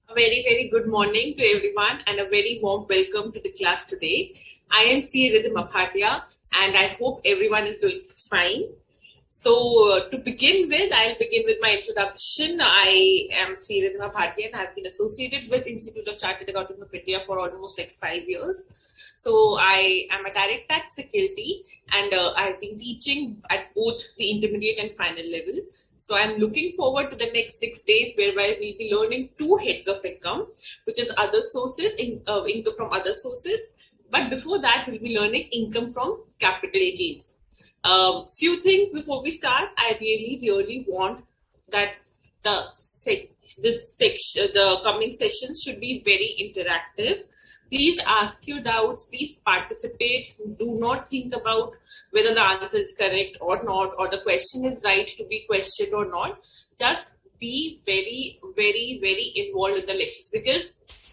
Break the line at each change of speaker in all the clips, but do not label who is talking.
A very, very good morning to everyone and a very warm welcome to the class today. I am C. Rhythm Abhatia and I hope everyone is doing fine. So to begin with, I'll begin with my introduction. I am C. Rhythm Abhatia and have been associated with Institute of Chartered Accountants of India for almost like 5 years. So I am a direct tax faculty and I've been teaching at both the intermediate and final level. So I'm looking forward to the next 6 days whereby we'll be learning two heads of income, which is other sources, income from other sources. But before that, we'll be learning income from capital gains. Few things before we start. I really want that the coming sessions should be very interactive. Please ask your doubts, please participate. Do not think about whether the answer is correct or not, or the question is right to be questioned or not. Just be very involved in the lectures because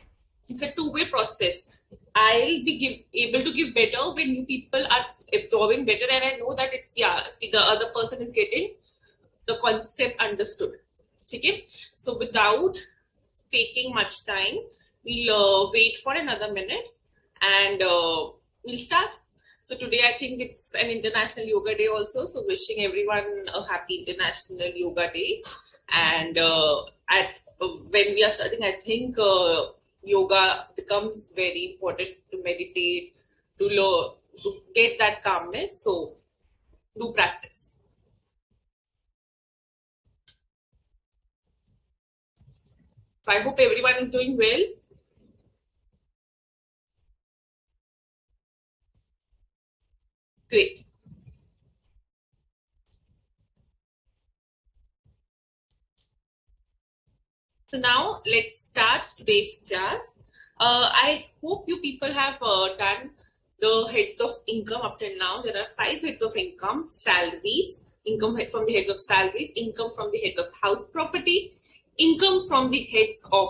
it's a two-way process. I'll be able to give better when you people are absorbing better, and I know that the other person is getting the concept understood. Okay? So without taking much time, we'll wait for another minute and we'll start. So today I think it's an International Yoga Day also. So wishing everyone a happy International Yoga Day. And when we are studying, I think yoga becomes very important to meditate, to get that calmness. So do practice. So I hope everyone is doing well. Great. So now let's start today's class. I hope you people have done the heads of income up till now. There are 5 heads of income: salaries, income from the heads of salaries, income from the heads of house property, income from the heads of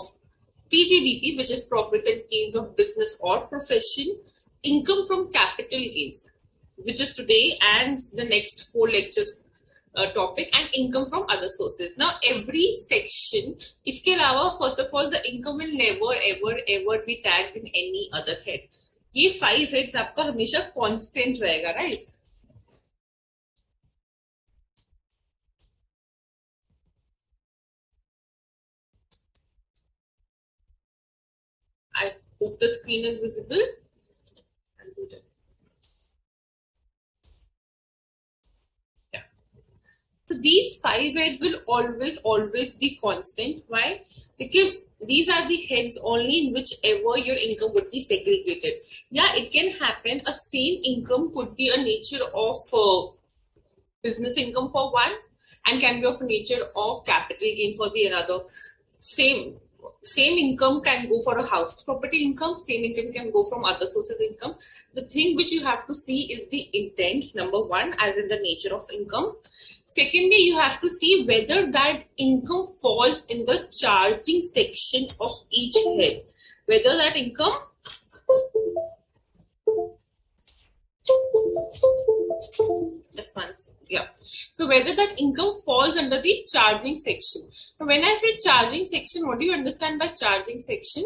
PGBP, which is profits and gains of business or profession, income from capital gains, which is today and the next 4 lectures topic, and income from other sources. Now every section, इसके अलावा first of all the income will never ever be taxed in any other head. ये 5 heads आपका हमेशा constant रहेगा, right? I hope the screen is visible. I'll do that. So these 5 heads will always be constant. Why? Because these are the heads only in whichever your income would be segregated. Yeah, it can happen. A same income could be a nature of business income for one and can be of a nature of capital gain for the another. Same income can go for a house property income, same income can go from other sources of income. The thing which you have to see is the intent, number one, as in the nature of income. Secondly, you have to see whether that income falls in the charging section of each head. Whether that income So whether that income falls under the charging section. Now, when I say charging section, what do you understand by charging section?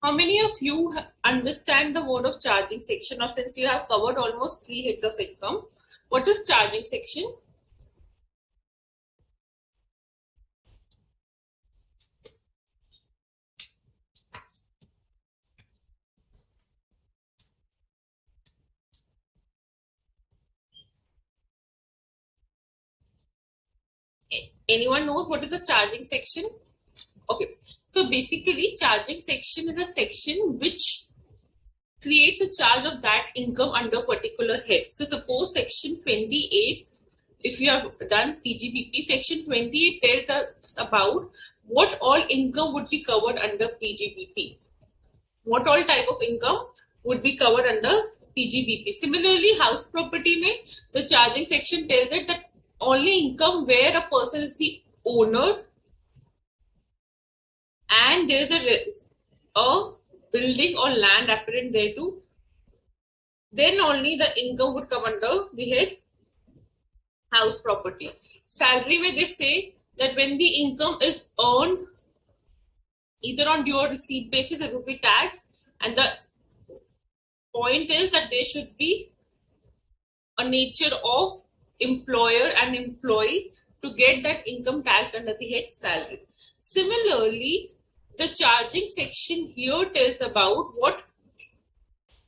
How many of you understand the word of charging section? Now, since you have covered almost 3 heads of income, what is charging section? Anyone knows what is a charging section? Okay, so basically charging section is a section which creates a charge of that income under particular head. So suppose section 28, if you have done PGBP, section 28 tells us about what all income would be covered under PGBP. What all type of income would be covered under PGBP. Similarly, house property mein, the charging section tells it that only income where a person is the owner and there is a building or land apparent there too, then only the income would come under the head house property. Salary where they say that when the income is earned either on due or receipt basis, it will be taxed, and the point is that there should be a nature of employer and employee to get that income tax under the head salary. Similarly, the charging section here tells about what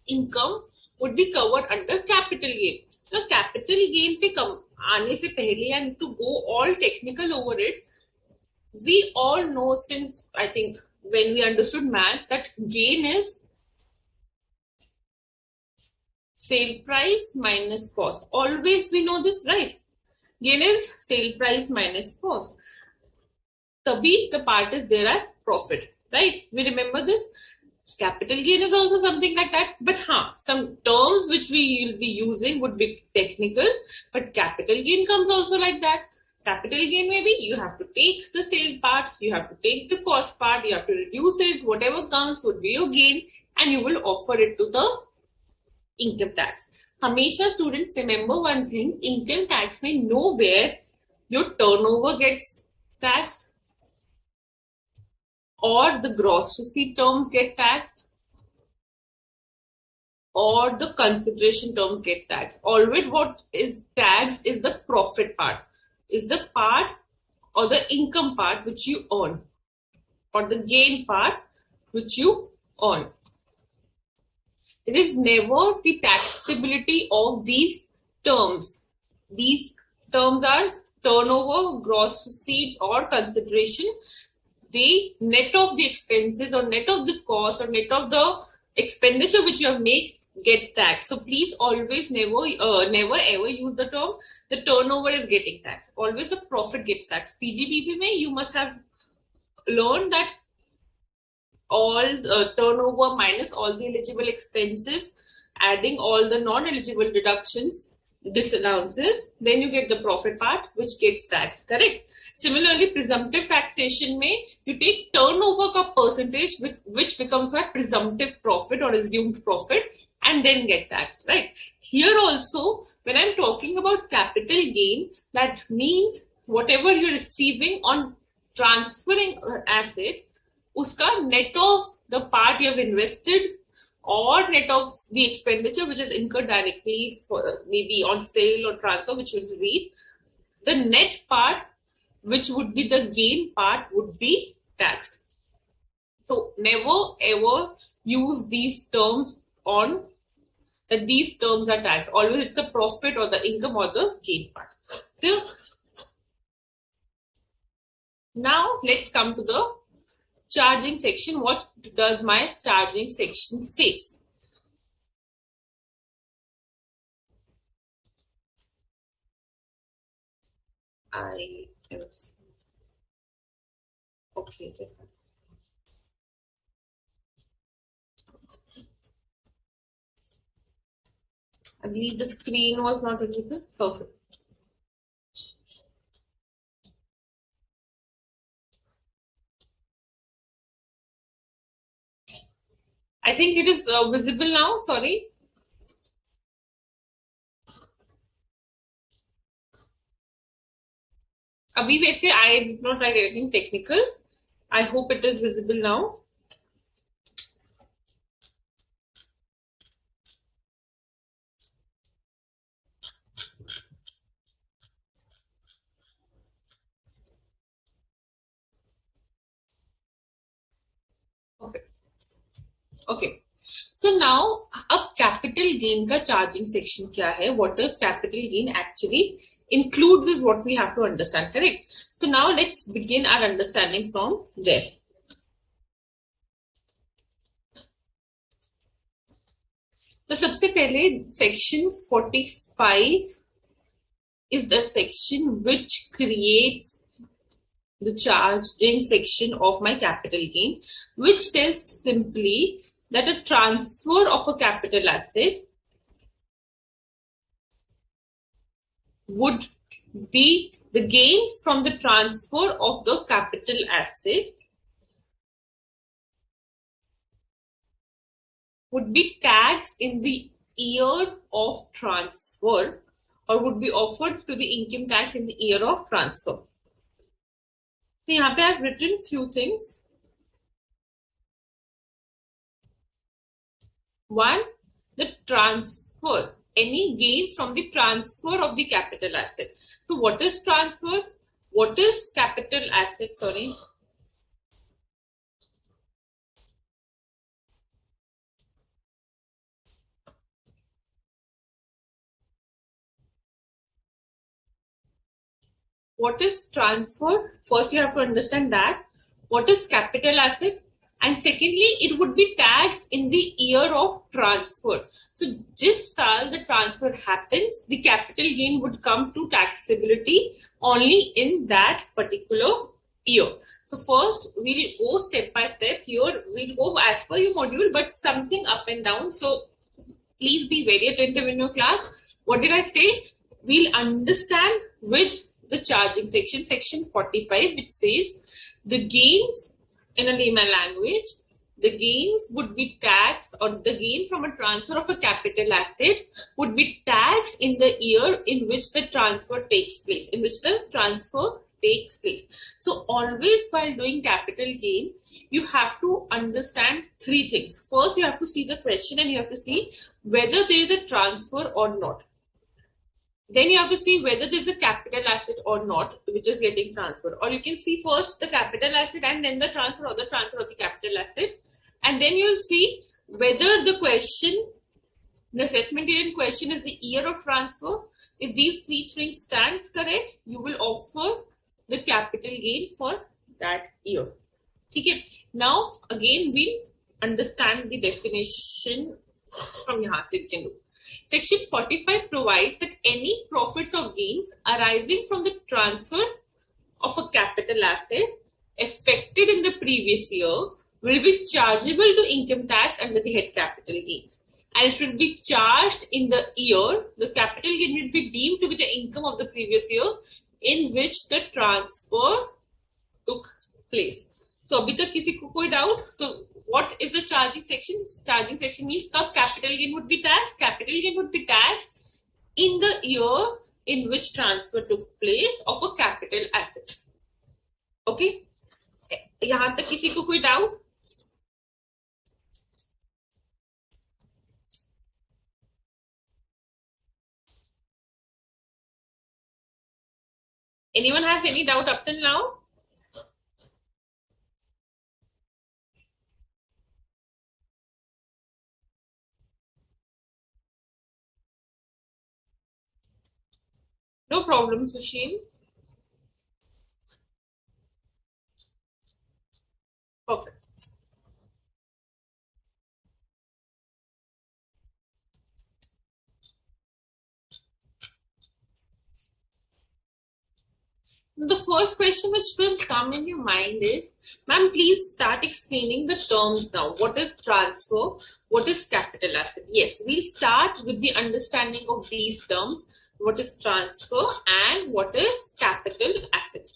income would be covered under capital gain. So capital gain पे आने से पहले, and to go all technical over it, we all know since I think when we understood maths that gain is sale price minus cost. Always we know this, right? Gain is sale price minus cost. Tabhi the part is there as profit, right? We remember this. Capital gain is also something like that, but some terms which we will be using would be technical, but capital gain comes also like that. Capital gain maybe you have to take the sale part, you have to take the cost part, you have to reduce it, whatever comes would be your gain, and you will offer it to the income tax. Hamesha students remember one thing, income tax may know where your turnover gets taxed, or the gross receipt terms get taxed, or the consideration terms get taxed. Always what is taxed is the profit part, is the part or the income part which you earn, or the gain part which you earn. It is never the taxability of these terms. These terms are turnover, gross receipt, or consideration. The net of the expenses or net of the cost or net of the expenditure which you have made get taxed. So please always never ever use the term the turnover is getting taxed. Always the profit gets taxed. PGBP mein you must have learned that all turnover minus all the eligible expenses, adding all the non-eligible deductions, disallowances, then you get the profit part which gets taxed, correct? Similarly, presumptive taxation may you take turnover ka percentage which becomes my presumptive profit or assumed profit and then get taxed, right? Here also, when I'm talking about capital gain, that means whatever you're receiving on transferring an asset, uska net of the part you have invested or net of the expenditure which is incurred directly for maybe on sale or transfer, which we'll read, the net part which would be the gain part would be taxed. So never ever use these terms on that these terms are taxed. Always it's the profit or the income or the gain part. So now let's come to the charging section. What does my charging section says? Okay, just I believe the screen was not visible. Perfect. I think it is visible now. Sorry. Abhi वैसे I did not write anything technical. I hope it is visible now. Perfect. Okay. So now, अब capital gain का charging section क्या है? What does capital gain actually includes is what we have to understand, correct? So now let's begin our understanding from there. तो सबसे पहले section 45 is the section which creates the charging section of my capital gain, which tells simply that a transfer of a capital asset would be the gain from the transfer of the capital asset would be taxed in the year of transfer or would be offered to the income tax in the year of transfer. So यहाँ पे I've written few things. One, the transfer, any gains from the transfer of the capital asset. So what is transfer? What is capital asset? Sorry. What is transfer? First, you have to understand that. What is capital asset? And secondly, it would be taxed in the year of transfer. So, just saal the transfer happens, the capital gain would come to taxability only in that particular year. So, first we'll go step by step. Here we'll go as per your module, but something up and down. So, please be very attentive in your class. What did I say? We'll understand with the charging section, section 45, which says the gains in a layman language, the gains would be taxed, or the gain from a transfer of a capital asset would be taxed in the year in which the transfer takes place, So always while doing capital gain, you have to understand three things. First, you have to see the question and you have to see whether there is a transfer or not. Then you have to see whether there's a capital asset or not, which is getting transferred. Or you can see first the capital asset and then the transfer of the capital asset. And then you'll see whether the question, the assessment year in question is the year of transfer. If these three things stands correct, you will offer the capital gain for that year. Okay. Now, again, we understand the definition from yahan se we can do. Section 45 provides that any profits or gains arising from the transfer of a capital asset effected in the previous year will be chargeable to income tax under the head capital gains. And it will be charged in the year, the capital gain will be deemed to be the income of the previous year in which the transfer took place. So, abhi tak kisi ko koi doubt? So, what is the charging section? Charging section means kab capital gain would be taxed. Capital gain would be taxed in the year in which transfer took place of a capital asset. Okay? Yahan tak kisi ko koi doubt? Anyone has any doubt up till now? No problem, Sushil. Perfect. The first question which will come in your mind is, ma'am, please start explaining the terms now. What is transfer? What is capital asset? Yes, we'll start with the understanding of these terms. What is transfer and what is capital asset?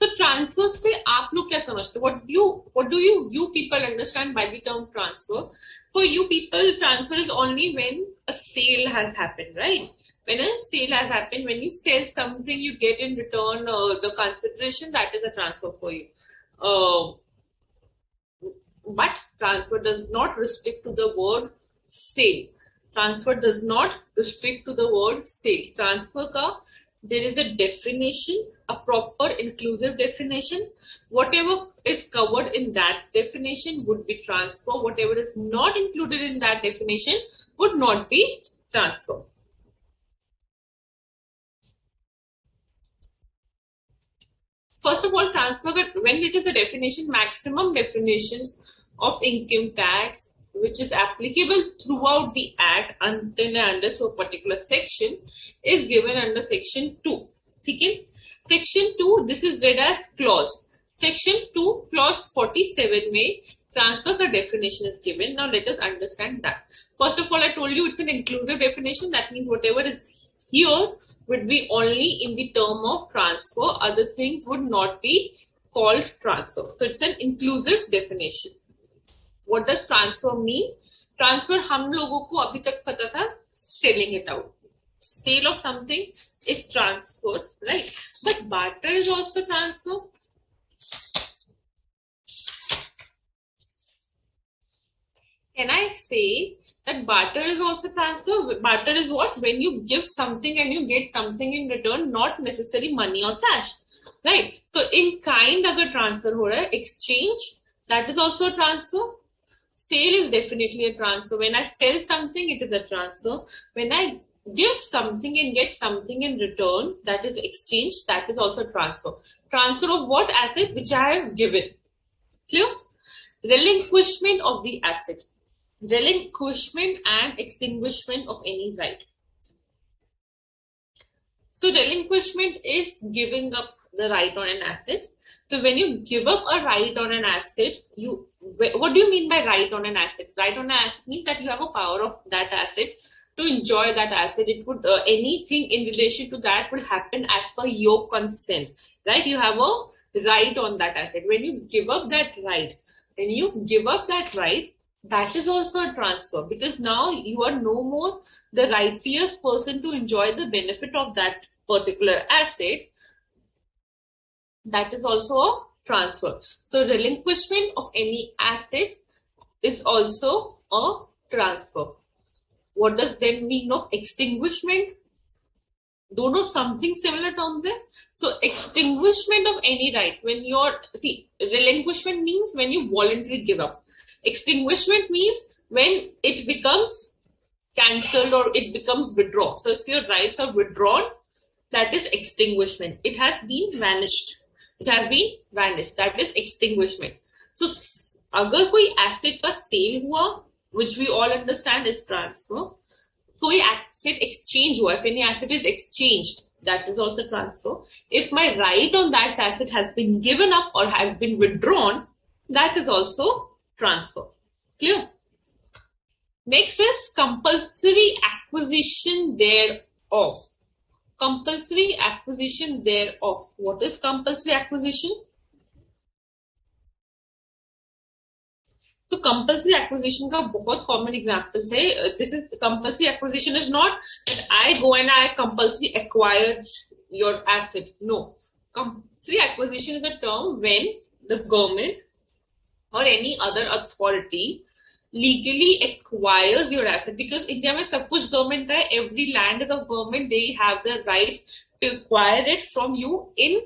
So transfers पे आप लोग क्या समझते? What do you people understand by the term transfer? For you people, transfer is only when a sale has happened, right? When a sale has happened, when you sell something, you get in return the consideration, that is a transfer for you. But transfer does not restrict to the word sale. Transfer does not restrict to the word sale. Transfer ka, there is a definition, a proper inclusive definition. Whatever is covered in that definition would be transfer. Whatever is not included in that definition would not be transfer. First of all, transfer, when it is a definition, maximum definitions of income tax, which is applicable throughout the Act until and unless a particular section is given under Section 2. Okay? Section 2, this is read as clause. Section 2, clause 47 में transfer का definition is given. Now let us understand that. First of all, I told you it's an inclusive definition. That means whatever is here would be only in the term of transfer. Other things would not be called transfer. So it's an inclusive definition. What does transfer mean? Transfer हम लोगों को अभी तक पता था selling it out. Sale of something is transfer, right? But barter is also transfer. Can I say that barter is also transfer? Barter is what? When you give something and you get something in return, not necessarily money or cash, right? So in kind agar transfer ho raha hai, exchange, that is also a transfer. Sale is definitely a transfer. When I sell something, it is a transfer. When I give something and get something in return, that is exchange, that is also a transfer. Transfer of what asset? Which I have given. Clear? Relinquishment of the asset. Relinquishment and extinguishment of any right. So relinquishment is giving up the right on an asset. So when you give up a right on an asset, what do you mean by right on an asset? Right on an asset means that you have a power of that asset to enjoy that asset. It would anything in relation to that will happen as per your consent, right? You have a right on that asset. When you give up that right, that is also a transfer, because now you are no more the righteous person to enjoy the benefit of that particular asset. That is also a transfer. So relinquishment of any asset is also a transfer. What does then mean of extinguishment? Dono something similar terms hai. So extinguishment of any rights, when relinquishment means when you voluntarily give up. Extinguishment means when it becomes cancelled or it becomes withdrawn. So if your rights are withdrawn, that is extinguishment. It has been vanished. That is extinguishment. So अगर कोई asset का sale हुआ, which we all understand is transfer, कोई asset exchange हुआ, if any asset is exchanged, that is also transfer. If my right on that asset has been given up or has been withdrawn, that is also transfer. Clear? Next is compulsory acquisition thereof. Compulsory acquisition thereof. What is compulsory acquisition? So compulsory acquisition का बहुत common examples है. This is compulsory acquisition is not that I go and I compulsory acquire your asset. No. Compulsory acquisition is a term when the government or any other authority legally acquires your asset, because India में सब कुछ government का है. Every land is of government. They have the right to acquire it from you in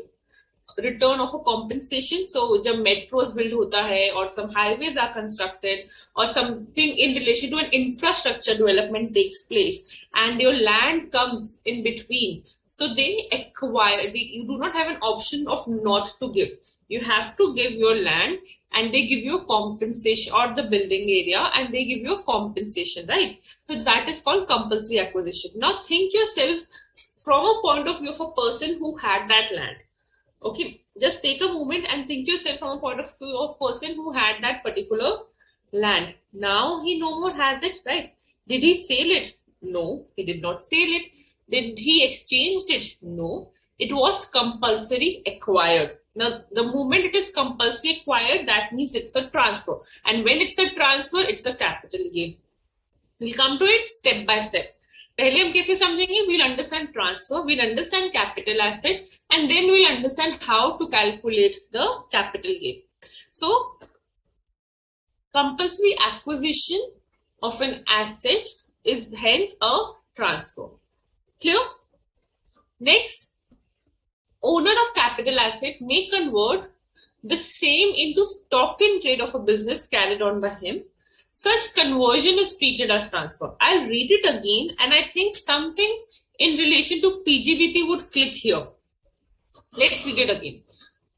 return of a compensation. So जब metros build होता है or some highways are constructed or something in relation to an infrastructure development takes place and your land comes in between, so they acquire. You do not have an option of not to give. You have to give your land and they give you a compensation, or the building area and they give you a compensation, right? So that is called compulsory acquisition. Now think yourself from a point of view of a person who had that land. Okay, just take a moment and think yourself from a point of view of a person who had that particular land. Now he no more has it, right? Did he sell it? No, he did not sell it. Did he exchange it? No, it was compulsory acquired. Now, the moment it is compulsory acquired, that means it's a transfer. And when it's a transfer, it's a capital gain. We'll come to it step by step. पहले हम कैसे समझेंगे? We'll understand transfer, we'll understand capital asset, and then we'll understand how to calculate the capital gain. So, compulsory acquisition of an asset is hence a transfer. Clear? Next, owner of capital asset may convert the same into stock in trade of a business carried on by him. Such conversion is treated as transfer. I'll read it again, and I think something in relation to PGBP would click here. Let's read it again.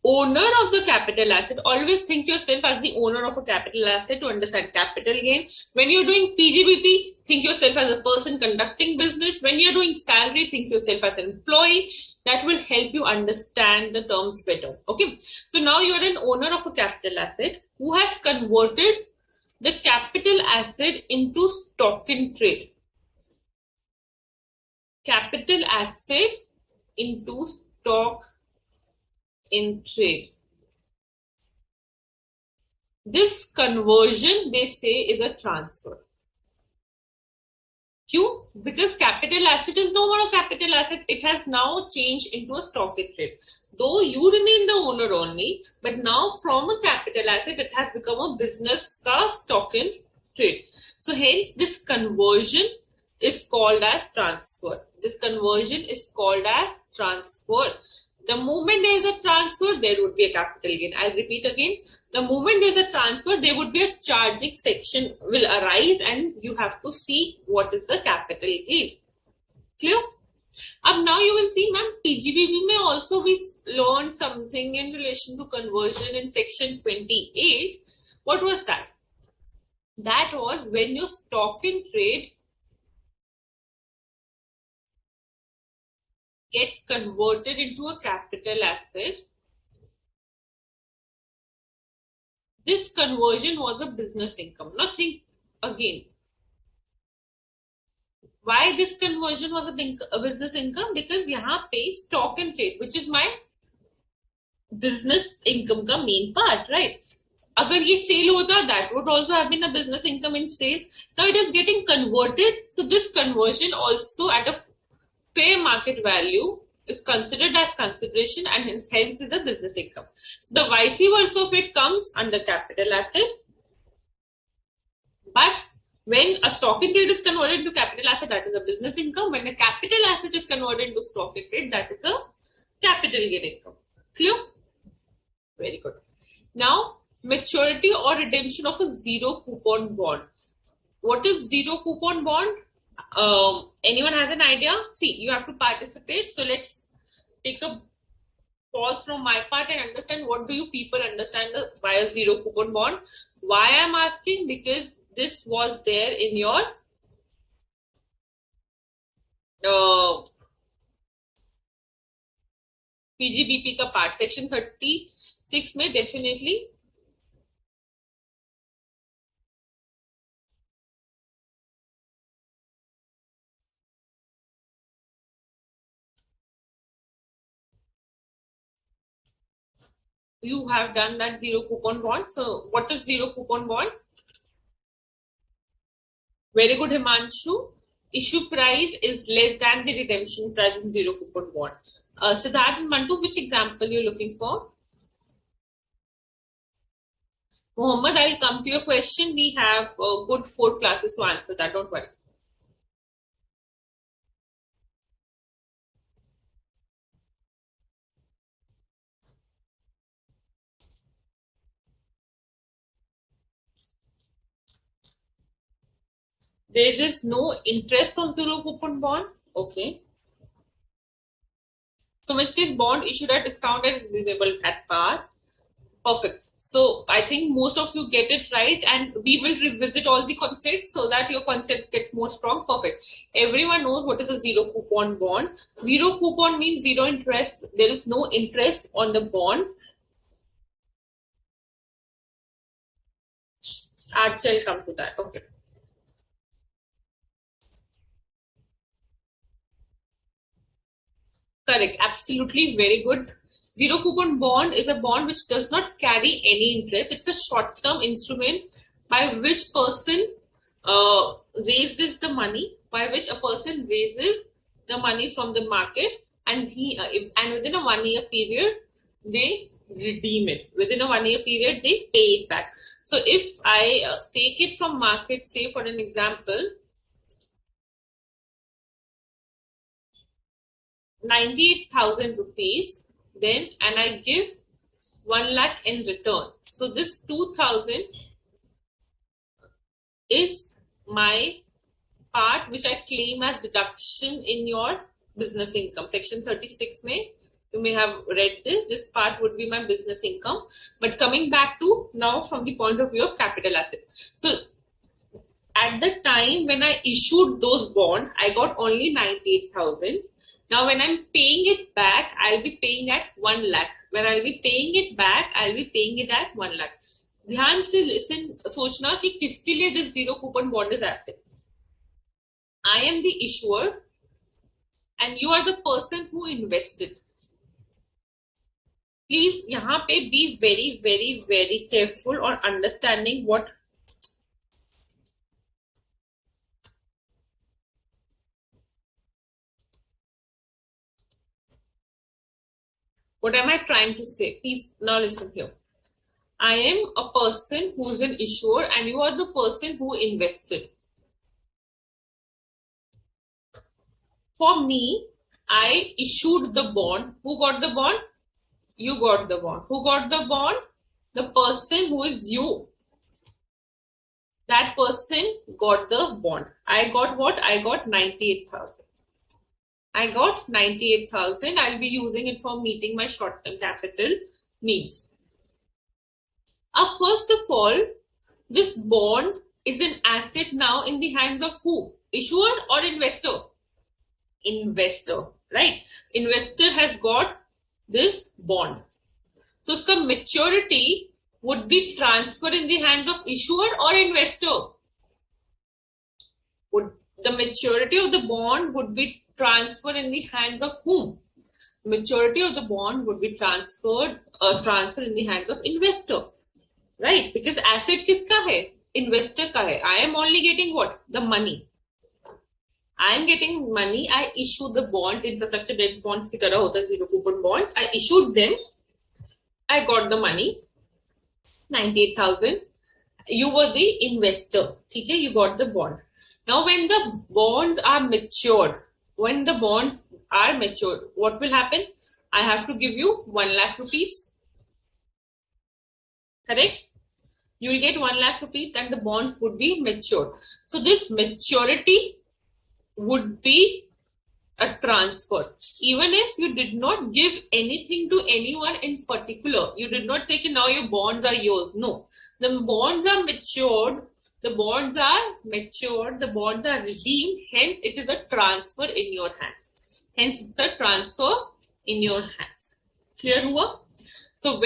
Owner of the capital asset, always think yourself as the owner of a capital asset to understand capital gain. When you're doing PGBP, think yourself as a person conducting business. When you're doing salary, think yourself as an employee. That will help you understand the terms better. Okay, so now you're an owner of a capital asset who has converted the capital asset into stock in trade. capital asset into stock in trade. This conversion, they say, is a transfer. Q, because capital asset is no more a capital asset, it has now changed into a stock in trade. Though you remain the owner only, but now from a capital asset, it has become a business stock in trade. So hence this conversion is called as transfer. This conversion is called as transfer. The moment there is a transfer, there would be a capital gain. I'll repeat again. The moment there is a transfer, there would be a charging section will arise and you have to see what is the capital gain. Clear? Now you will see, ma'am, PGBB may also be learned something in relation to conversion in section 28. What was that? That was when your stock in trade gets converted into a capital asset. This conversion was a business income. Now think again. Why this conversion was a business income? Because यहाँ पे stock and trade, which is my business income का main part, right? अगर ये sale होता, that would also have been a business income in sale. Now it is getting converted. So this conversion also at a fair market value is considered as consideration and hence is a business income. So the vice versa of it comes under capital asset. But when a stock in trade is converted into capital asset, that is a business income. When a capital asset is converted into stock in trade, that is a capital gain income. Clear? Very good. Now, maturity or redemption of a zero coupon bond. What is zero coupon bond? Anyone has an idea? See, you have to participate. So let's take a pause from my part and understand what do you people understand by a zero coupon bond. Why I'm asking? Because this was there in your PGBP का part, section 36 में definitely you have done that zero coupon bond. So what is zero coupon bond? Very good, Himanshu. Issue price is less than the redemption price in zero coupon bond. Siddharth and Mantu, which example you're looking for? Mohammed, I'll come to your question. We have good 4 classes to answer that. Don't worry. There is no interest on zero coupon bond. Okay. So when it says bond issued at discount and renewable at par. Perfect. So I think most of you get it right, and we will revisit all the concepts so that your concepts get more strong. Perfect. Everyone knows what is a zero coupon bond. Zero coupon means zero interest. There is no interest on the bond. Actually, I'll come to that. Okay. Correct. Absolutely. Very good. Zero coupon bond is a bond which does not carry any interest. It's a short-term instrument by which person raises the money, from the market, and within a 1 year period, they redeem it. Within a 1 year period, they pay it back. So if I take it from market, say for an example, 98,000 rupees, then, and I give 1 lakh in return. So this 2,000 is my part which I claim as deduction in your business income. Section 36 may, you may have read this. This part would be my business income. But coming back to now from the point of view of capital asset. So at the time when I issued those bonds, I got only 98,000. Now, when I'm paying it back, I'll be paying at 1 lakh. When I'll be paying it back, I'll be paying it at 1 lakh. ध्यान से listen, सोचना कि किसके लिए this zero coupon bond is asset. I am the issuer. and you are the person who invested. Please यहाँ पे be very very very careful on understanding what am I trying to say. Please now listen here. I am a person who is an issuer and you are the person who invested. For me, I issued the bond. Who got the bond? You got the bond. Who got the bond? The person who is you. That person got the bond. I got what? I got 98,000. I got 98,000. I'll be using it for meeting my short-term capital needs. First of all, this bond is an asset now in the hands of who? Issuer or investor? Investor, right? Investor has got this bond. So, its maturity would be transferred in the hands of issuer or investor. The maturity of the bond would be transferred in the hands of whom? Maturity of the bond would be transferred in the hands of investor, right? Because asset kiska hai? Investor ka hai. I am only getting what? The money. I am getting money. I issue the bonds, infrastructure debt bonds ki tarah hota hai, zero coupon bonds. I issued them. I got the money, 98,000. You were the investor. Okay, you got the bond. Now, when the bonds are matured, what will happen? I have to give you 1 lakh rupees. Correct? You will get 1 lakh rupees and the bonds would be matured. So, this maturity would be a transfer. Even if you did not give anything to anyone in particular, you did not say, now your bonds are yours. No, the bonds are matured. The bonds are matured, the bonds are redeemed, hence it is a transfer in your hands. Hence it's a transfer in your hands. Clear hua? So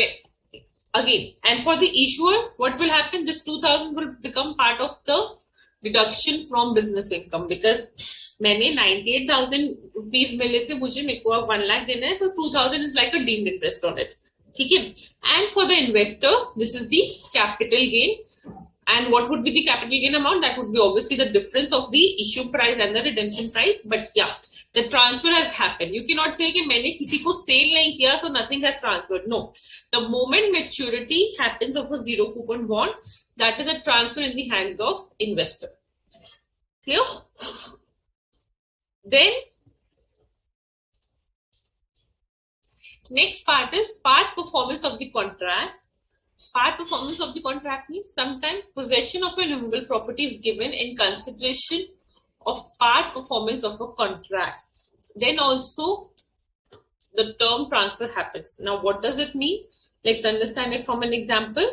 again, and for the issuer, what will happen? This 2,000 will become part of the deduction from business income because मैंने 98,000 rupees मिले थे, मुझे मेरे को 1 lakh देना है, so 2,000 is like a deemed interest on it. ठीक है? And for the investor, this is the capital gain. And what would be the capital gain amount? That would be obviously the difference of the issue price and the redemption price. But yeah, the transfer has happened. You cannot say कि मैंने किसी को sale नहीं किया, so nothing has transferred. No. The moment maturity happens of a zero coupon bond, that is a transfer in the hands of investor. Clear? Then, next part is part performance of the contract. Part performance of the contract means sometimes possession of a movable property is given in consideration of part performance of a contract. Then also the term transfer happens. Now what does it mean? Let's understand it from an example.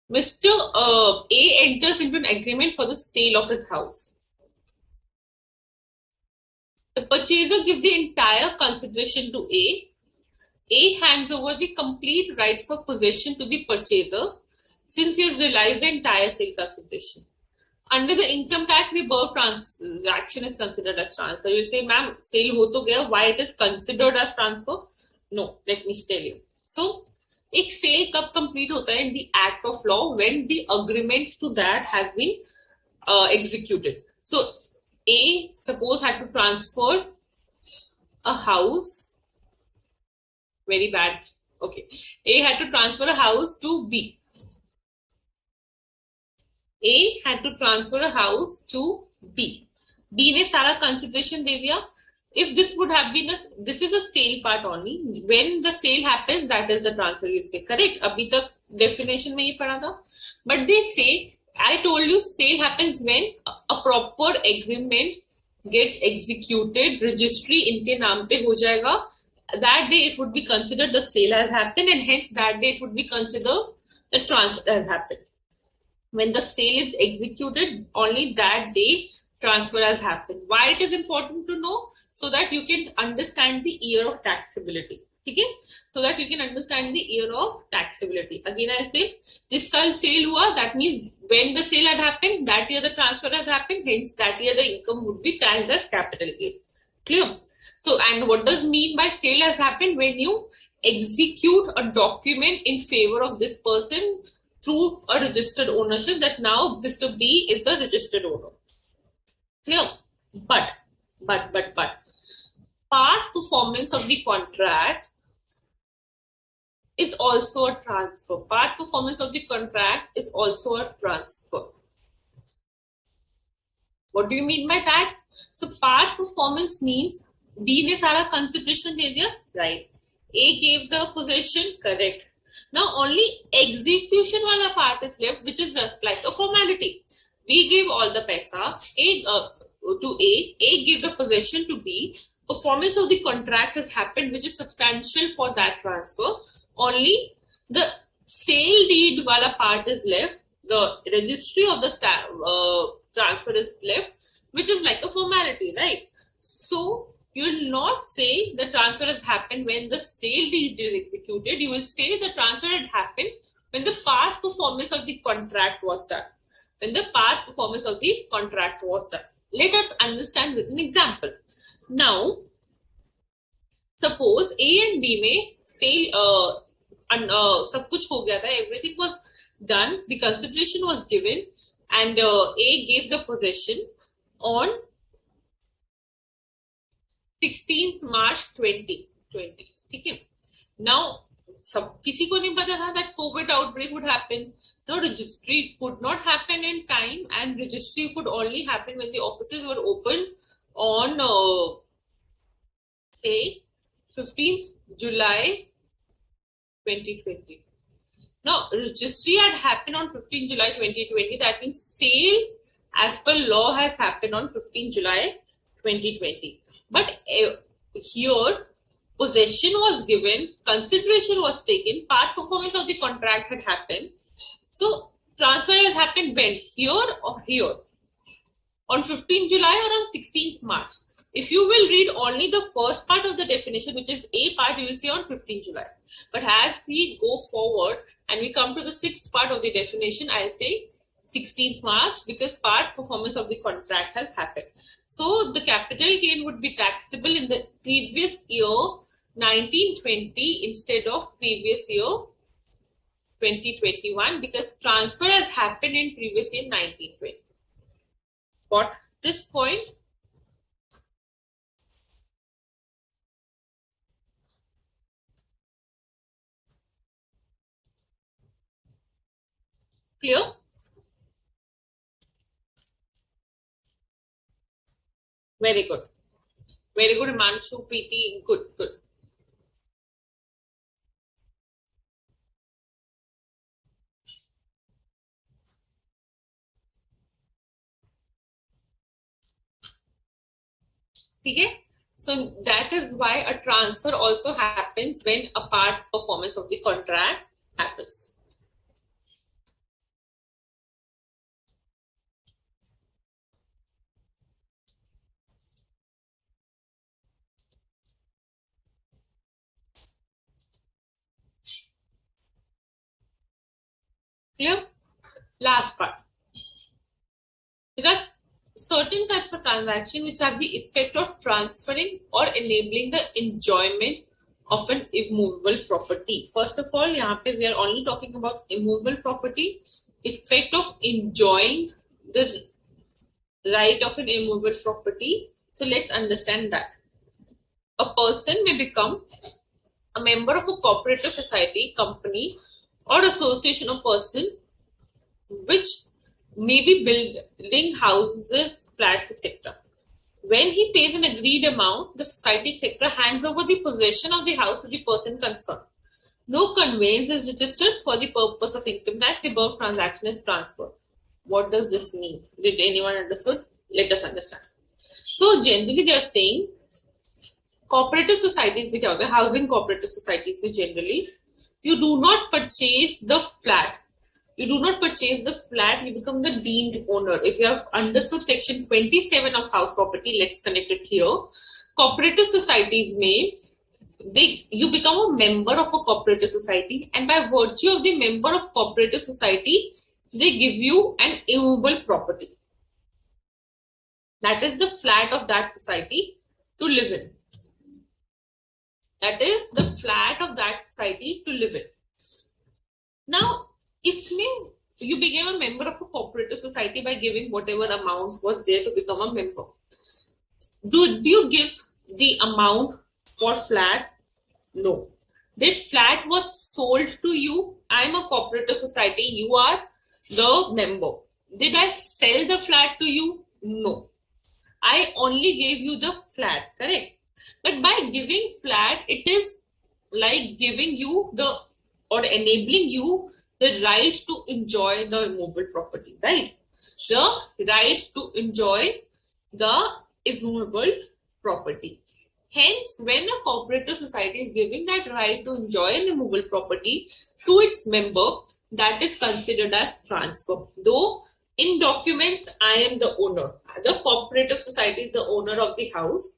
Mr. A enters into an agreement for the sale of his house. The purchaser gives the entire consideration to A. A hands over the complete rights of possession to the purchaser since he has realized the entire sale consideration. Under the income tax, the above transaction is considered as transfer. You say, ma'am, sale ho to gaya, why it is considered as transfer? No, let me tell you. So, एक sale कब complete होता है in the act of law when the agreement to that has been executed. So, A, suppose, had to transfer a house. Very bad. Okay. A had to transfer a house to B. A had to transfer a house to B. B ने सारा consideration दे दिया. If this would have been this is a sale part only. When the sale happens, that is the transfer. You say correct. अभी तक definition में ये पढ़ा था. But they say, I told you, sale happens when a proper agreement gets executed. Registry इनके नाम पे हो जाएगा. That day it would be considered the sale has happened, and hence that day it would be considered the transfer has happened. When the sale is executed, only that day transfer has happened. Why it is important to know? So that you can understand the year of taxability. Okay, so that you can understand the year of taxability. Again, I say this sale hua, that means when the sale had happened, that year the transfer has happened, hence that year the income would be taxed as capital gain. Clear? So, and what does mean by sale has happened? When you execute a document in favor of this person through a registered ownership, that now Mr. B is the registered owner. Clear? But part performance of the contract is also a transfer. Part performance of the contract is also a transfer. What do you mean by that? So part performance means B ने सारा consideration दे दिया, right? A gave the possession, correct. Now only execution वाला part is left, which is like a formality. B gave all the paisa to A gave the possession to B. Performance of the contract has happened, which is substantial for that transfer. Only the sale deed wala part is left. The registry of the transfer is left, which is like a formality, right? So you will not say the transfer has happened when the sale deed is executed. You will say the transfer had happened when the past performance of the contract was done. When the past performance of the contract was done. Let us understand with an example. Now, suppose A and B में sale सब कुछ हो गया था, everything was done, the consideration was given, and A gave the possession on 16th March 2020. ठीक है? Now, सब किसी को नहीं पता था that COVID outbreak would happen. Now, registry could not happen in time, and registry could only happen when the offices were open on say 15th July 2020. Now, registry had happened on 15th July 2020. That means sale as per law has happened on 15th July 2020. But here, possession was given, consideration was taken, part performance of the contract had happened. So, transfer has happened when? Here or here? On 15th July or on 16th March? If you will read only the first part of the definition, which is A part, you will see on 15th July. But as we go forward and we come to the sixth part of the definition, I'll say 16th March because part performance of the contract has happened. So the capital gain would be taxable in the previous year 1920 instead of previous year 2021 because transfer has happened in previous year 1920. Got this point? Clear? Very good. Very good, Himanshu, Preeti. Good, good. Okay? So that is why a transfer also happens when a part performance of the contract happens. Clear? Last part. There are certain types of transaction which have the effect of transferring or enabling the enjoyment of an immovable property. First of all, here we are only talking about immovable property, effect of enjoying the right of an immovable property. So let's understand that. A person may become a member of a cooperative society, company, or association of person which may be building houses, flats, etc. When he pays an agreed amount, the society, etc., hands over the possession of the house to the person concerned. No conveyance is registered for the purpose of income tax. The above transaction is transferred. What does this mean? Did anyone understood? Let us understand. So generally, they are saying cooperative societies, which are the housing cooperative societies, which generally you do not purchase the flat. You do not purchase the flat, you become the deemed owner. If you have understood section 27 of house property, let's connect it here. Cooperative societies may you become a member of a cooperative society, and by virtue of the member of cooperative society, they give you an immovable property. That is the flat of that society to live in. That is the flat of that society to live in. Now, isme you became a member of a cooperative society by giving whatever amount was there to become a member. Do you give the amount for flat? No. That flat was sold to you. I am a cooperative society. You are the member. Did I sell the flat to you? No. I only gave you the flat, correct? But by giving flat, it is like giving you or enabling you the right to enjoy the immovable property, right? The right to enjoy the immovable property. Hence, when a cooperative society is giving that right to enjoy an immovable property to its member, that is considered as transfer. Though in documents, I am the owner. The cooperative society is the owner of the house.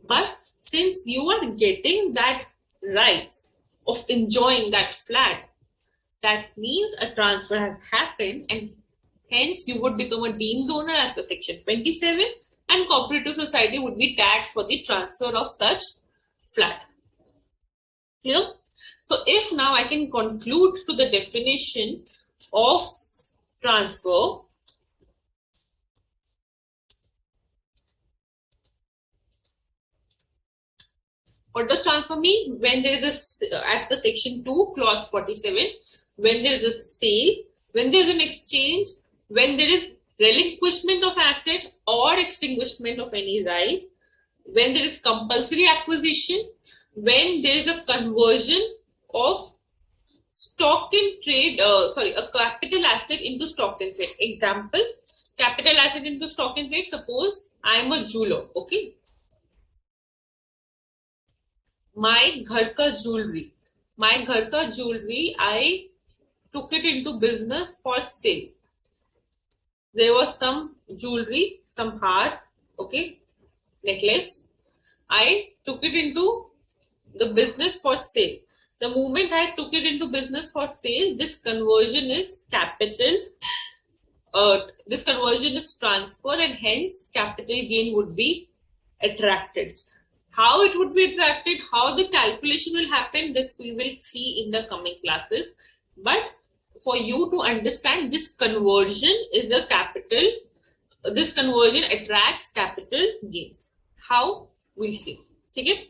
But since you are getting that rights of enjoying that flat, that means a transfer has happened, and hence you would become a deemed owner as per section 27, and cooperative society would be taxed for the transfer of such flat. Clear? So if now I can conclude to the definition of transfer. What does transfer mean? When there is as per section 2, clause 47, when there is a sale, when there is an exchange, when there is relinquishment of asset or extinguishment of any right, when there is compulsory acquisition, when there is a conversion of stock in trade, a capital asset into stock in trade. Example, capital asset into stock in trade. Suppose I am a jeweler, okay? My ghar ka jewelry, I took it into business for sale. There was some jewelry, some har, okay, necklace. I took it into the business for sale. The moment I took it into business for sale, this conversion is capital. This conversion is transfer, and hence capital gain would be attracted. How it would be attracted, how the calculation will happen, this we will see in the coming classes. But for you to understand, this conversion is a capital. This conversion attracts capital gains. How? We'll see. Okay?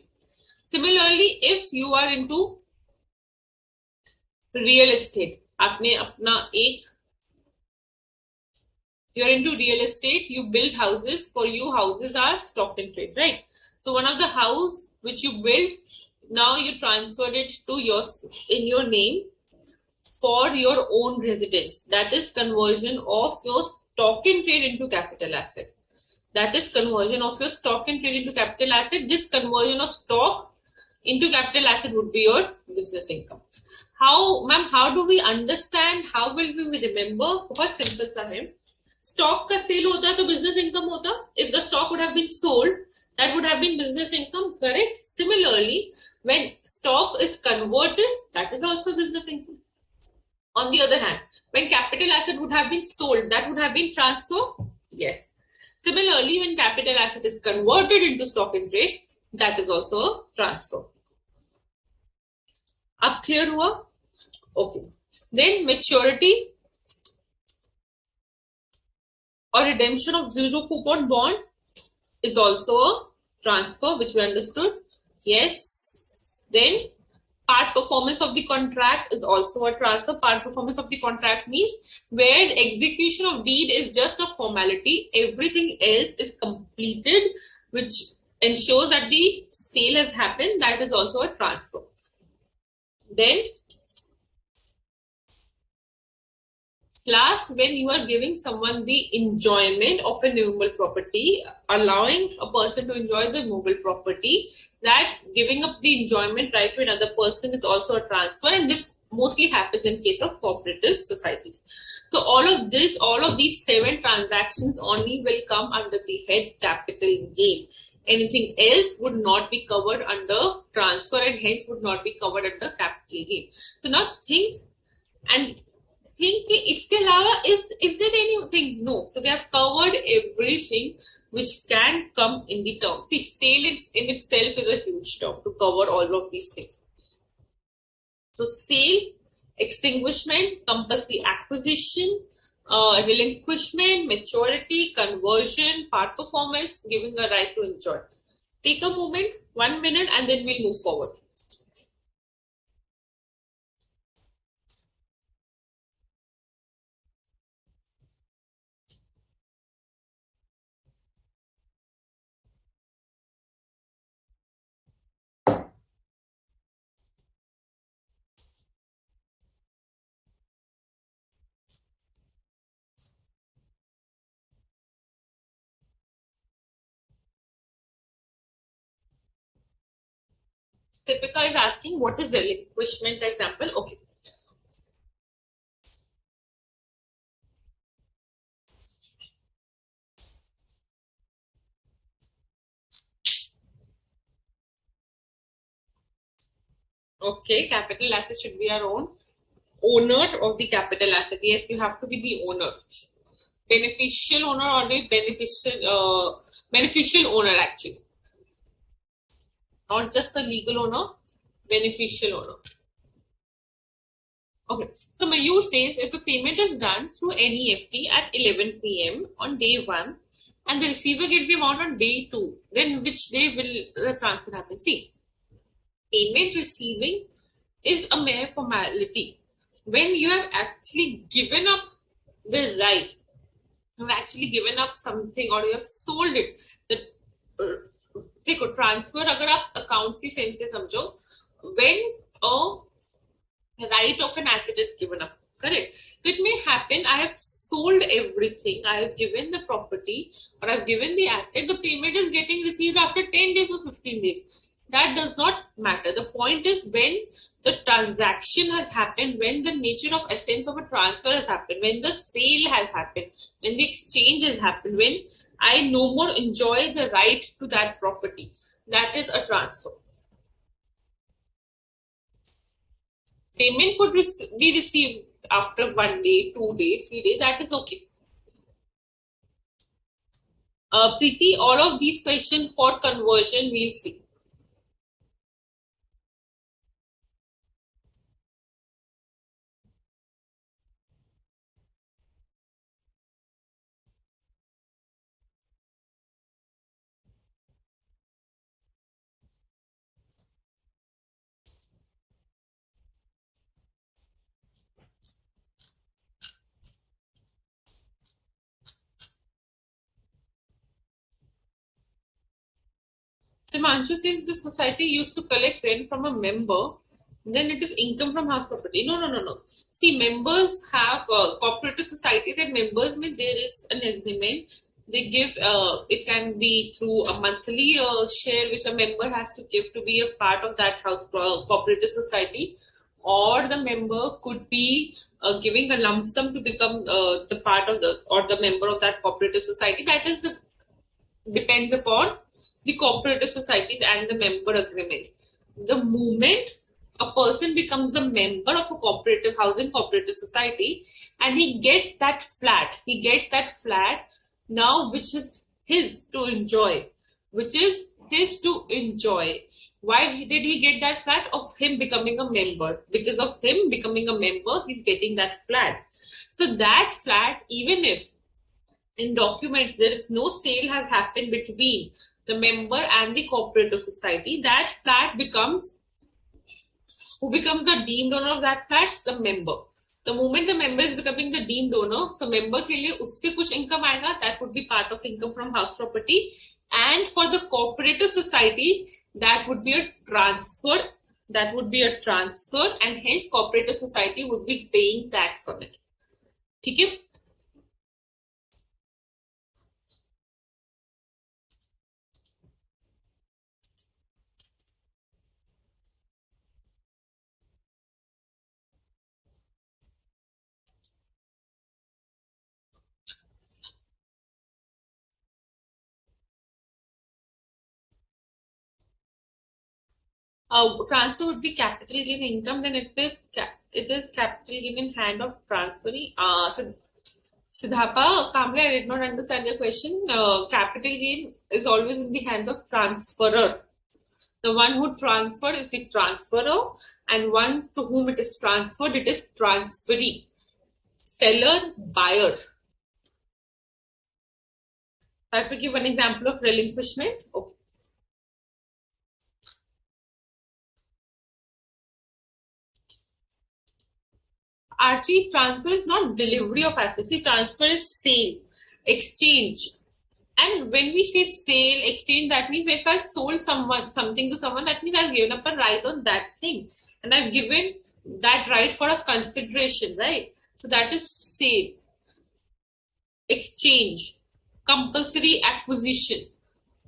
Similarly, if you are into real estate, you're into real estate, you build houses. For you, houses are stock in trade, right? So one of the house which you built, now you transferred it to in your name for your own residence. That is conversion of your stock in trade into capital asset. That is conversion of your stock in trade into capital asset. This conversion of stock into capital asset would be your business income. How, ma'am, how do we understand? How will we remember? Quite simple सा है. Stock का sale होता तो business income होता. If the stock would have been sold, that would have been business income, correct? Similarly, when stock is converted, that is also business income. On the other hand, when capital asset would have been sold, that would have been transfer. Yes. Similarly, when capital asset is converted into stock in trade, that is also a transfer. Up clear हुआ? Okay. Then maturity or redemption of zero coupon bond is also a transfer, which we understood. Yes. Then part performance of the contract is also a transfer. Part performance of the contract means where execution of deed is just a formality, everything else is completed, which ensures that the sale has happened. That is also a transfer. Then last, when you are giving someone the enjoyment of a movable property, allowing a person to enjoy the movable property, that giving up the enjoyment right to another person is also a transfer, and this mostly happens in case of cooperative societies. So all of these 7 transactions only will come under the head capital gain. Anything else would not be covered under transfer and hence would not be covered under capital gain. So now think and think कि इसके अलावा is there anything? No. So they have covered everything which can come in the term. See, sale in itself is a huge term to cover all of these things. So sale, extinguishment, compulsory acquisition, relinquishment, maturity, conversion, part performance, giving a right to enjoy. Take a moment, 1 minute, and then we'll move forward. Deepika is asking, what is relinquishment example? Okay. Okay, capital asset should be our own. Owner of the capital asset. Yes, you have to be the owner. Beneficial owner or the beneficial owner actually. Not just the legal owner, beneficial owner. Okay, so Mayur says if a payment is done through NEFT at 11 p.m. on day 1 and the receiver gets the amount on day 2, then which day will the transfer happen? See, payment receiving is a mere formality. When you have actually given up the right, you have actually given up something or you have sold it, देखो transfer अगर आप accounts की sense से समझो, when a right of an asset is given up, correct? So it may happen I have sold everything, I have given the property or I've given the asset, the payment is getting received after 10 days or 15 days. That does not matter. The point is when the transaction has happened, when the nature of essence of a transfer has happened, when the sale has happened, when the exchange has happened, when I no more enjoy the right to that property. That is a transfer. Payment could be received after 1 day, 2 days, 3 days. That is okay. Preeti, all of these questions for conversion we'll see. Himanshu says the society used to collect rent from a member, then it is income from house property. No. See, members have cooperative societies and members mean there is an agreement. They give, it can be through a monthly share which a member has to give to be a part of that house cooperative society, or the member could be giving a lump sum to become the part of the or the member of that cooperative society. That is depends upon the cooperative societies and the member agreement. The moment a person becomes a member of a cooperative housing cooperative society and he gets that flat now which is his to enjoy, Why did he get that flat? Of him becoming a member. Because of him becoming a member, he's getting that flat. So that flat, even if in documents there is no sale has happened between the member and the cooperative society, that flat becomes, who becomes the deemed owner of that flat? The member. The moment the member is becoming the deemed owner, so member के लिए उससे कुछ income आएगा, that would be part of income from house property, and for the cooperative society that would be a transfer, and hence cooperative society would be paying tax on it. ठीक है? Transfer would be capital gain income, then it is capital gain in hand of transferee. So Siddhapa, Kamle, I did not understand your question. Capital gain is always in the hands of transferor. The one who transferred is the transferor, and one to whom it is transferred, it is transferee. Seller, buyer. I have to give one example of relinquishment. Okay. Archie, transfer is not delivery of assets. See, transfer is sale, exchange. And when we say sale, exchange, that means if I've sold something to someone, that means I've given up a right on that thing. And I've given that right for a consideration, right? So that is sale, exchange, compulsory acquisition.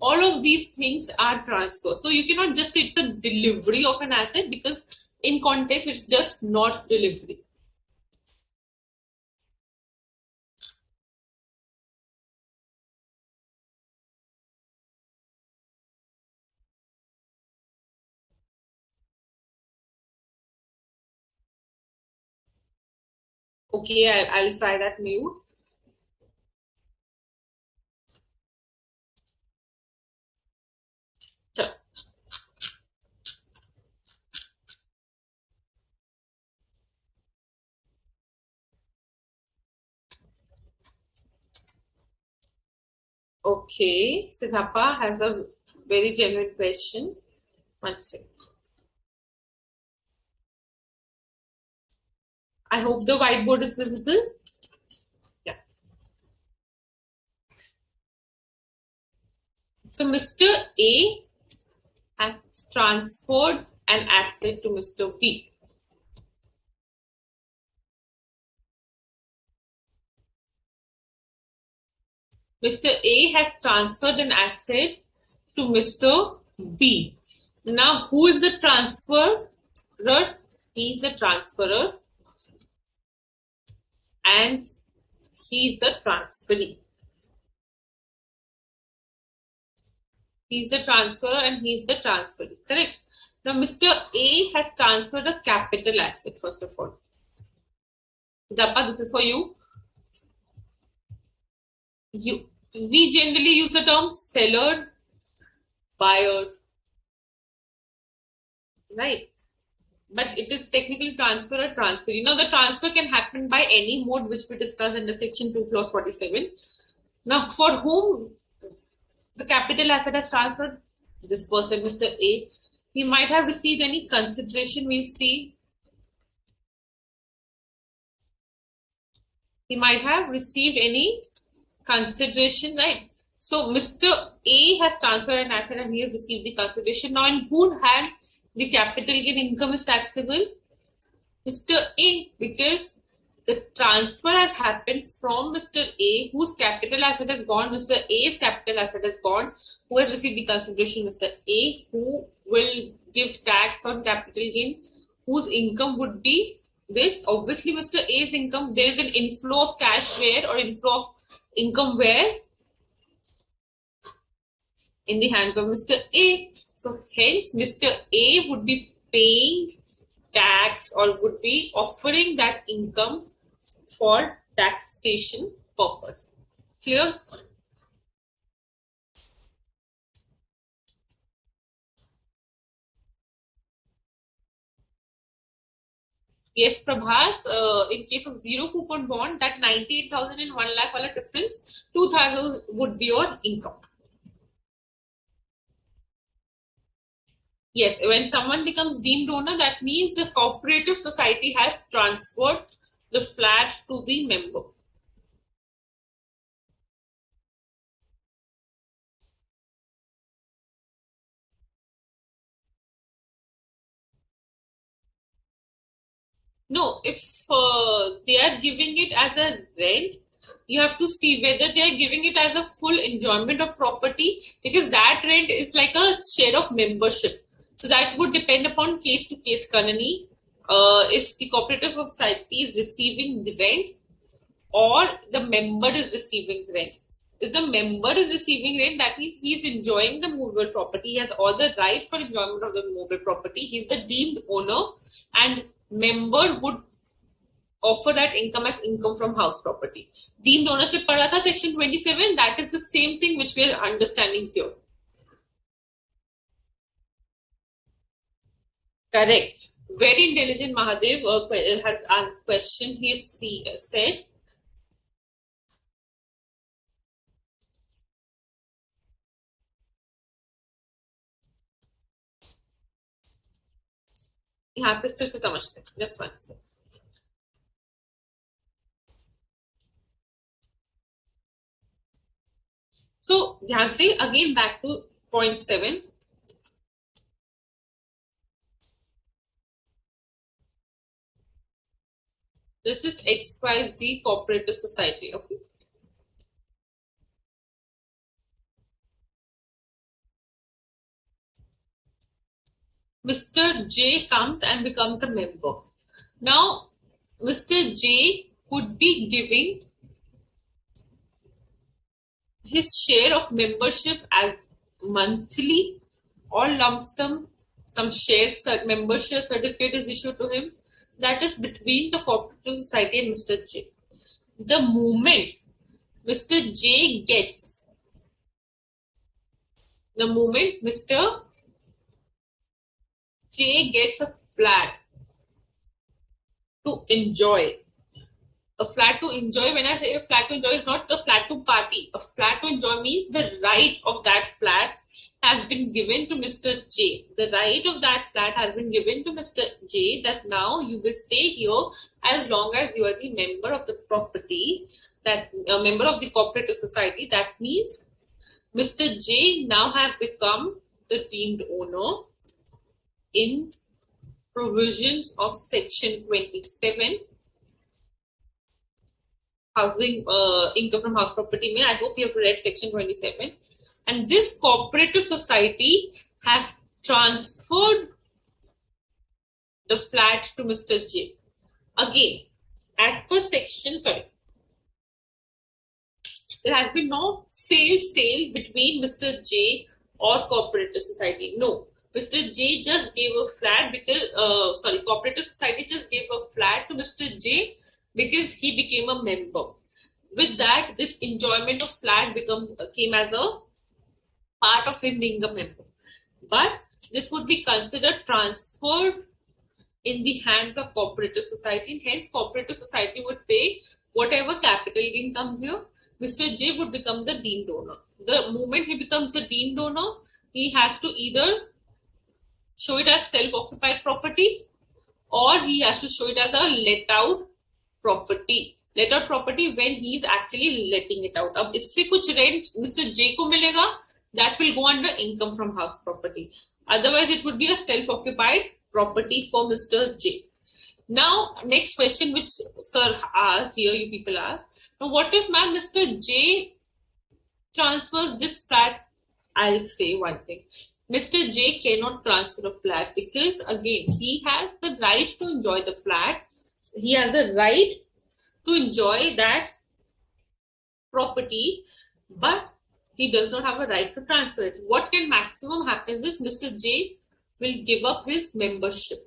All of these things are transfer. So you cannot just say it's a delivery of an asset, because in context, it's just not delivery. Okay, I'll try that mute. So, okay, Siddhapa has a very genuine question. One second. I hope the whiteboard is visible. Yeah. So Mr. A has transferred an asset to Mr. B. Mr. A has transferred an asset to Mr. B. Now, who is the transferor? He is the transferor, and he is the transferee. He is the transferor and he is the transferee. Correct? Now, Mr. A has transferred a capital asset, first of all. Dappa, this is for you. We generally use the term seller, buyer, right? But it is technically transfer or transferee. Now, the transfer can happen by any mode, which we discussed under section 2, clause 47. Now, for whom the capital asset has transferred? This person, Mr. A. He might have received any consideration, we see. He might have received any consideration, right? So, Mr. A has transferred an asset and he has received the consideration. Now, in whose hand the capital gain income is taxable? Mr. A, because the transfer has happened from Mr. A, whose capital asset has gone. Mr. A's capital asset has gone. Who has received the consideration? Mr. A, who will give tax on capital gain, whose income would be this. Obviously, Mr. A's income, there is an inflow of cash where, or inflow of income where? In the hands of Mr. A. So, hence, Mr. A would be paying tax or would be offering that income for taxation purpose. Clear? Yes, Prabhas, in case of zero coupon bond, that 98,000 and 1 lakh wala difference, 2,000 would be your income. Yes, when someone becomes deemed owner, that means the cooperative society has transferred the flat to the member. No, if they are giving it as a rent, you have to see whether they are giving it as a full enjoyment of property, because that rent is like a share of membership. So that would depend upon case to case, Kanani. If the cooperative society is receiving the rent or the member is receiving rent. If the member is receiving rent, that means he is enjoying the movable property. He has all the rights for enjoyment of the movable property. He is the deemed owner, and member would offer that income as income from house property. Deemed ownership padha tha section 27. That is the same thing which we are understanding here. Correct. Very intelligent Mahadev has asked question. He said, यहाँ पे फिर से समझते हैं. Just one second. So ध्यान से again back to point 7. This is XYZ cooperative society. Okay. Mr. J comes and becomes a member. Now, Mr. J could be giving his share of membership as monthly or lump sum. Some membership certificate is issued to him. That is between the cooperative society and Mr. J. The moment Mr. J gets a flat to enjoy. A flat to enjoy, when I say a flat to enjoy, is not a flat to party. A flat to enjoy means the right of that flat has been given to Mr. J. The right of that flat has been given to Mr. J, that now you will stay here as long as you are the member of the property, that a member of the cooperative society. That means Mr. J now has become the deemed owner in provisions of section 27 housing income from house property. I hope you have read section 27. And this cooperative society has transferred the flat to Mr. J. Again, as per section, there has been no sale between Mr. J or cooperative society. No, Mr. J just gave a flat because, cooperative society just gave a flat to Mr. J because he became a member. With that, this enjoyment of flat came as a part of him being a member. But this would be considered transferred in the hands of cooperative society, and hence cooperative society would pay whatever capital gain comes here. Mr. J would become the deemed owner. The moment he becomes the deemed owner, he has to either show it as self-occupied property or he has to show it as a let-out property. Let-out property when he is actually letting it out. अब इससे कुछ rent Mr. J को मिलेगा, that will go under income from house property. Otherwise, it would be a self-occupied property for Mr. J. Now, next question which sir asked, here you people asked. Now, what if Mr. J transfers this flat? I'll say one thing. Mr. J cannot transfer a flat because again, he has the right to enjoy the flat. He has the right to enjoy that property, but he does not have a right to transfer it. What can maximum happen is Mr. J will give up his membership.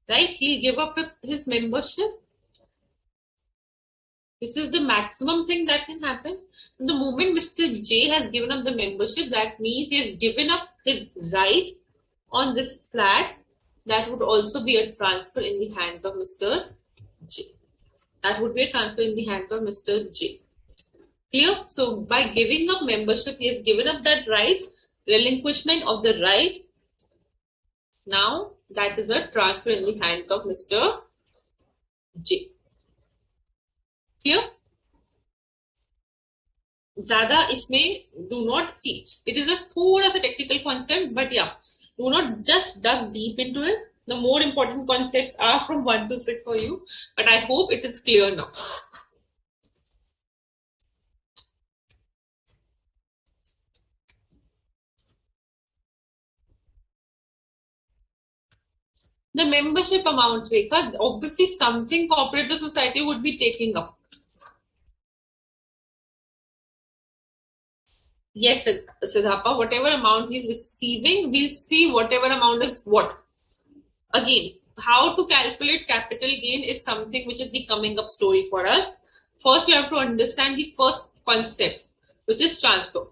Right? He'll give up his membership. This is the maximum thing that can happen. And the moment Mr. J has given up the membership, that means he has given up his right on this flat. That would also be a transfer in the hands of Mr. J. That would be a transfer in the hands of Mr. J. Clear? So by giving up membership, he has given up that right, relinquishment of the right. Now that is a transfer in the hands of Mr. J. Clear? ज़्यादा इसमें do not see. It is a थोड़ा सा technical concept, but yeah, do not just dive deep into it. The more important concepts are from 1 to 6 for you, but I hope it is clear now. The membership amount, Rekha, obviously something cooperative society would be taking up. Yes, Siddhapa, whatever amount he's receiving, we'll see whatever amount is what. Again, how to calculate capital gain is something which is the coming up story for us. First, you have to understand the first concept, which is transfer.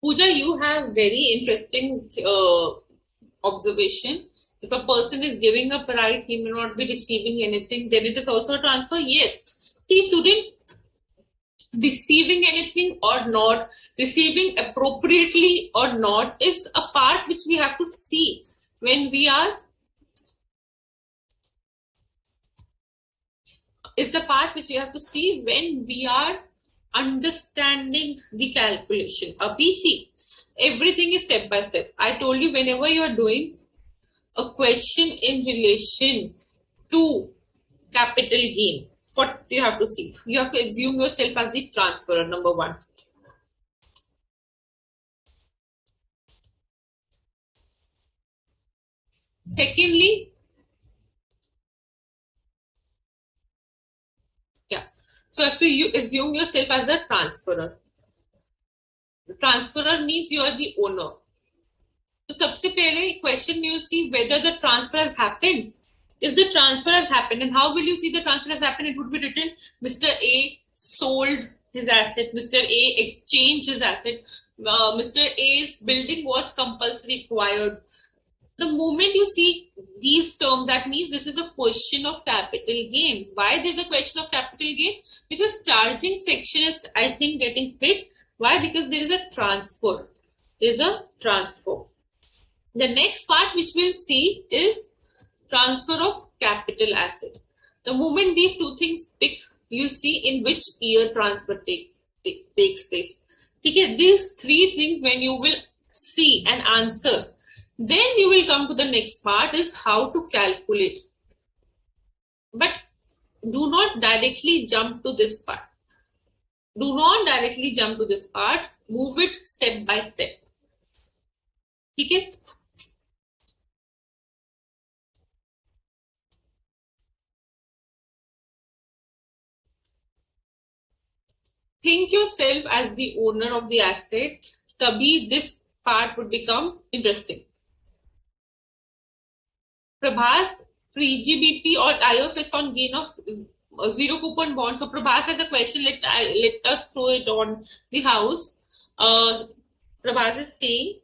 Pooja, you have very interesting observation. If a person is giving up right, he may not be receiving anything, then it is also a transfer. Yes. See, students, receiving anything or not, receiving appropriately or not, is a part which we have to see when we are, it's a part which we have to see when we are understanding the calculation. A PC, everything is step by step. I told you, whenever you are doing a question in relation to capital gain, what you have to see? You have to assume yourself as the transferor, number one. Secondly, yeah, so if you assume yourself as the transferor. The transferor means you are the owner. So सबसे पहले question you see whether the transfer has happened. If the transfer has happened, and how will you see the transfer has happened? It would be written Mr. A sold his asset, Mr. A exchanged his asset, Mr. A's building was compulsory acquired. The moment you see these terms, that means this is a question of capital gain. Why there's a question of capital gain? Because charging section is, I think, getting hit. Why? Because there is a transfer. There is a transfer. The next part which we'll see is transfer of capital asset. The moment these two things tick, you'll see in which year transfer takes place. Okay, these three things when you will see and answer, then you will come to the next part is how to calculate. But do not directly jump to this part. Do not directly jump to this part. Move it step by step. Okay? Think yourself as the owner of the asset. Tabhi this part would become interesting. Prabhas, pre-GBP or IFS on gain of zero coupon bond. So Prabhas has a question. Let us throw it on the house. Prabhas is saying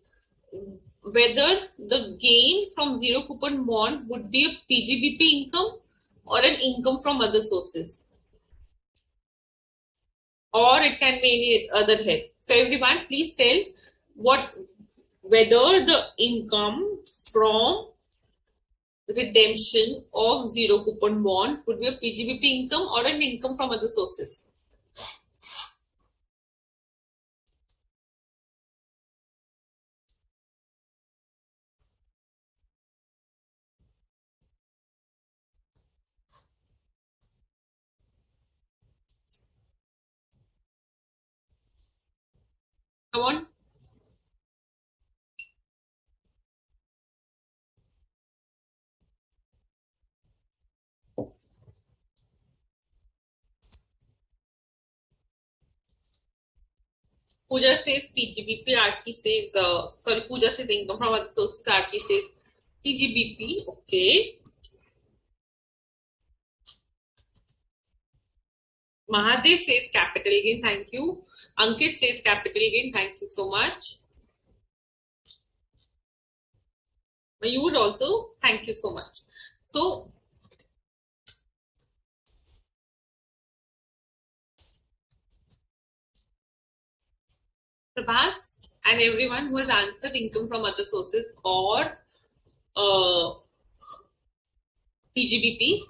whether the gain from zero coupon bond would be a PGBP income or an income from other sources, or it can be any other head. So everyone, please tell whether the income from redemption of zero coupon bonds would be a PGBP income or an income from other sources. Come on. Pooja says PGBP, Archie says, Pooja says income from other sources, Archie says PGBP, okay. Mahadev says capital gain, thank you. Ankit says capital gain, thank you so much. Mayur also, thank you so much. So, Prabhas and everyone who has answered income from other sources or PGBP,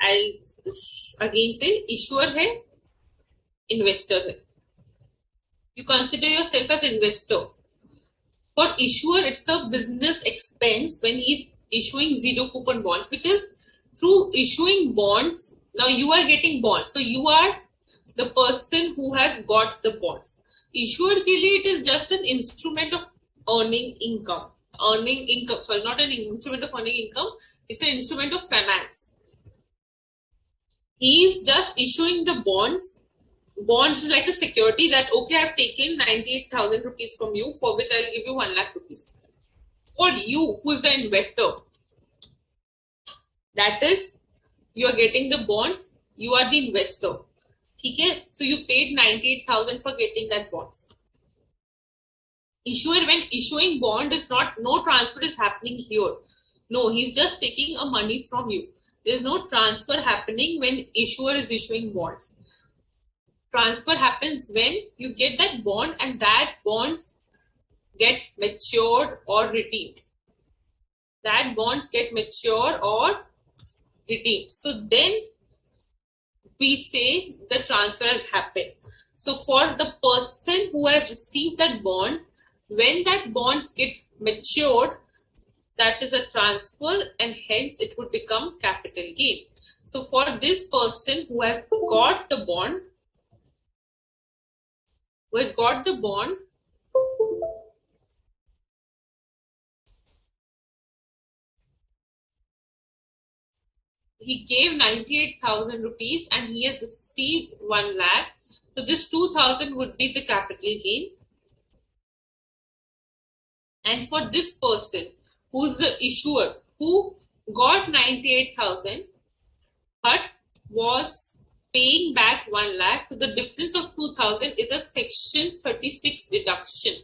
I'll again say issuer hai, investor hai. You consider yourself as investor. For issuer, it's a business expense when he's issuing zero coupon bonds, because through issuing bonds. Now you are getting bonds, so you are the person who has got the bonds. Issuer के लिए it is just an instrument of earning income. Sorry, not an instrument of earning income. It's an instrument of finance. He is just issuing the bonds. Bonds is like a security that, okay, I've taken 98,000 rupees from you, for which I'll give you 1 lakh rupees. For you, who is the investor, that is, you are getting the bonds, you are the investor. Okay? So you paid 98,000 for getting that bonds. Issuer, when issuing bond, is not, no transfer is happening here. No, he's just taking a money from you. There's no transfer happening when issuer is issuing bonds. Transfer happens when you get that bond and that bonds get matured or redeemed. That bonds get matured or redeemed. So then we say the transfer has happened. So for the person who has received that bonds, when that bonds get matured, that is a transfer and hence it would become capital gain. So for this person who has got the bond, he gave 98,000 rupees and he has received 1 lakh. So this 2,000 would be the capital gain. And for this person who's the issuer who got 98,000 but was paying back 1 lakh, so the difference of 2,000 is a section 36 deduction,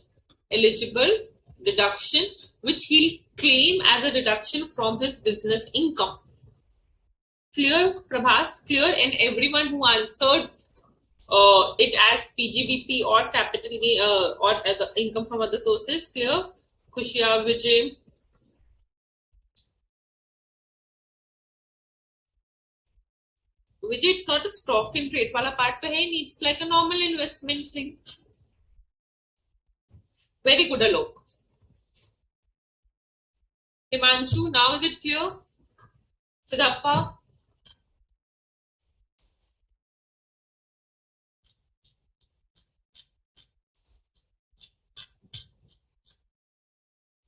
eligible deduction, which he'll claim as a deduction from his business income. Clear, Prabhas? Clear? And everyone who answered it as PGBP or capital gain or income from other sources, clear? Kushia, Vijay. Vijay, it's not a stock and trade wala part to hai, it's like a normal investment thing. Very good, Alok. Himanshu, now is it clear? Siddhappa?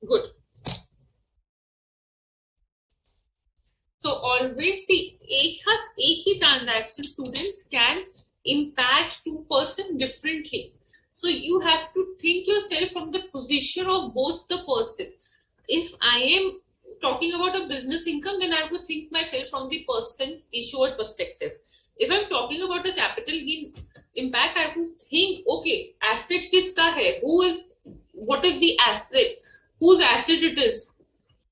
Good. So always see, एक ही transaction students can impact two person differently. So you have to think yourself from the position of both the person. If I am talking about a business income, then I have to think myself from the person's issuer perspective. If I'm talking about a capital gain impact, I have to think, okay, asset kiska hai? What is the asset? Whose asset it is?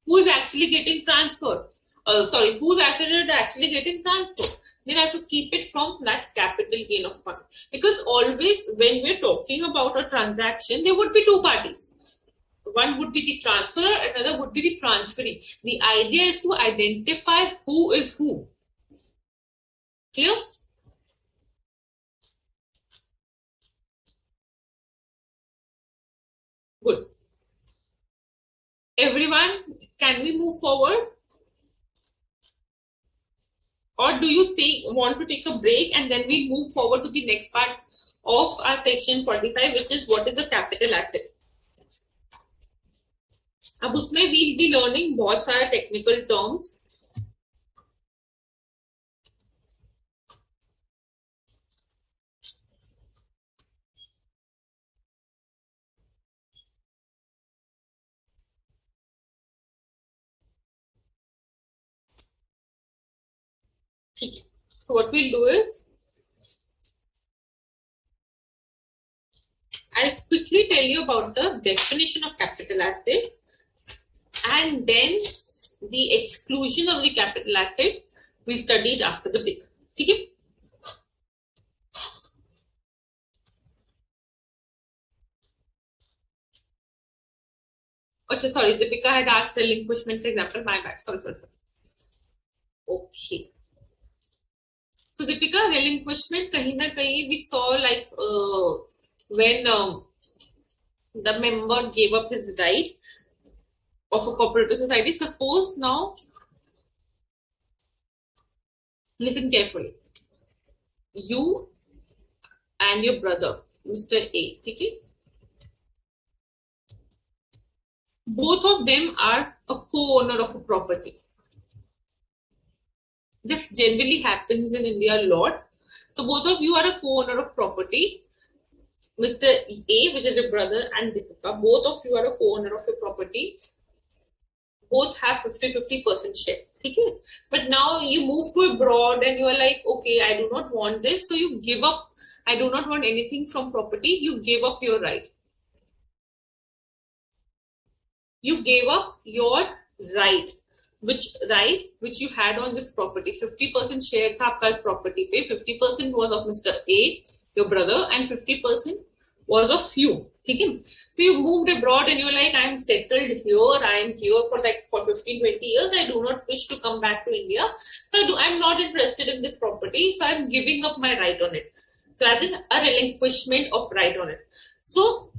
Who is actually getting transferred? Whose asset is actually getting transferred? Then I have to keep it from that capital gain of fund. Because always when we're talking about a transaction, there would be two parties. One would be the transferor, another would be the transferee. The idea is to identify who is who. Clear? Good. Everyone, can we move forward? Or do you want to take a break and then we move forward to the next part of our section 45, which is what is the capital asset? अब उसमें we'll be learning बहुत सारे technical terms. So what we'll do is, I'll quickly tell you about the definition of capital asset and then the exclusion of the capital asset we studied after the break. Okay? Okay, sorry, Deepika had asked relinquishment example. My bad. Sorry. Okay. So Deepika, relinquishment, kahin na kahin we saw like when the member gave up his right of a cooperative society. Suppose now Listen carefully. You and your brother, Mr. A, okay? Both of them are a co-owner of a property. This generally happens in India a lot. So both of you are a co-owner of property. Mr. A, which is your brother, and Deepika, both of you are a co-owner of your property. Both have 50-50% share. Okay? But now you move to abroad and you are like, okay, I do not want this. So you give up. I do not want anything from property. You give up your right. You gave up your right. Which you had on this property. 50% share tha aapka property pe. 50% was of Mr. A, your brother, and 50% was of you. Okay? So you moved abroad and you're like, I'm settled here. I'm here for 15-20 years. I do not wish to come back to India. So I'm not interested in this property. So I'm giving up my right on it. So as in a relinquishment of right on it. So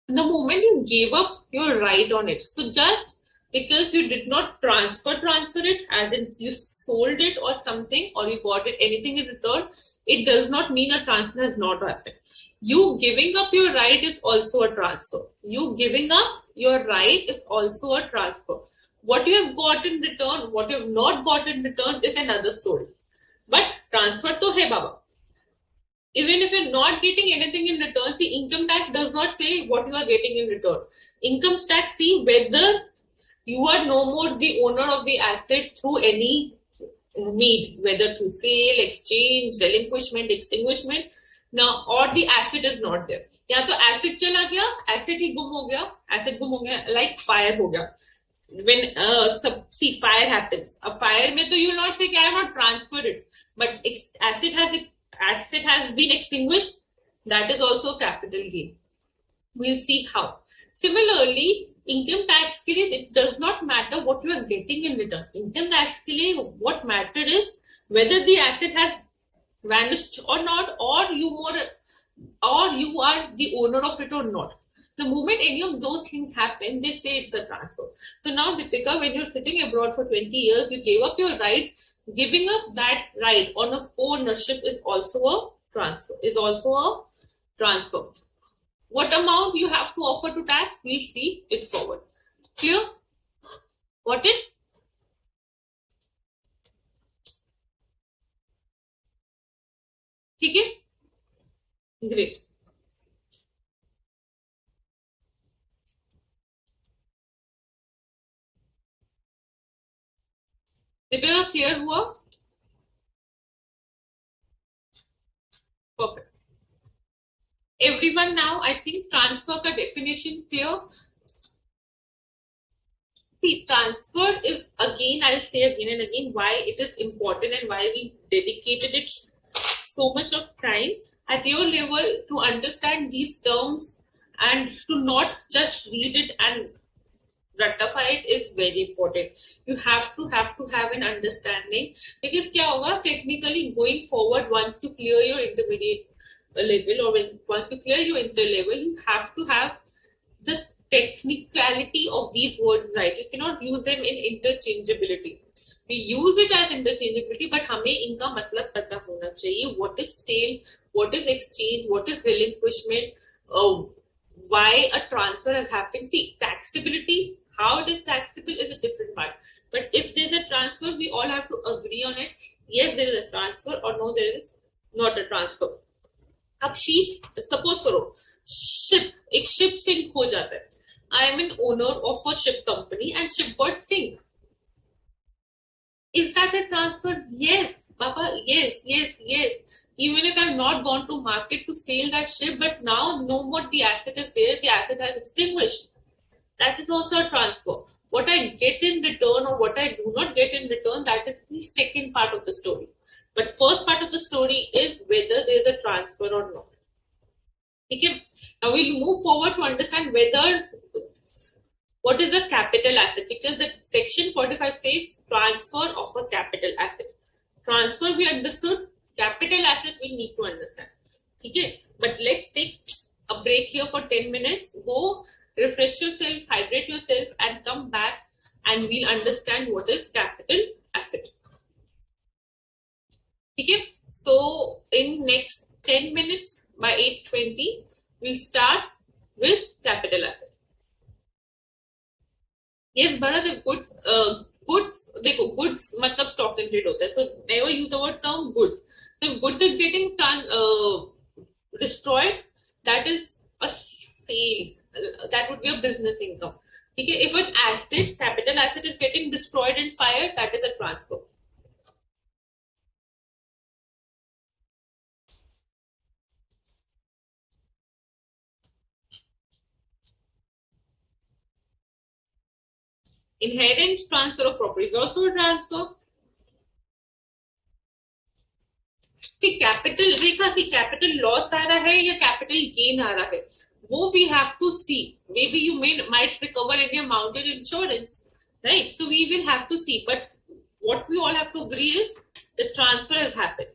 the moment you gave up your right on it, so just because you did not transfer it, as in you sold it or something, or you got it anything in return, it does not mean a transfer has not happened. You giving up your right is also a transfer. You giving up your right is also a transfer. What you have got in return, what you have not got in return is another story. But transfer to hai baba. Even if you're not getting anything in return, see, income tax does not say what you are getting in return. Income tax see whether you are no more the owner of the asset through any mean, whether through sale, exchange, relinquishment, extinguishment, now or the asset is not there. या तो asset चला गया, asset ही गुम हो गया, asset गुम हो गया, like fire हो गया. When see fire happens, a fire में तो you will not say I have not transferred it, but asset has been extinguished. That is also capital gain. We'll see how. Similarly, income tax के लिए it does not matter what you are getting in return. Income tax के लिए what matter is whether the asset has vanished or not, or you are the owner of it or not. The moment any of those things happen, they say it's a transfer. So now, Deepika, when you're sitting abroad for 20 years, you gave up your right. Giving up that right on a co-ownership is also a transfer. What amount you have to offer to tax, we'll see it forward. Clear? Got it? ठीक है? Great. Deepika, clear हुआ? Perfect. Everyone now, I think transfer का definition clear. See, transfer is again, I'll say again and again why it is important and why we dedicated it so much of time at your level to understand these terms and to not just read it and ratify it is very important. You have to have an understanding, because क्या होगा technically going forward, once you clear your intermediate level or once you clear your inter level, you have to have the technicality of these words right. You cannot use them in interchangeability. We use it as interchangeability, but हमें इनका मतलब पता होना चाहिए. What is sale? What is exchange? What is relinquishment? Why a transfer has happened? See, taxability. How it is taxable is a different part. But if there is a transfer, we all have to agree on it. Yes, there is a transfer, or no, there is not a transfer. अब suppose करो एक ship sink हो जाता है. I am an owner of a ship company and ship got sink. Is that a transfer? Yes, Papa. Yes. Even if I've not gone to market to sell that ship, but now no more the asset is there, the asset has extinguished. That is also a transfer. What I get in return or what I do not get in return, that is the second part of the story. But first part of the story is whether there is a transfer or not. Okay. Now we'll move forward to understand what is a capital asset, because the section 45 says transfer of a capital asset. Transfer we understood, capital asset we need to understand. Okay. But let's take a break here for 10 minutes. Go refresh yourself, hydrate yourself, and come back and we'll understand what is capital asset. ठीक है. So in next 10 minutes by 8:20 we'll start with capital asset. Yes, Bharat, if goods देखो goods मतलब stock and trade होता है, so never use the word term goods. So if goods is getting destroyed, that is a sale, that would be a business income. ठीक है. If an asset, capital asset is getting destroyed and fired, that is a transfer. Inherent transfer of property is also a transfer. See capital, देखा सी capital loss आ रहा है या capital gain आ रहा है, वो we have to see. Maybe you might recover any mounted insurance, right? So we will have to see, but what we all have to agree is the transfer has happened.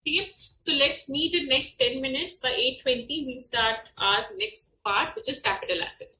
Okay, so let's meet in next 10 minutes. By 8:20 we'll start our next part, which is capital asset.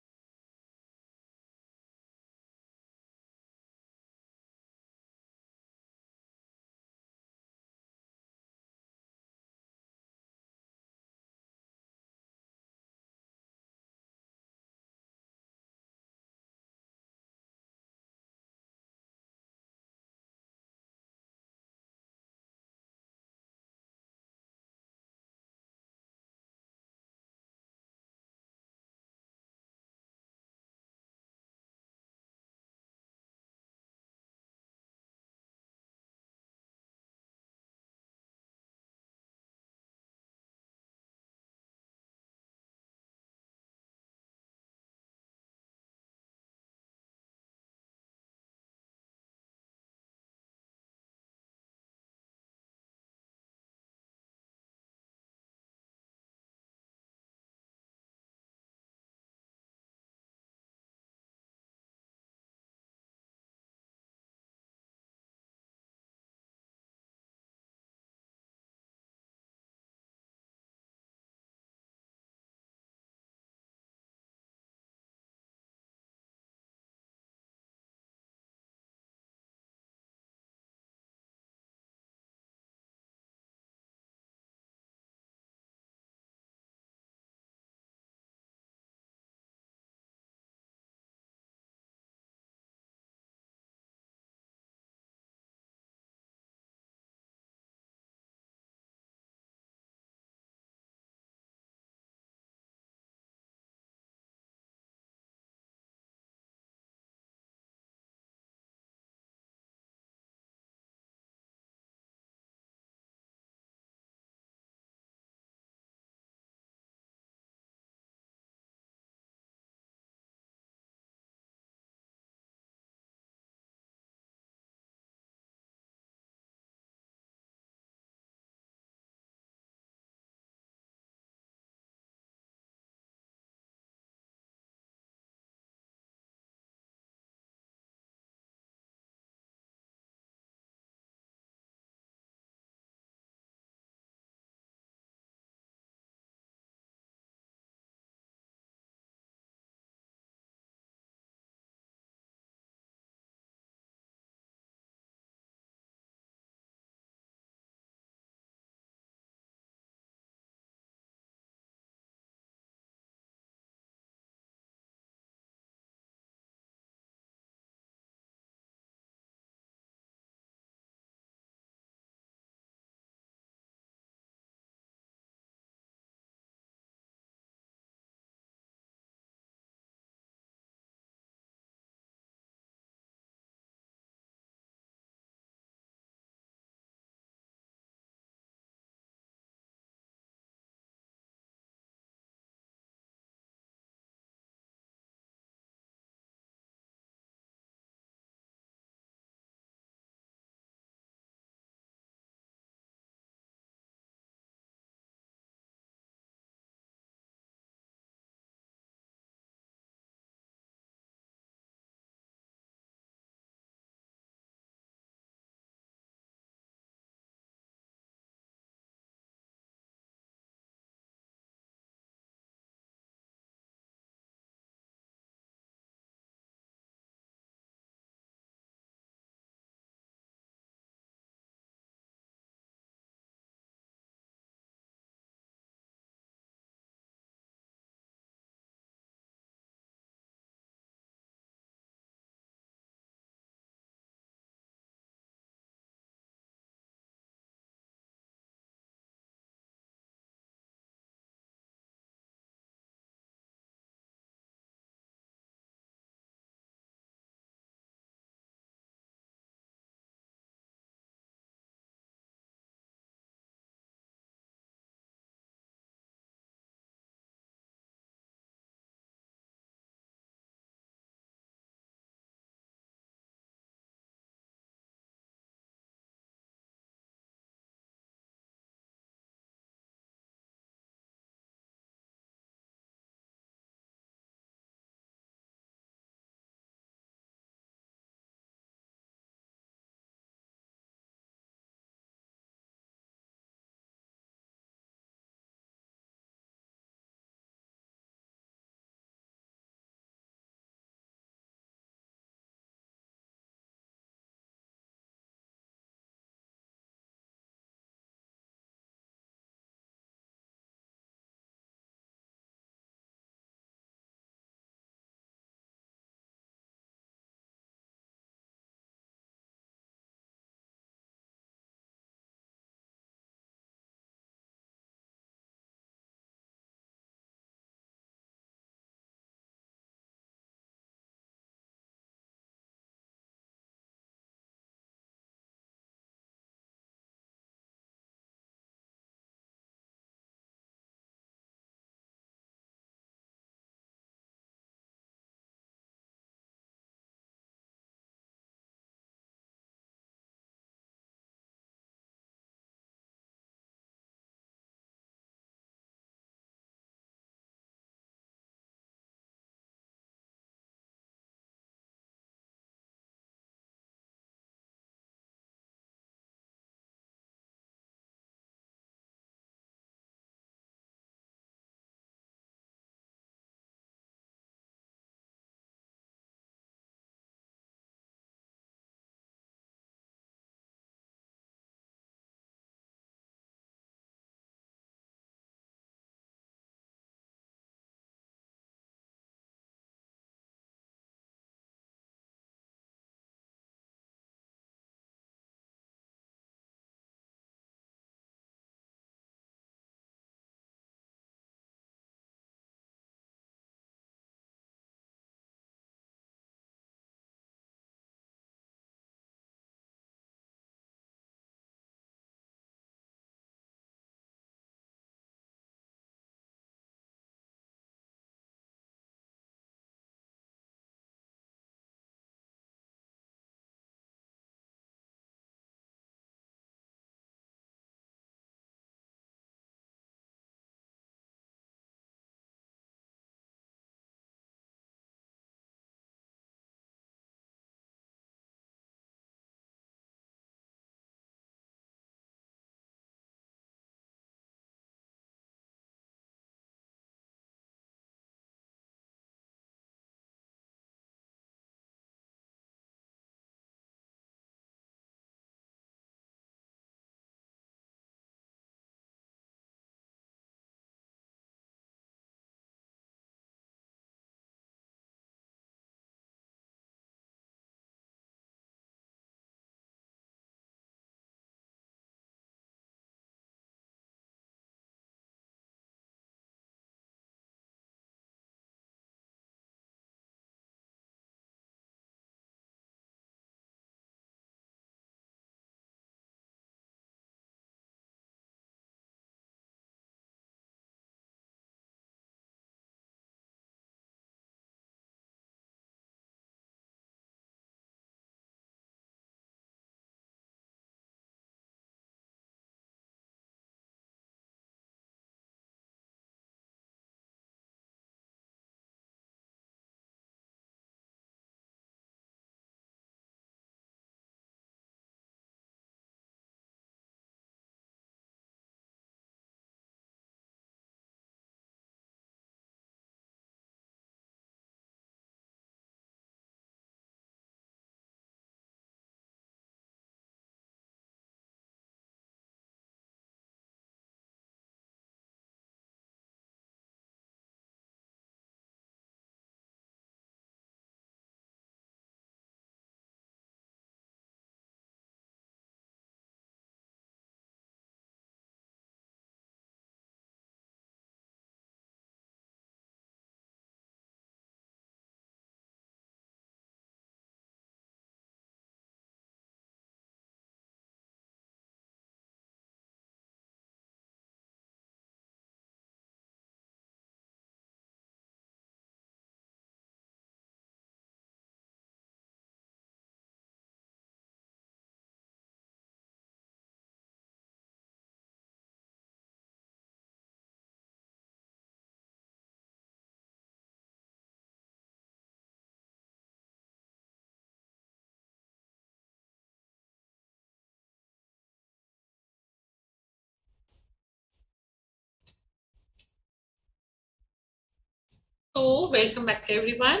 So, welcome back everyone.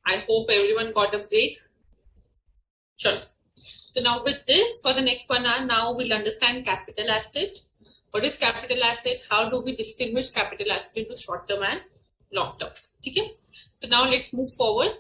I hope everyone got a break. Sure. So now with this, for the next 1 hour, now we'll understand capital asset. What is capital asset? How do we distinguish capital asset into short term and long term? Okay. So now let's move forward.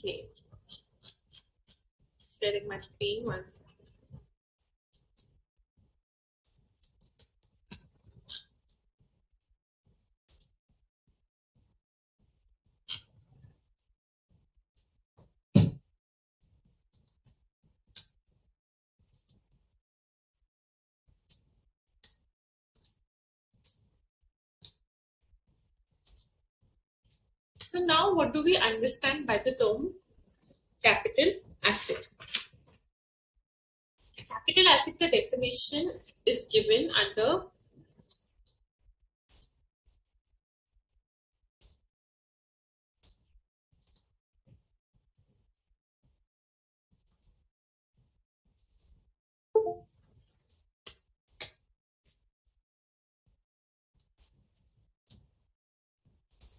Okay. Sharing my screen once. So now what do we understand by the term capital asset? Capital asset, the definition is given under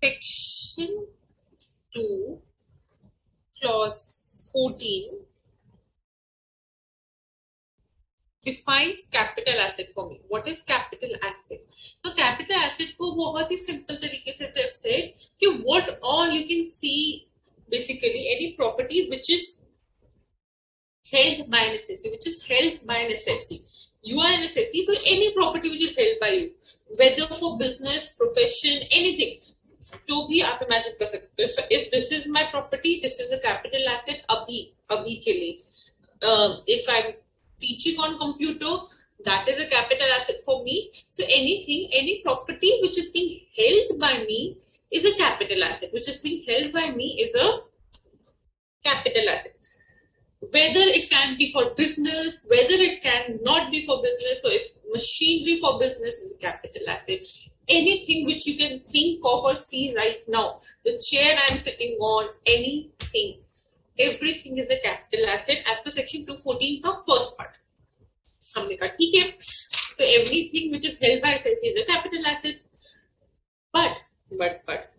section 2, clause 14 defines capital asset for me. What is capital asset? So capital asset को बहुत ही simple तरीके से they've said कि what all you can see basically any property which is held by an assessee, which is held by an assessee. You are an assessee, so any property which is held by you, whether for business, profession, anything. जो भी आप imagine कर सकते हो. If this is my property, this is a capital asset अभी के लिए. If I'm teaching on computer, that is a capital asset for me. So anything, any property which is being held by me is a capital asset. Which is being held by me is a capital asset. Whether it can be for business, whether it can not be for business. So if machinery for business is a capital asset, anything which you can think of or see right now, the chair I'm sitting on, anything, everything is a capital asset as per section 214 का first part. हमने कहा ठीक है, so everything which is held by assessee is a capital asset. But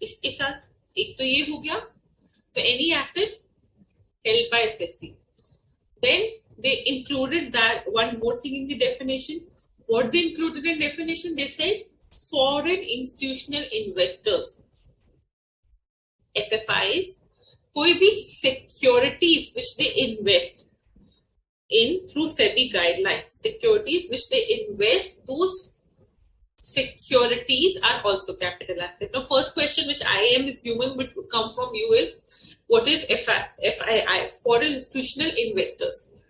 इसके साथ एक तो ये हो गया, so any asset held by assessee. Then they included that one more thing in the definition. What they included in definition? They said foreign institutional investors, FFIs, कोई भी securities which they invest in through SEBI guidelines, securities which they invest, those securities are also capital asset. Now, first question which I am assuming would come from you is, what is FII? Foreign institutional investors.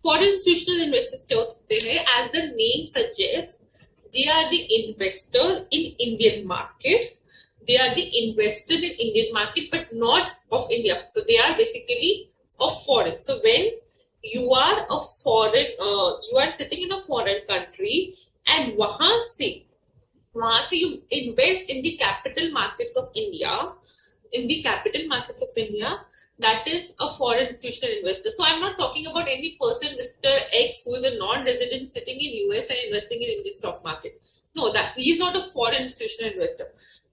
Foreign institutional investors, as the name suggests, they are the investor in Indian market. They are the investor in Indian market, but not of India. So they are basically of foreign. So when you are a foreign, you are sitting in a foreign country, and वहां से you invest in the capital markets of India. In the capital markets of India, that is a foreign institutional investor. So I'm not talking about any person, Mr. X, who is a non-resident sitting in US and investing in Indian stock market. No, that he is not a foreign institutional investor.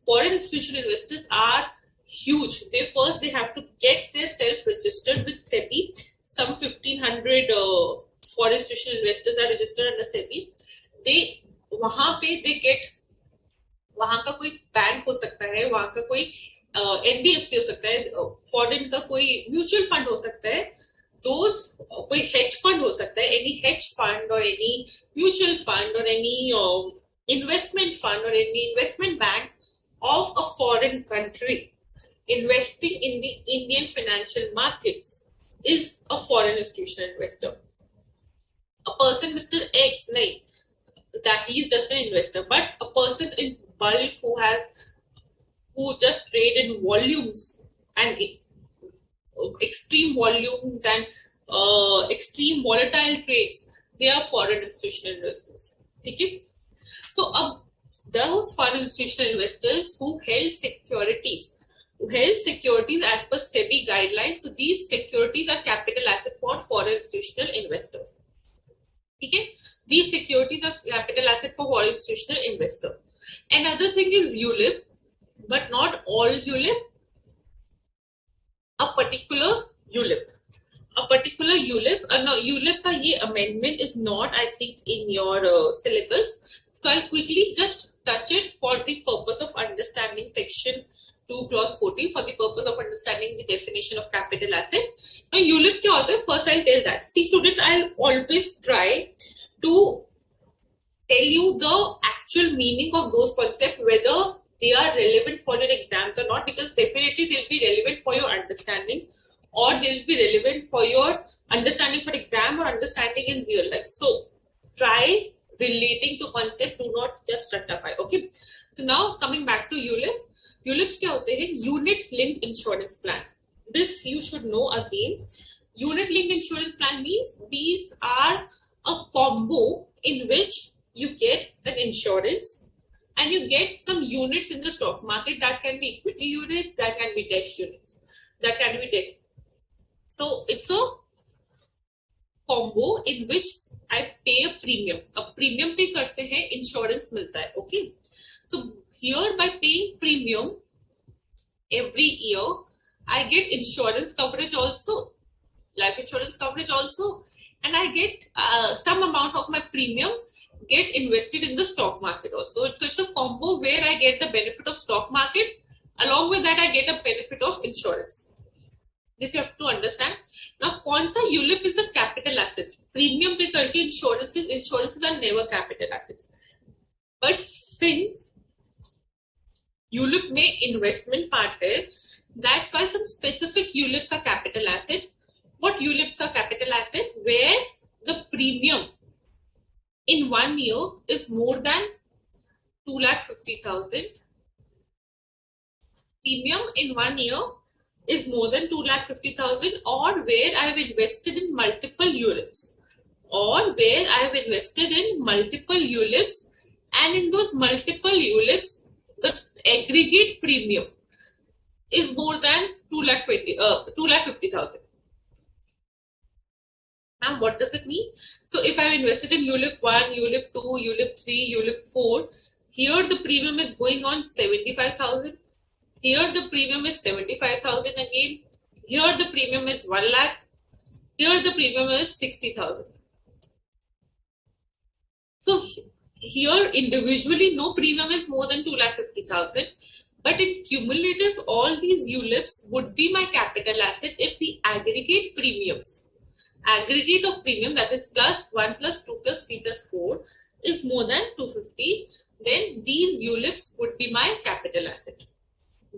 Foreign institutional investors are huge. They have to get their self-registered with SEBI. Some 1,500 foreign institutional investors are registered under SEBI. वहां पे they get, वहां का कोई bank हो सकता है, वहां का कोई एनबीएफसी हो सकता है, फॉरेन का कोई म्यूचुअल फंड हो सकता है, कोई हेज फंड हो सकता है, एनी हेज फंड और एनी म्यूचुअल फंड और एनी इन्वेस्टमेंट फंड और any investment bank of a foreign country investing in the Indian financial markets is a foreign institutional investor. A person, Mr. X, nahi, that he is just an investor, but a person in bulk who just trade in volumes and extreme volumes and extreme volatile trades, they are foreign institutional investors. Okay? So those foreign institutional investors who held securities as per SEBI guidelines, so these securities are capital asset for foreign institutional investors. Okay? These securities are capital asset for foreign institutional investor. Another thing is ULIP, but not all ULIP. A particular ULIP. No, ULIP का ये amendment is not, I think, in your syllabus. So I'll quickly just touch it for the purpose of understanding section 2 clause 14, for the purpose of understanding the definition of capital asset. Now ULIP क्या होता है? First I'll tell that. See students, I'll always try to tell you the actual meaning of those concepts, whether they are relevant for your exams or not, because definitely they'll be relevant for your understanding, or they'll be relevant for your understanding for exam or understanding in real life. So try relating to concept, do not just stratify. Okay. So now coming back to ULIP. ULIPs क्या होते हैं? Unit linked insurance plan. This you should know again. Unit linked insurance plan means these are a combo in which you get an insurance and you get some units in the stock market. That can be equity units, that can be debt units, that can be debt. So it's a combo in which I pay a premium. A premium pay करते हैं, insurance मिलता है. Okay. So here by paying premium every year, I get insurance coverage also, life insurance coverage also, and I get some amount of my premium get invested in the stock market also. So it's a combo where I get the benefit of stock market, along with that I get a benefit of insurance. This you have to understand. Now, कौन सा ULIP is a capital asset? Premium पे करके insurances are never capital assets. But since ULIP में investment part है, that's why some specific ULIPs are capital asset. What ULIPs are capital asset? Where the premium in 1 year is more than 2,50,000. Premium in 1 year is more than 2,50,000, or where I have invested in multiple ULIPs, and in those multiple ULIPs, the aggregate premium is more than 2,50,000. Now, what does it mean? So, if I have invested in ULIP 1, ULIP 2, ULIP 3, ULIP 4, here the premium is going on 75,000. Here the premium is 75,000 again. Here the premium is 1 lakh. Here the premium is 60,000. So here individually no premium is more than 2,50,000. But in cumulative, all these ULIPs would be my capital asset if the aggregate of premium, that is plus 1 plus 2 plus 3 plus 4, is more than 250. Then these ULIPs would be my capital asset.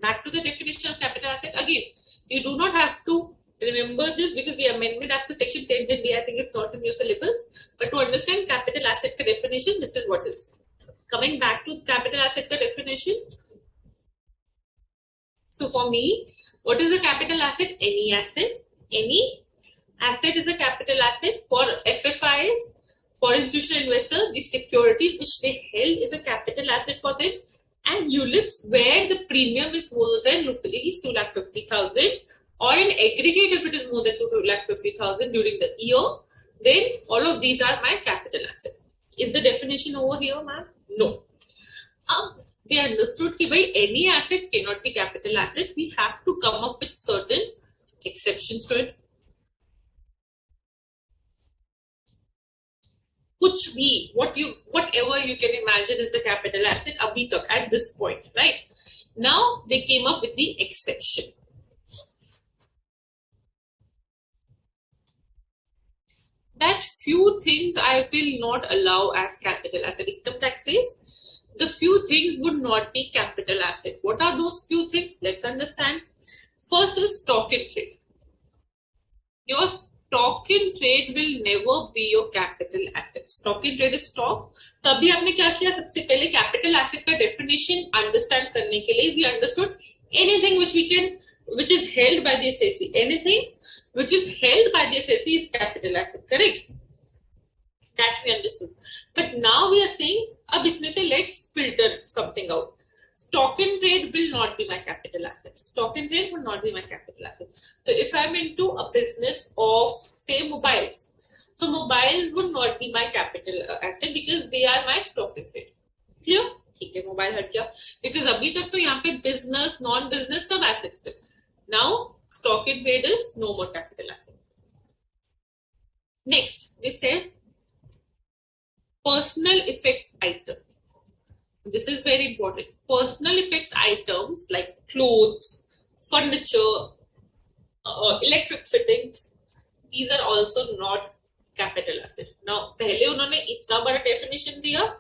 Back to the definition of capital asset. Again, you do not have to remember this because the amendment as per section 10.10d, I think it's not in your syllabus. But to understand capital asset ka definition, this is what is. Coming back to capital asset ka definition. So for me, what is a capital asset? Any asset. Any asset is a capital asset. For FFIs, for institutional investors, the securities which they held is a capital asset for them. And ULIPs where the premium is more than rupees 2,50,000, or in aggregate if it is more than 2,50,000 during the year, then all of these are my capital asset. Is the definition over here, ma'am? No. They understood that any asset cannot be capital asset. We have to come up with certain exceptions to it. Kuch bhi, whatever you can imagine is a capital asset abhi tak, at this point, right? Now they came up with the exception. That few things I will not allow as capital asset. Income tax says the few things would not be capital asset. What are those few things? Let's understand. First is stock in trade. Your stock in trade will never be your capital asset. Stock in trade is stock. So अभी आपने क्या किया? सबसे पहले capital asset का definition understand करने के लिए we understood anything which we can which is held by the assessee. Anything which is held by the assessee is capital asset, correct? That we understood. But now we are saying, अब इसमें से let's filter something out. Stock in trade will not be my capital asset. Stock in trade will not be my capital asset. So if I'm into a business of, say, mobiles, so mobiles would not be my capital asset because they are my stock in trade. Clear? ठीक है, mobile हट गया because अभी तक तो यहाँ पे business, non-business सब assets है. Now stock in trade is no more capital asset. Next, they said personal effects item. This is very important. Personal effects items like clothes, furniture, electric fittings, these are also not capital asset. Now, पहले उन्होंने इतना बड़ा definition दिया.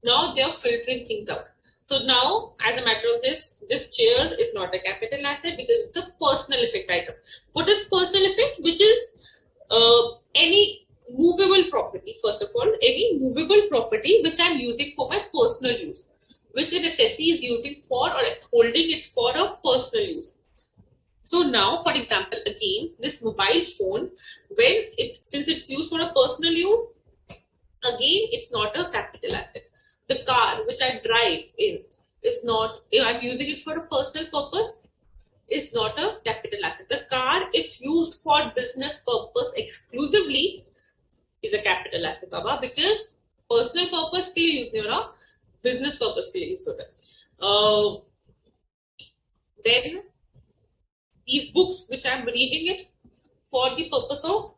Now they are filtering things out. So now, as a matter of this chair is not a capital asset because it's a personal effect item. What is personal effect? Which is any movable property. First of all, any movable property which I'm using for my personal use, which an assessee is using for or holding it for a personal use. So now, for example, again, this mobile phone, since it's used for a personal use, again, it's not a capital asset. The car which I drive in is not, if I'm using it for a personal purpose, is not a capital asset. The car, if used for business purpose exclusively, is a capital asset, Baba, because personal purpose के लिए use नहीं हो रहा, business purpose के लिए use हो रहा. Then these books which I'm reading it for the purpose of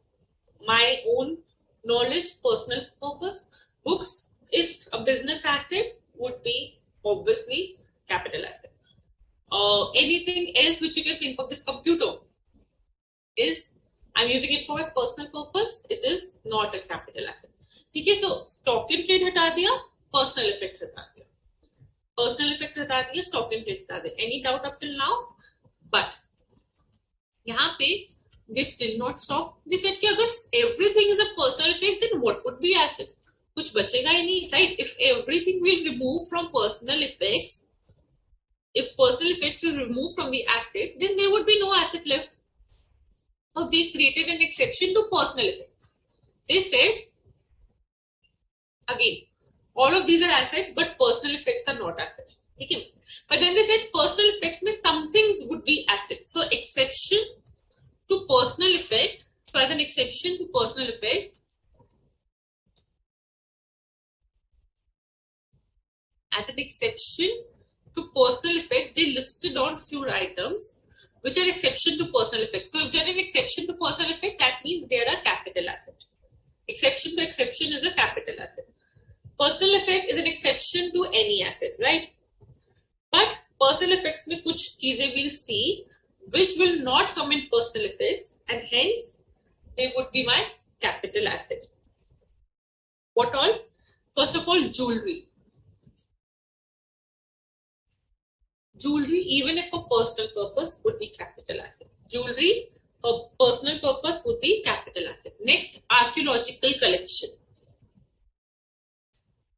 my own knowledge, personal purpose, books, if a business asset, would be obviously capital asset. Anything else which you can think of, this computer is, I'm using it for my personal purpose, it is not a capital asset. Okay, so stock in trade हटा दिया, personal effect हटा दिया. Personal effect हटा दिया, stock in trade हटा दिया. Any doubt up till now? But यहाँ पे this did not stop. They said कि अगर everything is a personal effect, then what would be asset? कुछ बचेगा ही नहीं, right? If everything will remove from personal effects, if personal effects is removed from the asset, then there would be no asset left. So they created an exception to personal effects. They said, again, all of these are asset, but personal effects are not asset. Okay? But then they said personal effects means some things would be asset. So exception to personal effect. So as an exception to personal effect, they listed on few items which are exception to personal effect. So if they're an exception to personal effect, that means they are a capital asset. Exception to exception is a capital asset. Personal effect is an exception to any asset, right? But personal effects में कुछ चीजें we'll see which will not come in personal effects, and hence they would be my capital asset. What all? First of all, jewelry. Jewelry, even if for personal purpose, would be capital asset. Jewelry, for personal purpose, would be capital asset. Next, archaeological collection.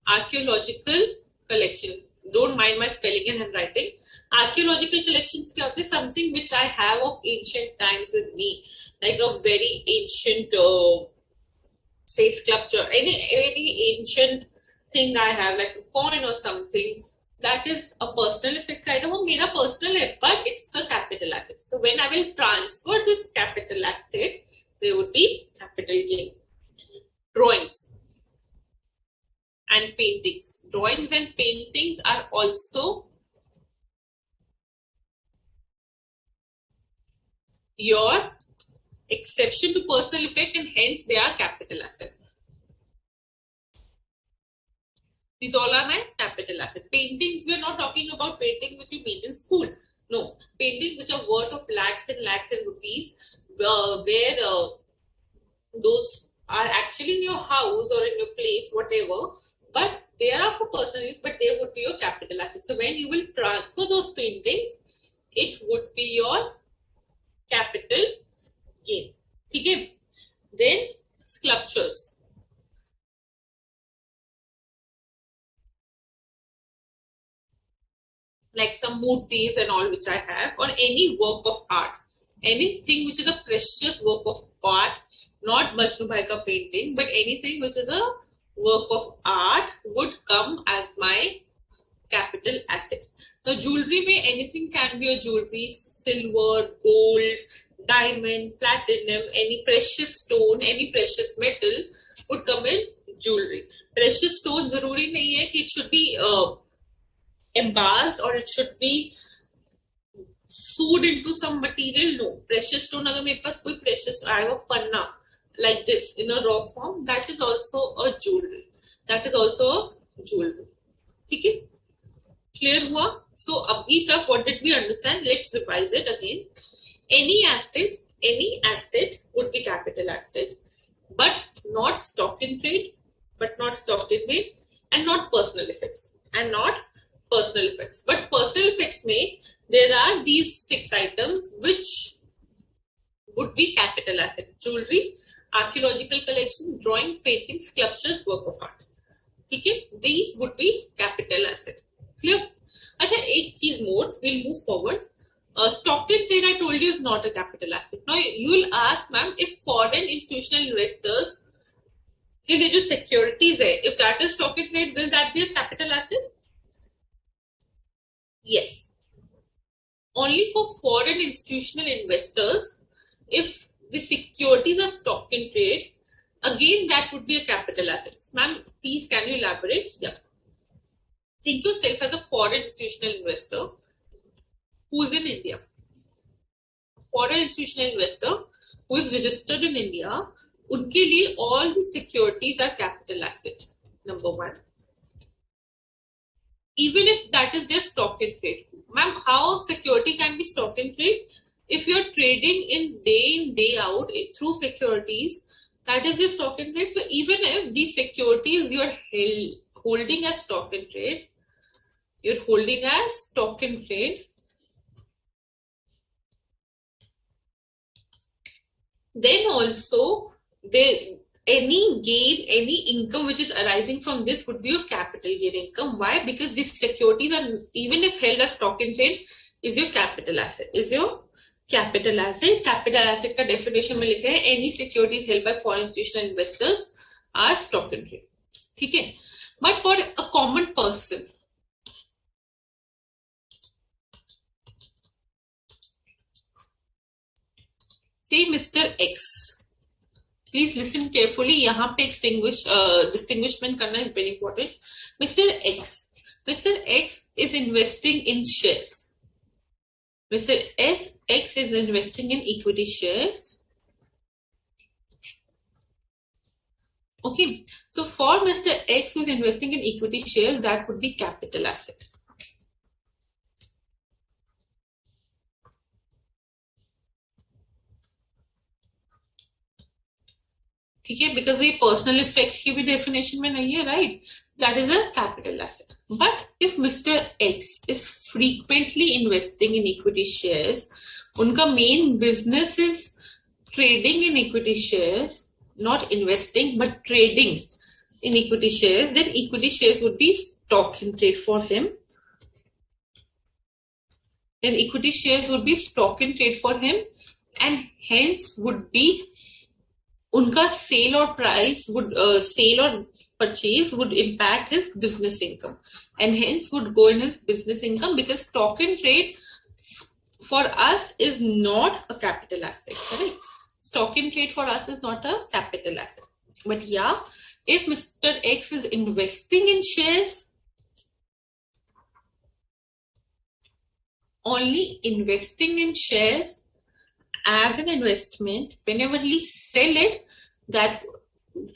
Archaeological collection. Don't mind my spelling and handwriting. Archaeological collections क्या होते हैं? Something which I have of ancient times with me, like a very ancient, say, sculpture, any ancient thing I have, like a coin or something. That is a personal effect item. वो मेरा personal है, but it's a capital asset. So when I will transfer this capital asset, there would be capital gain. Drawings and paintings. Drawings and paintings are also your exception to personal effect, and hence they are capital assets. These all are my capital asset. Paintings, we are not talking about paintings which you meet in school. No, paintings which are worth of lakhs and rupees, where those are actually in your house or in your place, whatever, but they are for personal use, but they would be your capital asset. So when you will transfer those paintings, it would be your capital gain. Okay? Then sculptures. like some murtis and all which I have, or any work of art, anything which is a precious work of art, not Majnu Bhai ka painting, but anything which is a work of art would come as my capital asset. Now, jewelry may anything can be a jewelry, silver, gold, diamond, platinum, any precious stone, any precious metal would come in jewelry. Precious stone zaruri nahi hai ki it should be embossed or it should be sewed into some material. No, precious stone agar mere paas koi precious, I have a panna like this in a raw form, that is also a jewelry. That is also a jewelry. ठीक है? Clear हुआ? So abhi tak what did we understand? Let's revise it again. Any asset would be capital asset, but not stock in trade, and not personal effects, But personal effects may, there are these 6 items which would be capital asset: jewelry, archaeological collection, drawing, painting, sculptures, work of art. Okay, these would be capital asset. Clear? Acha, एक चीज more, we'll move forward. Stock in trade, I told you, is not a capital asset. Now you will ask, ma'am, if foreign institutional investors के लिए जो securities है, if that is stock in trade, will that be a capital asset? Yes. Only for foreign institutional investors, if the securities are stock in trade, again that would be a capital asset. Ma'am, please can you elaborate? Yeah. Think yourself as a foreign institutional investor who is in India. Foreign institutional investor who is registered in India, unke liye all the securities are capital asset. Number 1. Even if that is their stock in trade. Ma'am, how security can be stock in trade? If you're trading in, day out through securities, that is your stock in trade. So even if these securities you're holding as stock in trade, then also any gain, any income which is arising from this would be your capital gain income. Why? Because these securities are, even if held as stock in trade, is your capital asset. Capital asset का definition में लिखा है, any securities held by foreign institutional investors are stock in trade. ठीक है? But for a common person, say Mr. X. Please listen carefully. यहाँ पे distinguishment करना is very important. Mr. X is investing in shares. Mr. X is investing in equity shares. Okay. So for Mr. X who is investing in equity shares, that would be capital asset. ठीक है, because ये personal effect की भी definition में नहीं है, right? That is a capital asset. But if Mr. X is frequently investing in equity shares, उनका main business is trading in equity shares, not investing but trading in equity shares, then equity shares would be stock in trade for him. Then equity shares would be stock in trade for him, and hence would be उनका sale or purchase would impact his business income, and hence would go in his business income, because stock in trade for us is not a capital asset, correct? Stock in trade for us is not a capital asset. But yeah, if Mr. X is investing in shares, only investing in shares as an investment, whenever he sell it, that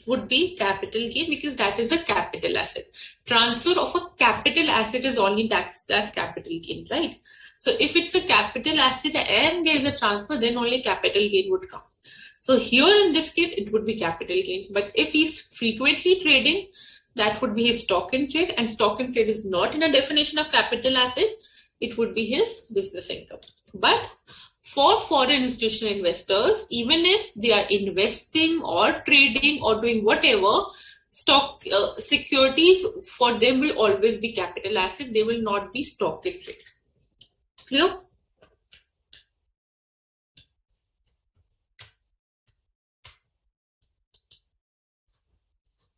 would be capital gain, because that is a capital asset. Transfer of a capital asset is only taxed as capital gain, right? So if it's a capital asset and there is a transfer, then only capital gain would come. So here in this case, it would be capital gain. But if he's frequently trading, that would be his stock in trade, and stock in trade is not in a definition of capital asset. It would be his business income. But for foreign institutional investors, even if they are investing or trading or doing whatever, Stock securities for them will always be capital asset. They will not be stock in trade. Clear?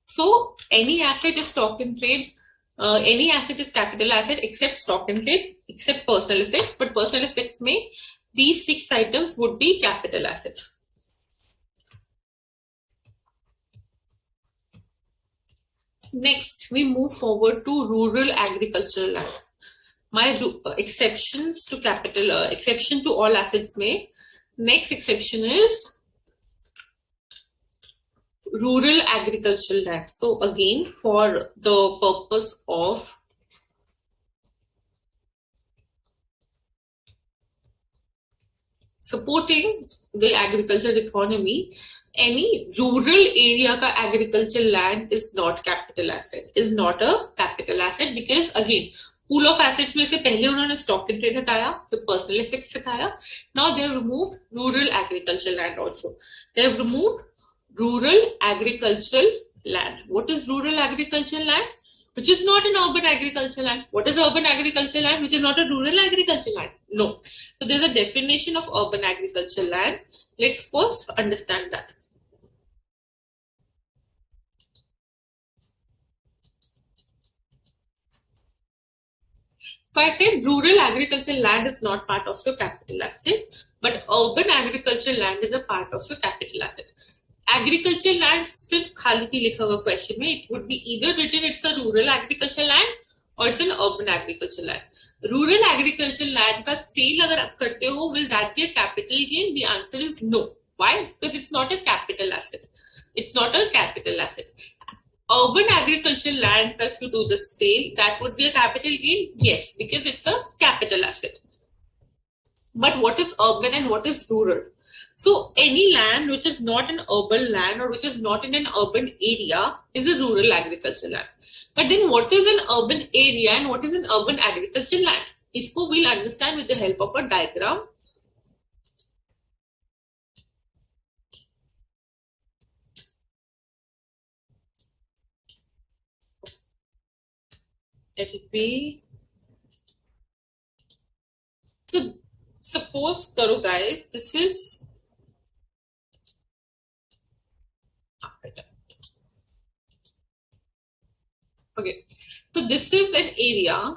So any asset is stock in trade. Any asset is capital asset except stock in trade, except personal effects. But personal effects may, these 6 items would be capital asset. Next, we move forward to rural agricultural land. My exceptions to capital, exception to all assets may. Next exception is rural agricultural land. So again, for the purpose of supporting the agricultural economy, any rural area ka agricultural land is not capital asset, is not a capital asset, because again, pool of assets में से पहले उन्होंने stock in trade हटाया, फिर personal effects हटाया. Now they have removed rural agricultural land also. They have removed rural agricultural land. What is rural agricultural land? Which is not an urban agricultural land. What is urban agricultural land? Which is not a rural agricultural land. No. So there's a definition of urban agricultural land. Let's first understand that. So I said rural agricultural land is not part of your capital asset, but urban agricultural land is a part of your capital asset. Agricultural land सिर्फ खाली नहीं लिखा हुआ question में, it would be either written it's a rural agricultural land or it's an urban agricultural land. Rural agricultural land का sale अगर आप करते हो, will that be a capital gain? The answer is no. Why? Because it's not a capital asset. It's not a capital asset. Urban agricultural land, if you do the sale, that would be a capital gain? Yes, because it's a capital asset. But what is urban and what is rural? So any land which is not an urban land or which is not in an urban area is a rural agricultural land. But then what is an urban area and what is an urban agricultural land? Isko we'll understand with the help of a diagram. Let it be. So suppose, karo guys, this is okay. So this is an area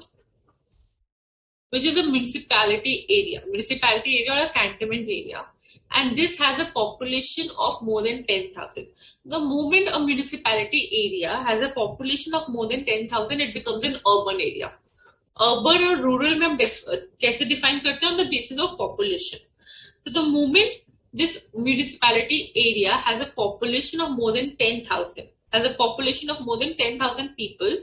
which is a municipality area or a cantonment area, and this has a population of more than 10,000. The moment a municipality area has a population of more than 10,000, it becomes an urban area. Urban or rural में हम कैसे define करते हैं? On the basis of population. So the moment this municipality area has a population of more than 10,000, has a population of more than 10,000 people,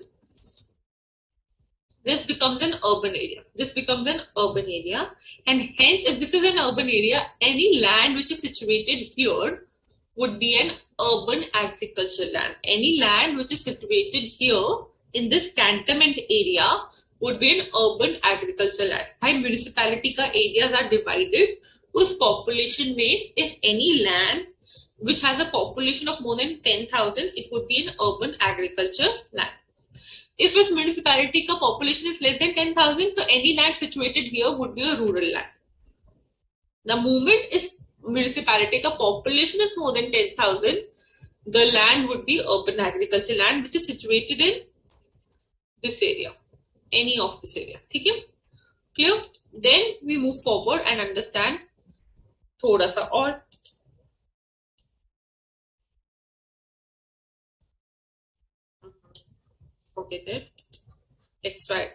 this becomes an urban area. This becomes an urban area, and hence if this is an urban area, any land which is situated here would be an urban agricultural land. Any land which is situated here in this cantonment area would be an urban agricultural land. How municipality ka areas are divided, us population में, if any land which has a population of more than 10,000, it would be an urban agriculture land. If this municipality ka population is less than 10,000, so any land situated here would be a rural land. The moment is municipality ka population is more than 10,000, the land would be urban agriculture land which is situated in this area, any of this area. Okay? Clear? Then we move forward and understand thoda sa aur. Forget it. Let's try.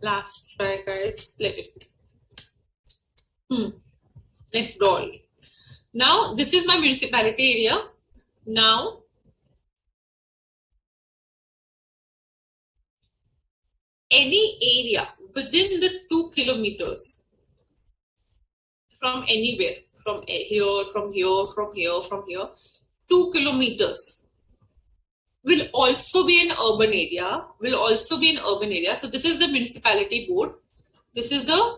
Last try, guys. Let it. Let's draw it. Now, this is my municipality area. Now, any area within the 2 kilometers from anywhere, from here, from here, from here, from here, 2 kilometers will also be an urban area, So this is the municipality board. This is the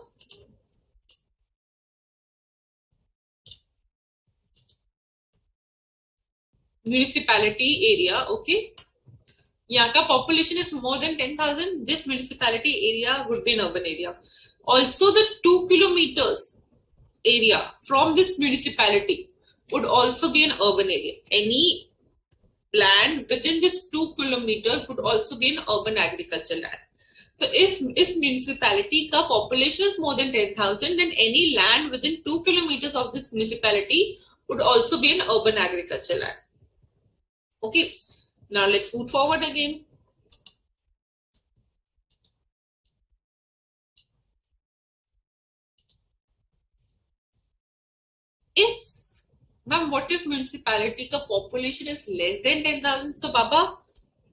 municipality area, okay, यहाँ का population is more than 10,000, this municipality area would be an urban area. Also, the 2 kilometers area from this municipality would also be an urban area. Any land within this 2 kilometers would also be an urban agricultural land. So if municipality ka population is more than 10,000, then any land within 2 kilometers of this municipality would also be an urban agricultural land. Okay, now let's move forward again. Ma'am, what if municipality ka population is less than 10,000? So, Baba,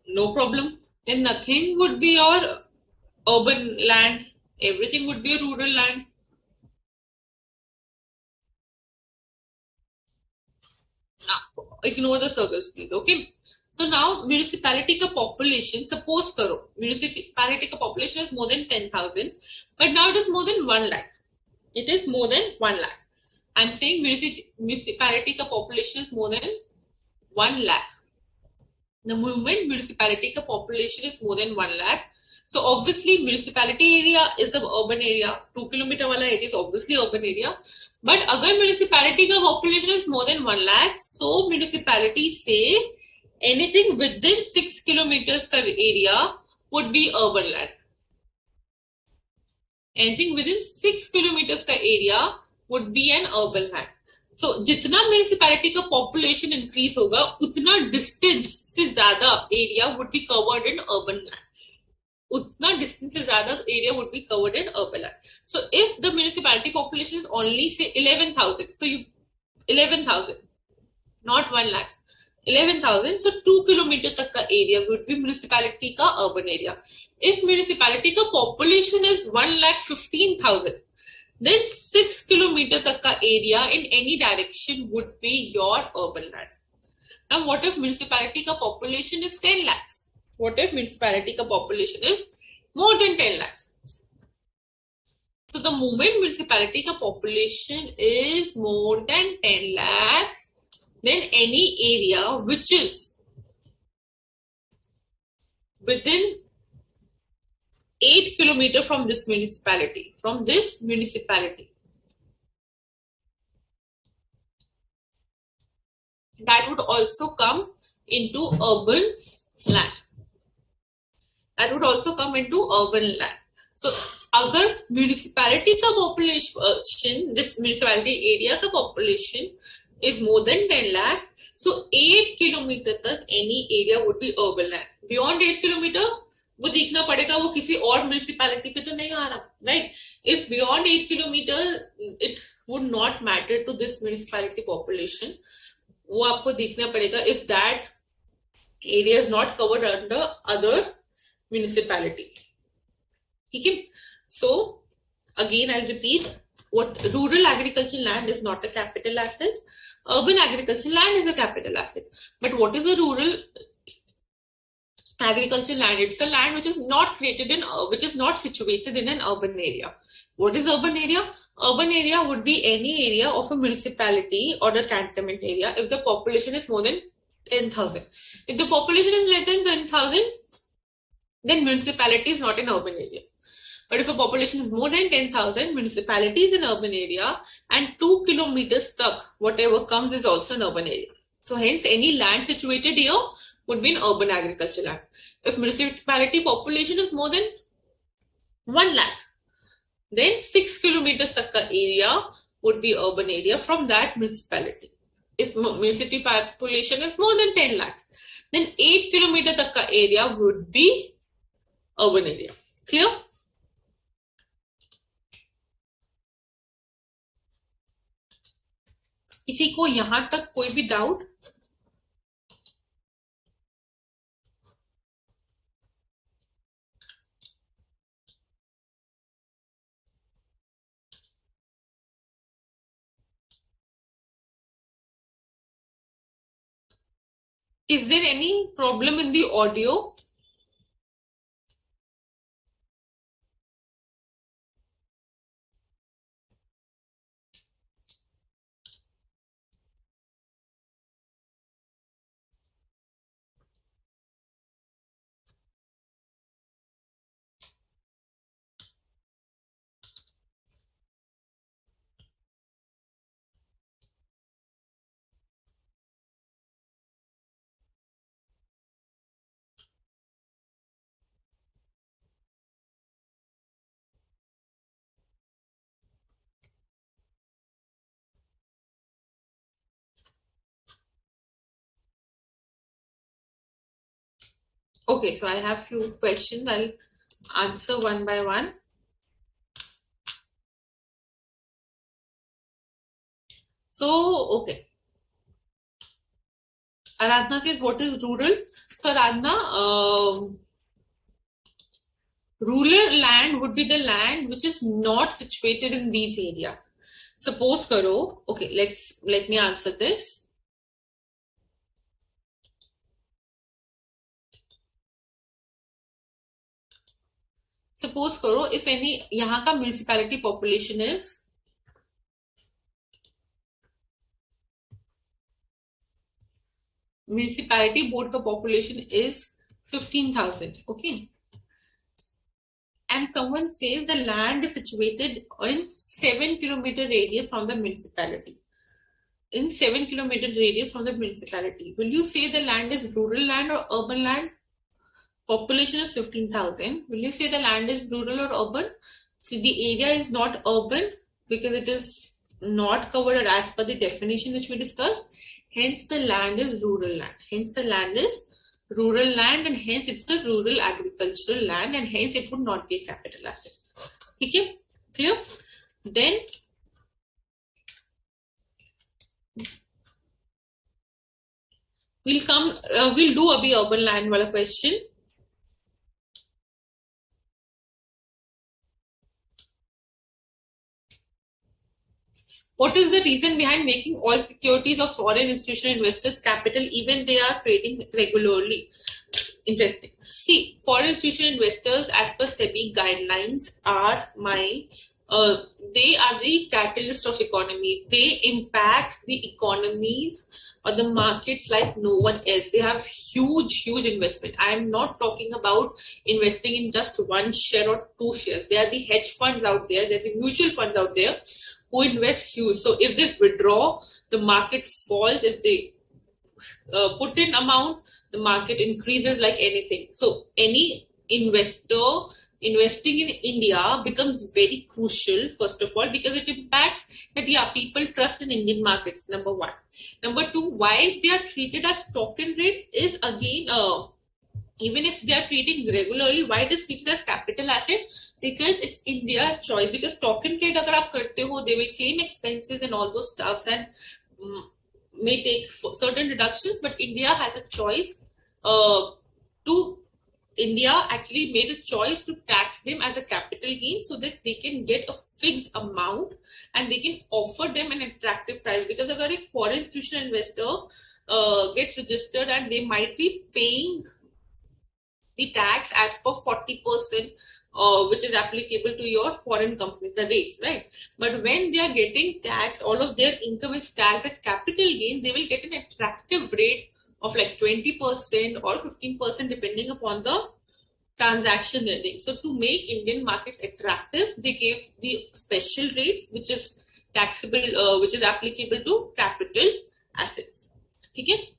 no problem. Then nothing would be your urban land. Everything would be a rural land. Now, ignore the circles, please. Okay. So now municipality ka population, suppose karo, municipality ka population is more than 10,000, but now it is more than 1 lakh. It is more than 1 lakh. I'm saying municipality ka population is more than 1 lakh. The moment municipality ka population is more than 1 lakh, so obviously municipality area is the urban area. 2 kilometer wala area is obviously urban area. But agar municipality ka population is more than 1 lakh, so municipality say anything within 6 kilometers per area would be urban land. Anything within 6 kilometers per area would be an urban land. So जितना municipality का population increase होगा, उतना distance से ज़्यादा area would be covered in urban land. Utna distance से ज़्यादा area would be covered in urban land. So if the municipality population is only say 11,000, so 11,000, not 1 lakh, 11,000, so 2 kilometer तक का area would be municipality का urban area. If municipality का population is 1,15,000, then 6 kilometer तक का area in any direction would be your urban land. Now, what if municipality का population is 10 lakhs? What if municipality ka population is more than 10 lakhs? So the moment municipality ka population is more than 10 lakhs, then any area which is within 8 kilometers from this municipality, that would also come into urban land. That would also come into urban land. So, agar municipality ka population, this municipality area ka population is more than 10 lakhs, so 8 kilometer tak any area would be urban land. Beyond 8 kilometer, वो देखना पड़ेगा वो किसी और municipality पे तो नहीं आ रहा, right? If beyond 8 kilometer, it would not matter to this municipality population. वो आपको देखना पड़ेगा if that area is not covered under other municipality. Okay? So again I'll repeat, what rural agricultural land is not a capital asset. Urban agricultural land is a capital asset. But what is a rural agricultural land? It's a land which is not situated in an urban area. What is urban area? Urban area would be any area of a municipality or a cantonment area if the population is more than 10,000. If the population is less than 10,000, then municipality is not an urban area. But if a population is more than 10,000, municipality is an urban area, and 2 kilometers tak, whatever comes is also an urban area. So hence any land situated here would be an urban agricultural land. If municipality population is more than 1 lakh, then 6 kilometers tak ka area would be urban area from that municipality. If municipality population is more than 10 lakhs, then 8 kilometers tak ka area would be urban area. Clear? किसी को यहां तक कोई भी doubt? Is there any problem in the audio? Okay, so I have few questions. I'll answer one by one. So, okay. Aradhana says, what is rural? So, Aradhana, rural land would be the land which is not situated in these areas. Suppose karo, okay, let me answer this. Suppose karo, if any यहाँ का municipality population is municipality board का population is 15,000, okay, and someone says the land is situated in 7-kilometer radius from the municipality. In 7-kilometer radius from the municipality, will you say the land is rural land or urban land? Population is 15,000. Will you say the land is rural or urban? See, the area is not urban because it is not covered as per the definition which we discussed. Hence, the land is rural land. Hence, the land is rural land, and hence it's the rural agricultural land, and hence it would not be a capital asset. Okay, clear? Then we'll do a urban land wala question. What is the reason behind making all securities of foreign institutional investors capital even they are trading regularly? Interesting. See, foreign institutional investors, as per SEBI guidelines, are they are the catalyst of economy. They impact the economies or the markets like no one else. They have huge investment. I am not talking about investing in just one share or two shares. There are the hedge funds out there. There are the mutual funds out there who invest huge. So if they withdraw, the market falls. If they put in amount, the market increases like anything. So any investor investing in India becomes very crucial, first of all, because it impacts that, yeah, people trust in Indian markets, number one. Number two, why they are treated as token rate is again, even if they are trading regularly, why it is treated as capital asset? Because it's India's choice. Because token trade agar aap karte ho, they will claim expenses and all those stuffs and may take certain deductions, but India has a choice India actually made a choice to tax them as a capital gain so that they can get a fixed amount and they can offer them an attractive price. Because agar a foreign institutional investor gets registered and they might be paying the tax as per 40%, which is applicable to your foreign companies, the rates, right? But when they are getting taxed, all of their income is taxed at capital gain, they will get an attractive rate of like 20% or 15% depending upon the transaction earning. So to make Indian markets attractive, they gave the special rates, which is taxable, which is applicable to capital assets. Okay?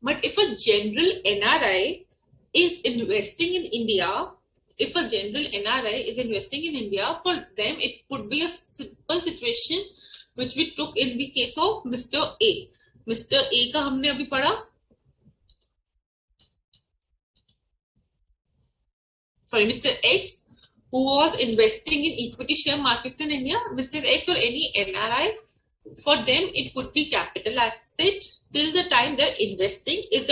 But if a general NRI is investing in India, if a general NRI is investing in India, for them it could be a simple situation which we took in the case of Mr. A. Mr. A का हमने अभी पढ़ा. Sorry, Mr. X, who was investing in equity share markets in India. Mr. X or any NRI, for them it could be capital asset till the time they're investing. If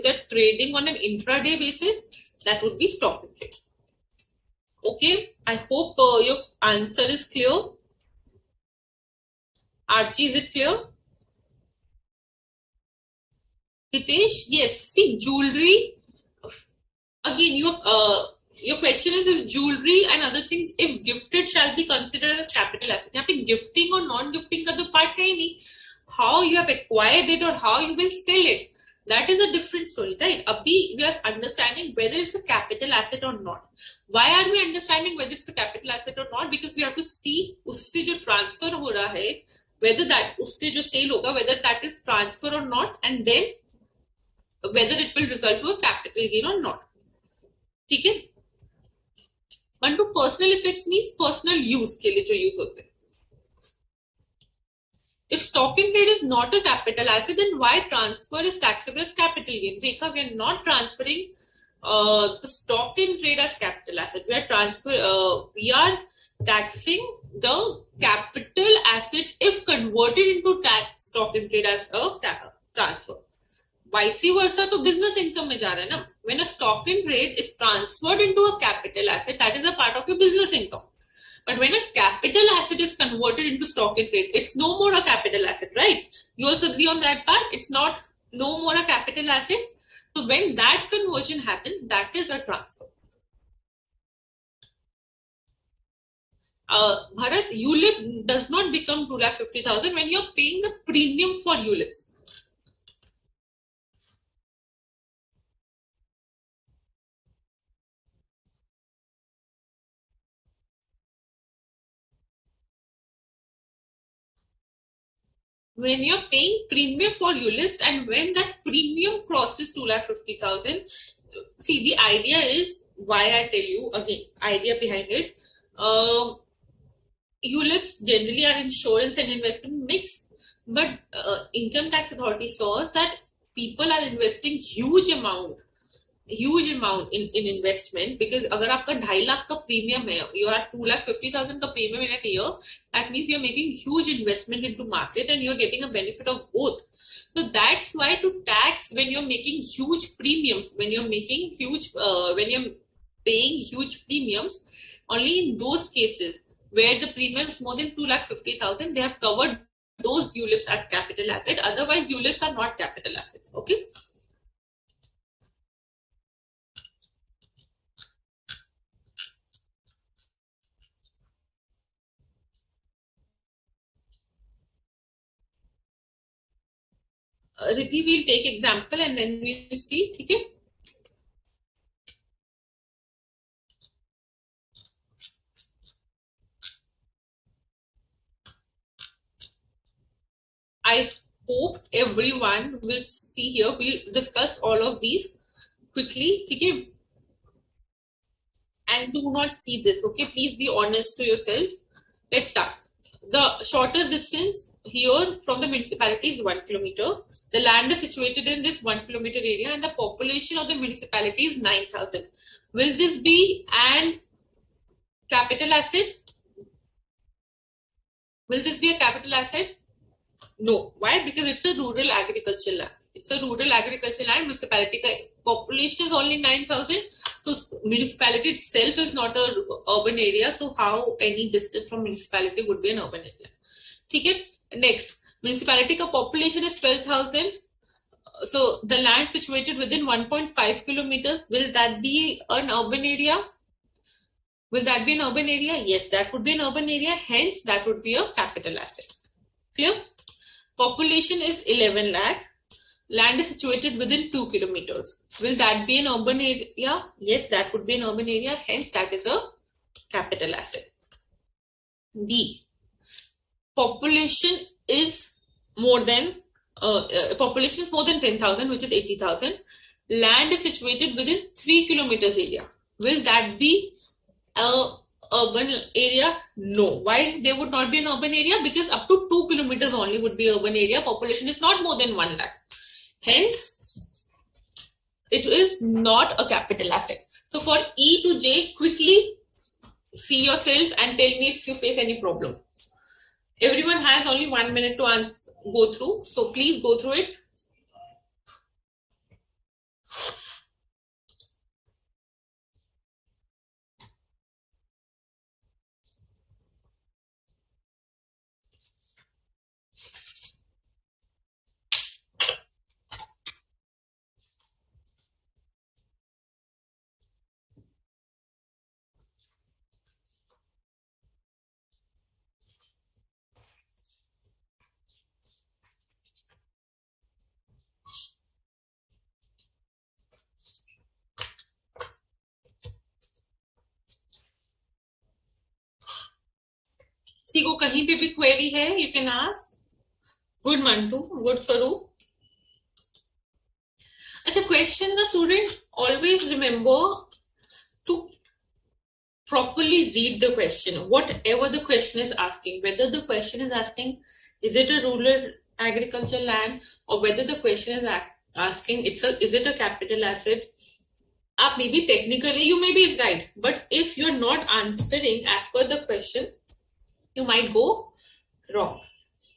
they're trading on an intraday basis, that would be stock trade. Okay, I hope your answer is clear. Archie, is it clear? Hitesh, yes. See, jewelry. Again, your question is if jewelry and other things, if gifted, shall be considered as capital asset. यहाँ पे gifting or non-gifting का तो part है ही नहीं. How you have acquired it or how you will sell it, that is a different story, right? Abhi we are understanding whether it's a capital asset or not. Why are we understanding whether it's a capital asset or not? Because we have to see उससे जो transfer हो रहा है, whether that उससे जो sale होगा, whether that is transfer or not, and then whether it will result to a capital gain or not. ठीक है? परंतु personal effects means personal use के लिए जो यूज होते हैं. If stock in trade is not a capital asset, then why transfer is taxable as capital gain? Rekha, we are not transferring the stock in trade as capital asset. We are taxing the capital asset if converted into tax stock in trade as a transfer. Vice versa, तो business income में जा रहा है ना. When a stock in trade is transferred into a capital asset, that is a part of your business income. But when a capital asset is converted into stock in trade, it's no more a capital asset, right? You also agree on that part? It's not no more a capital asset. So when that conversion happens, that is a transfer. Bharat, ULIP does not become 2,50,000 when you're paying the premium for ULIPs. When you're paying premium for ULIPs and when that premium crosses 2,50,000, see, the idea is, why I tell you again, idea behind it. ULIPs generally are insurance and investment mix, but income tax authority saw that people are investing huge amount in investment, because अगर आपका 2.5 लाख का premium है, you are 2,50,000 का premium in a year, that means you're making huge investment into market and you're getting a benefit of both. So that's why to tax when you're making huge premiums, when you're paying huge premiums, only in those cases where the premium is more than 2,50,000, they have covered those ULIPs as capital asset. Otherwise, ULIPs are not capital assets. Okay. Riddhi, we'll take example and then we'll see. Okay. I hope everyone will see here. We'll discuss all of these quickly. Okay. And do not see this. Okay. Please be honest to yourself. Let's start. The shortest distance here from the municipality is 1 kilometer. The land is situated in this 1 kilometer area and the population of the municipality is 9,000. Will this be an capital asset? Will this be a capital asset? No. Why? Because it's a rural agricultural land. It's a rural agricultural land. Municipality population is only 9,000. So municipality itself is not a urban area. So how any distance from municipality would be an urban area? Okay. Next, municipality ka population is 12,000. So the land situated within 1.5 kilometers, will that be an urban area? Will that be an urban area? Yes, that would be an urban area. Hence, that would be a capital asset. Clear? Population is 11 lakh. Land is situated within 2 kilometers. Will that be an urban area? Yes, that would be an urban area. Hence, that is a capital asset. D. Population is more than 10,000, which is 80,000. Land is situated within 3 kilometers area. Will that be a urban area? No. Why they would not be an urban area? Because up to 2 kilometers only would be urban area. Population is not more than 1 lakh. Hence, it is not a capital asset. So for E to J, quickly see yourself and tell me if you face any problem. Everyone has only 1 minute to go through. So please go through it. किसी को कहीं पे भी query है, you can ask. Good Mantu, good Saru. अच्छा, question the student, always remember to properly read the question, whatever the question is asking, whether the question is asking is it a rural agricultural land, or whether the question is asking is it a capital asset. Maybe technically you may be right, but if you're not answering as per the question, you might go wrong.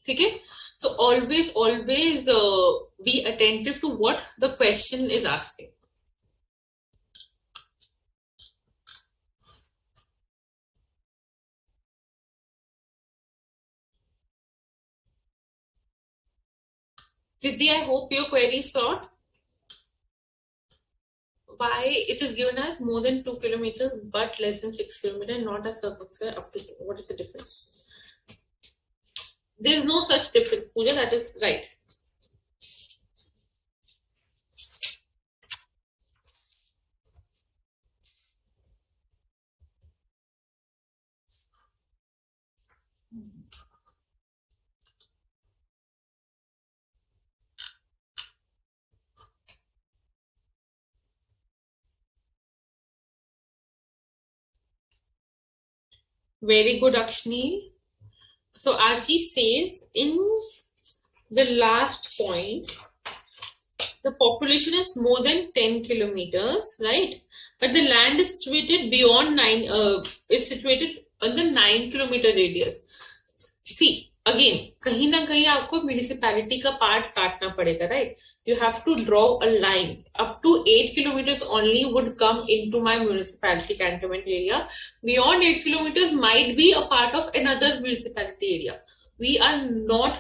Okay? So always be attentive to what the question is asking. Riddhi, I hope your query is solved. Why it is given as more than 2 kilometers but less than 6 kilometers, not a circle square up to, what is the difference? There is no such difference, Pooja, that is right. Very good, Akshni. So Archie says in the last point, the population is more than 10 kilometers, right? But the land is situated beyond 9, is situated on the 9-kilometer radius. See, again, कहीं ना कहीं आपको municipality का part काटना पड़ेगा, right? You have to draw a line. Up to 8 kilometers only would come into my municipality cantonment area. Beyond 8 kilometers might be a part of another municipality area. We are not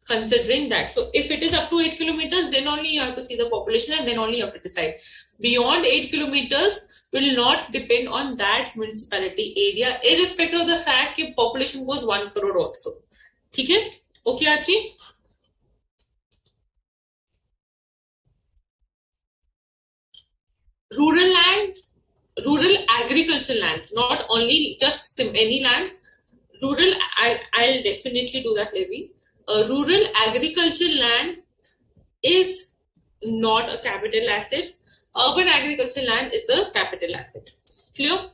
considering that. So if it is up to 8 kilometers, then only you have to see the population and then only you have to decide. Beyond 8 kilometers will not depend on that municipality area, irrespective of the fact that population goes 1 crore also. Okay? Okay, Archie? Rural land, rural agricultural land, not only just any land. Rural, I'll definitely do that, Levi. Rural agricultural land is not a capital asset. Urban agricultural land is a capital asset. Clear?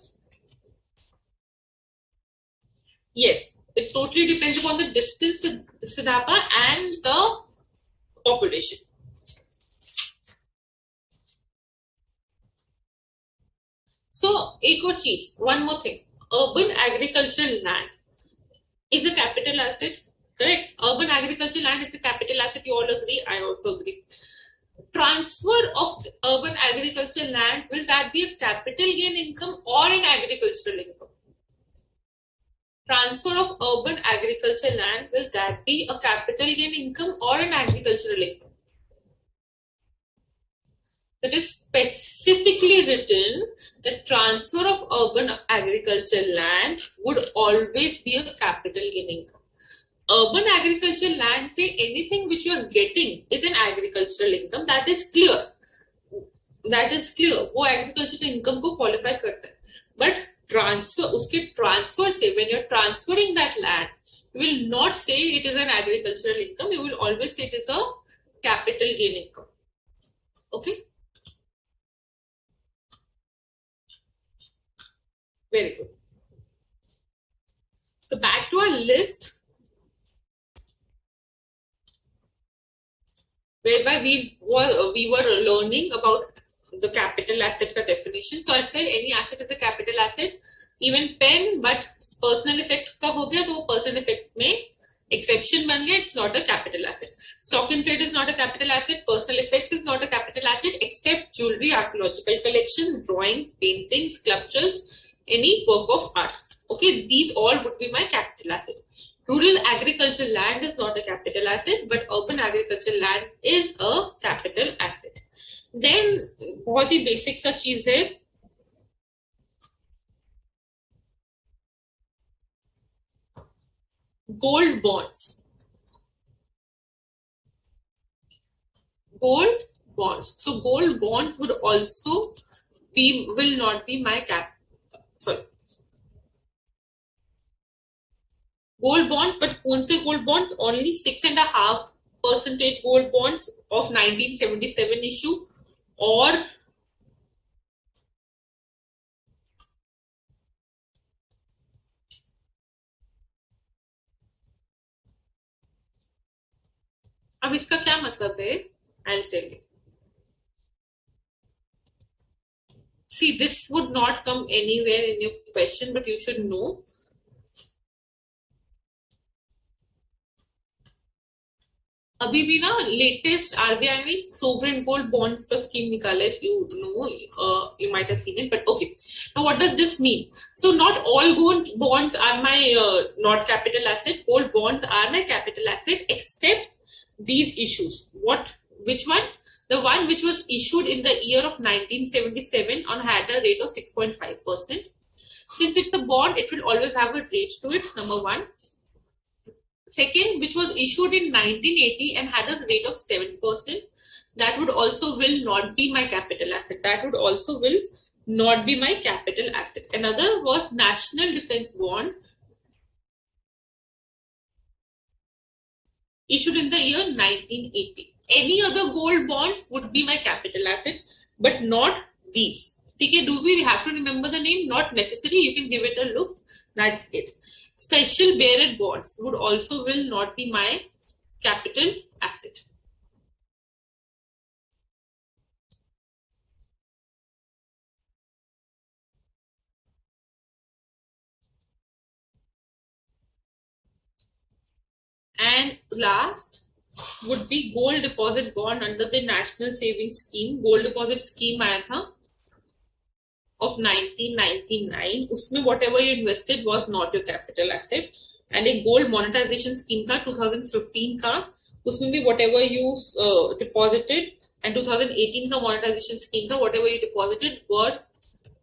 Yes, it totally depends upon the distance to Siddhapa and the population. So, एक और चीज, one more thing. Urban agricultural land is a capital asset, correct? Urban agricultural land is a capital asset. You all agree? I also agree. Transfer of urban agricultural land, will that be a capital gain income or an agricultural income? Transfer of urban agricultural land, will that be a capital gain income or an agricultural income? It is specifically written that transfer of urban agricultural land would always be a capital gain income. Urban agricultural land, say anything which you are getting is an agricultural income. That is clear. That is clear. वो agricultural income को qualify करता है. But transfer, उसके transfer से, when you're transferring that land, you will not say it is an agricultural income. You will always say it is a capital gain income. Okay? Very good. So back to our list, whereby we were learning about the capital asset ka definition. So I said any asset is a capital asset. Even pen, but personal effect का हो गया, तो वो personal effect में exception बन गया. It's not a capital asset. Stock in trade is not a capital asset. Personal effects is not a capital asset, except jewelry, archaeological collections, drawing, paintings, sculptures, any work of art. Okay, these all would be my capital asset. Rural agricultural land is not a capital asset, but urban agricultural land is a capital asset. Then बहुत ही basic सा चीज है, gold bonds. Gold bonds. So gold bonds would also will not be my sorry. Gold bonds, but कौन से gold bonds? Only 6.5% gold bonds of 1977 issue, or अब इसका क्या मतलब है? I'll tell you. See, this would not come anywhere in your question, but you should know. अभी भी ना लेटेस्ट आरबीआई ने सोवरेन गोल्ड बॉन्ड्स का स्कीम निकाला है. You know, you might have seen it, but okay. Now what does this mean? So not all gold bonds are my not capital asset. Gold bonds are my capital asset except these issues. What? Which one? The one which was issued in the year of 1977 on had a rate of 6.5%. Since it's a bond, it will always have a rate to it, number one. Second, which was issued in 1980 and had a rate of 7%. That would also will not be my capital asset. That would also will not be my capital asset. Another was National Defense Bond, issued in the year 1980. Any other gold bonds would be my capital asset, but not these. Okay, do we have to remember the name? Not necessary. You can give it a look. That's it. Special bearer bonds would also will not be my capital asset. And last would be gold deposit bond under the National Savings Scheme. Gold deposit scheme आया था of 1999. उसमें whatever you invested was not your capital asset. And एक gold monetization scheme था 2015 का, उसमें भी whatever you deposited, and 2018 का monetization scheme था whatever you deposited were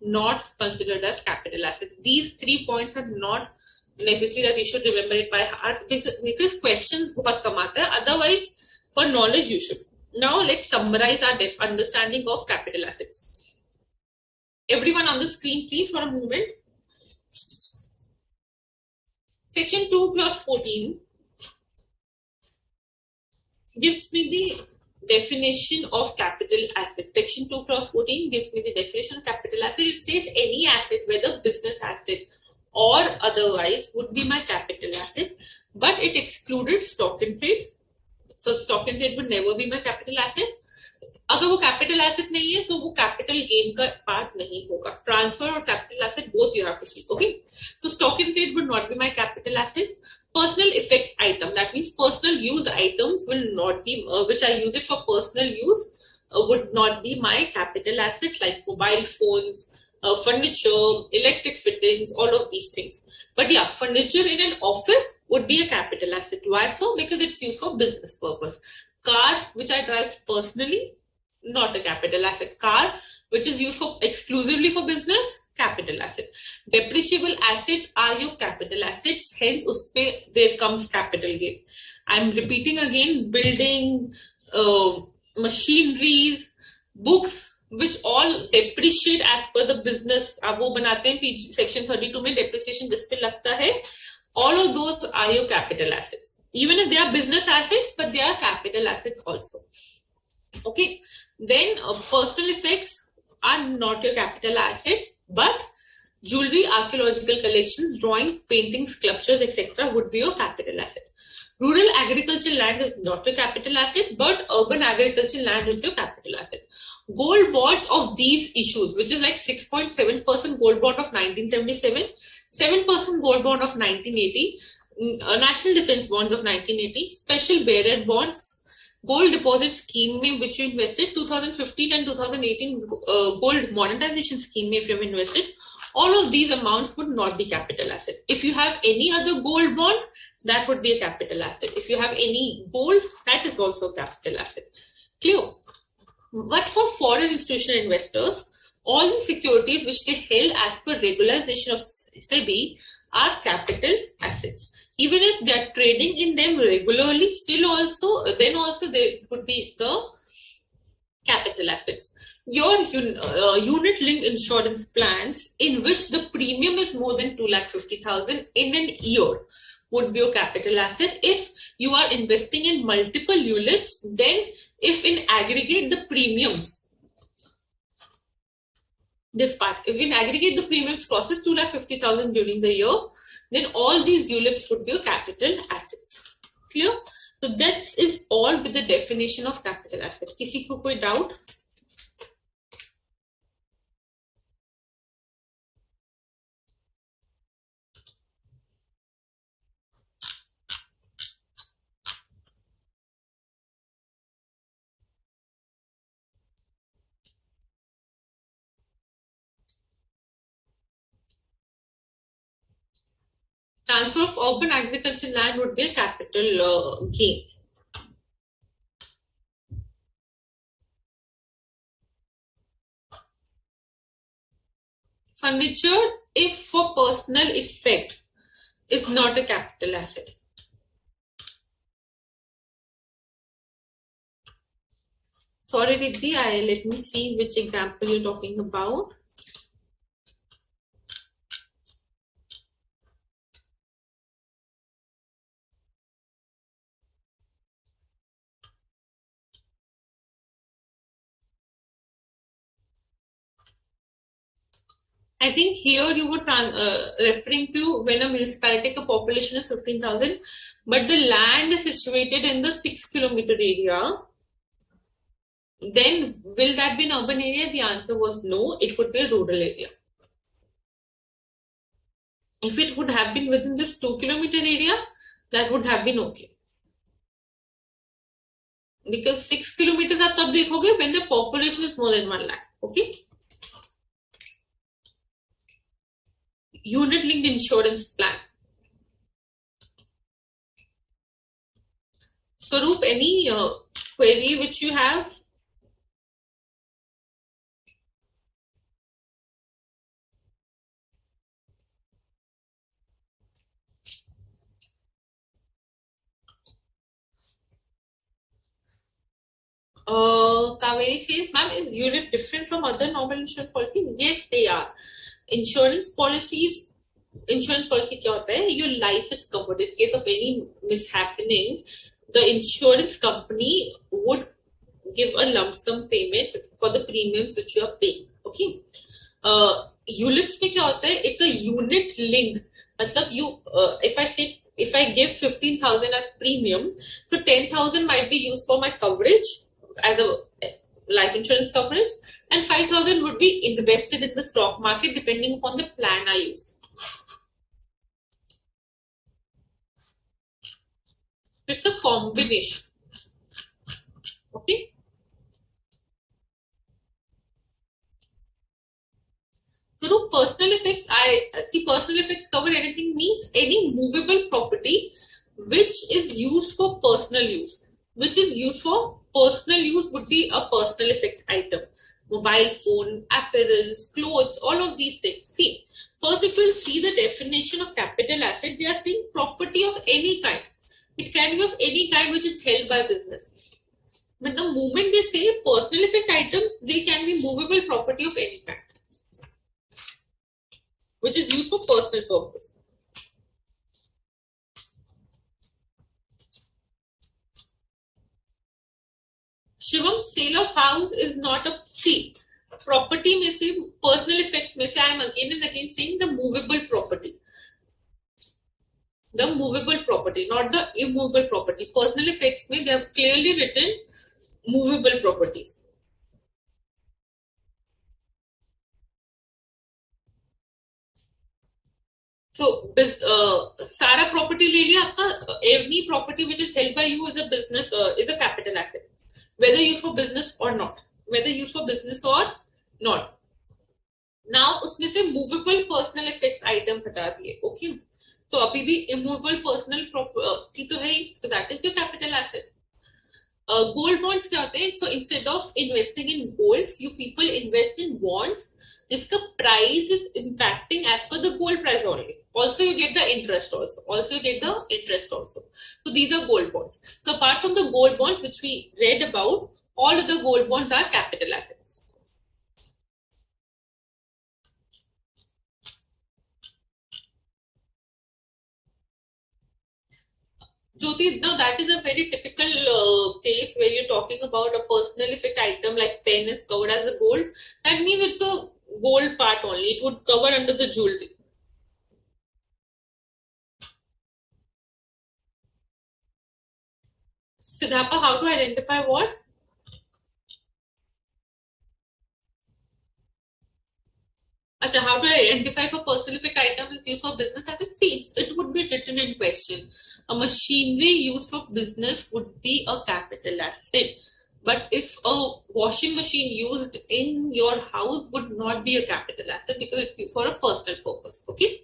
not considered as capital asset. These 3 points are not necessary that you should remember it by heart because questions बहुत कम आता है. Otherwise, for knowledge you should. Now let's summarize our understanding of capital assets. Everyone on the screen, please, for a moment. Section 2 clause 14 gives me the definition of capital asset. Section 2 clause 14 gives me the definition of capital asset. It says any asset, whether business asset or otherwise, would be my capital asset, but it excluded stock in trade. So stock in trade would never be my capital asset. अगर वो capital asset नहीं है, तो वो capital gain का part नहीं होगा. Transfer और capital asset both you have to see. Okay. So stock in trade would not be my capital asset. Personal effects item, that means personal use items will not be, which I use it for personal use, would not be my capital assets, like mobile phones, furniture, electric fittings, all of these things. But yeah, furniture in an office would be a capital asset. Why so? Because it's used for business purpose. Car, which I drive personally, not a capital asset. Car, which is used for exclusively for business, capital asset. Depreciable assets are your capital assets. Hence, uspe there comes capital gain. I'm repeating again: building, machineries, books, which all depreciate as per the business. अब वो बनाते हैं section 32 में depreciation जिस पे लगता है. All of those are your capital assets. Even if they are business assets, but they are capital assets also. Okay. Then personal effects are not your capital assets, but jewelry, archaeological collections, drawing, painting, sculptures, etc. would be your capital asset. Rural agricultural land is not your capital asset, but urban agricultural land is your capital asset. Gold bonds of these issues, which is like 6.7% gold bond of 1977, 7% gold bond of 1980, national defense bonds of 1980, special bearer bonds, gold deposit scheme में which you invested, 2015 and 2018 gold monetization scheme में if you have invested, all of these amounts would not be capital asset. If you have any other gold bond, that would be a capital asset. If you have any gold, that is also a capital asset. Clear? But for foreign institutional investors, all the securities which they held as per regularization of SEBI are capital assets. Even if they are trading in them regularly, still also, then also they would be the capital assets. Your unit-linked insurance plans in which the premium is more than 250,000 in an year would be your capital asset. If you are investing in multiple ULIPs, then if in aggregate the premiums, this part, if in aggregate the premiums crosses 250,000 during the year, then all these ULIPs would be your capital assets. Clear? So that is all with the definition of capital asset. किसी को कोई doubt? Transfer of urban agricultural land would be a capital gain. Furniture, if for personal effect, is not a capital asset. Sorry, Riddhi, let me see which example you're talking about. I think here you were referring to when a municipality population is 15,000, but the land is situated in the 6-kilometer area. Then will that be an urban area? The answer was no, it would be a rural area. If it would have been within this 2-kilometer area, that would have been okay. Because 6 kilometers are tab dekhoge when the population is more than 1 lakh. Okay. Unit linked insurance plan. Swaroop, any query which you have? Kaveri says, ma'am, is unit different from other normal insurance policies? Yes, they are. Insurance policy क्या होता है? Your life is covered. In case of any mishappening, the insurance company would give a lump sum payment for the premiums which you are paying. Okay. ULIPs में क्या होता है? It's a unit linked. मतलब if I give 15,000 as premium, so 10,000 might be used for my coverage as a life insurance coverage, and 5,000 would be invested in the stock market depending upon the plan I use. It's a combination. Okay. So no personal effects. I see personal effects cover anything means any movable property which is used for personal use. Which is used for personal use would be a personal effect item. Mobile phone, apparels, clothes, all of these things. See, first if you see the definition of capital asset, they are saying property of any kind. It can be of any kind which is held by business. But the moment they say personal effect items, they can be movable property of any kind, which is used for personal purpose. Shivam, sale of house is not a property में से personal effects में से I am again and again saying the movable property. The movable property, not the immovable property. Personal effects में they have clearly written movable properties. So, सारा property ले लिया आपका, any property which is held by you is a business, is a capital asset. Whether used for business or not. Whether used for business or not. Now, उसमें से movable personal effects items हटा दिए. Okay. So, अभी भी immovable personal property तो है ही. So, that is your capital asset. Gold bonds क्या होते हैं? So, instead of investing in golds, you people invest in bonds. जिसका price is impacting as per the gold price only. Also, you get the interest also. So, these are gold bonds. So, apart from the gold bonds, which we read about, all of the gold bonds are capital assets. Jyoti, now that is a very typical case where you're talking about a personal effect item like pen is covered as a gold. That means it's a gold part only. It would cover under the jewelry. Siddhartha, how to identify what? Achha, how to identify if a personal item is used for business assets? See, it would be written in question. A machinery used for business would be a capital asset. But if a washing machine used in your house would not be a capital asset because it's used for a personal purpose. Okay?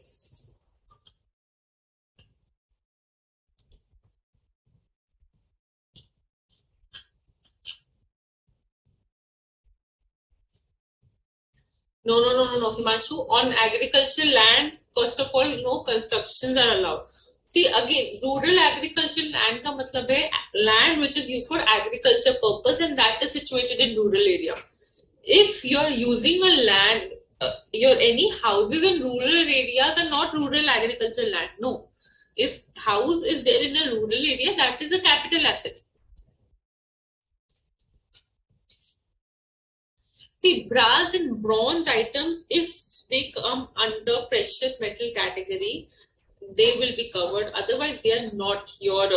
No, Himanshu. On agricultural land, first of all, no constructions are allowed. See, again, rural agricultural land का मतलब है land which is used for agriculture purpose and that is situated in rural area. If you're using a land, your any houses in rural areas are not rural agricultural land. No. If house is there in a rural area, that is a capital asset. See, brass and bronze items, if they come under precious metal category, they will be covered. Otherwise, they are not your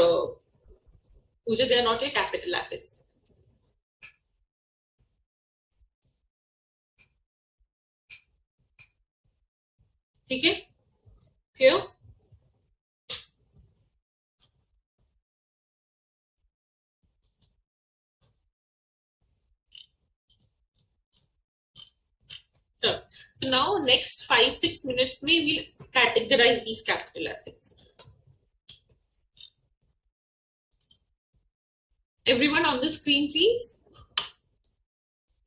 they are not your capital assets. ठीक है? Clear? Sure. So now next 5-6 minutes we'll categorize these capital assets. Everyone on the screen, please.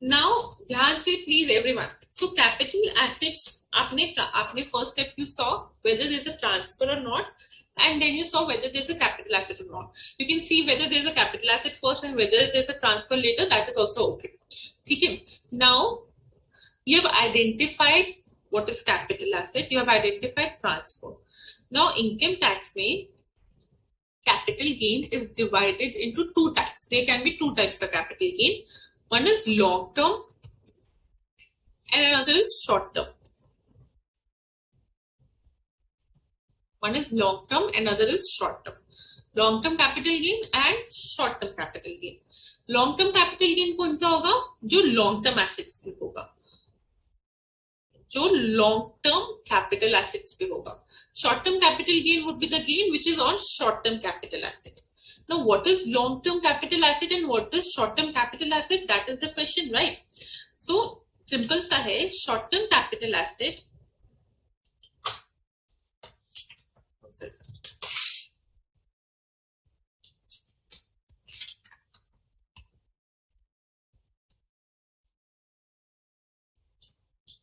Now, ध्यान से please everyone. So capital assets, आपने first step you saw whether there's a transfer or not, and then you saw whether there's a capital asset or not. You can see whether there's a capital asset first and whether there's a transfer later. That is also okay. Okay. Now, you have identified what is capital asset. You have identified transfer. Now, income tax में capital gain is divided into two types. There can be two types of capital gain. One is long term and another is short term. One is long term, another is short term. Long term capital gain and short term capital gain. Long term capital gain कौन सा होगा? जो long term assets पे होगा. जो long term capital assets पे होगा. Short term capital gain would be the gain which is on short term capital asset. Now, what is long term capital asset and what is short term capital asset? That is the question, right? So, simple सा है, short term capital asset.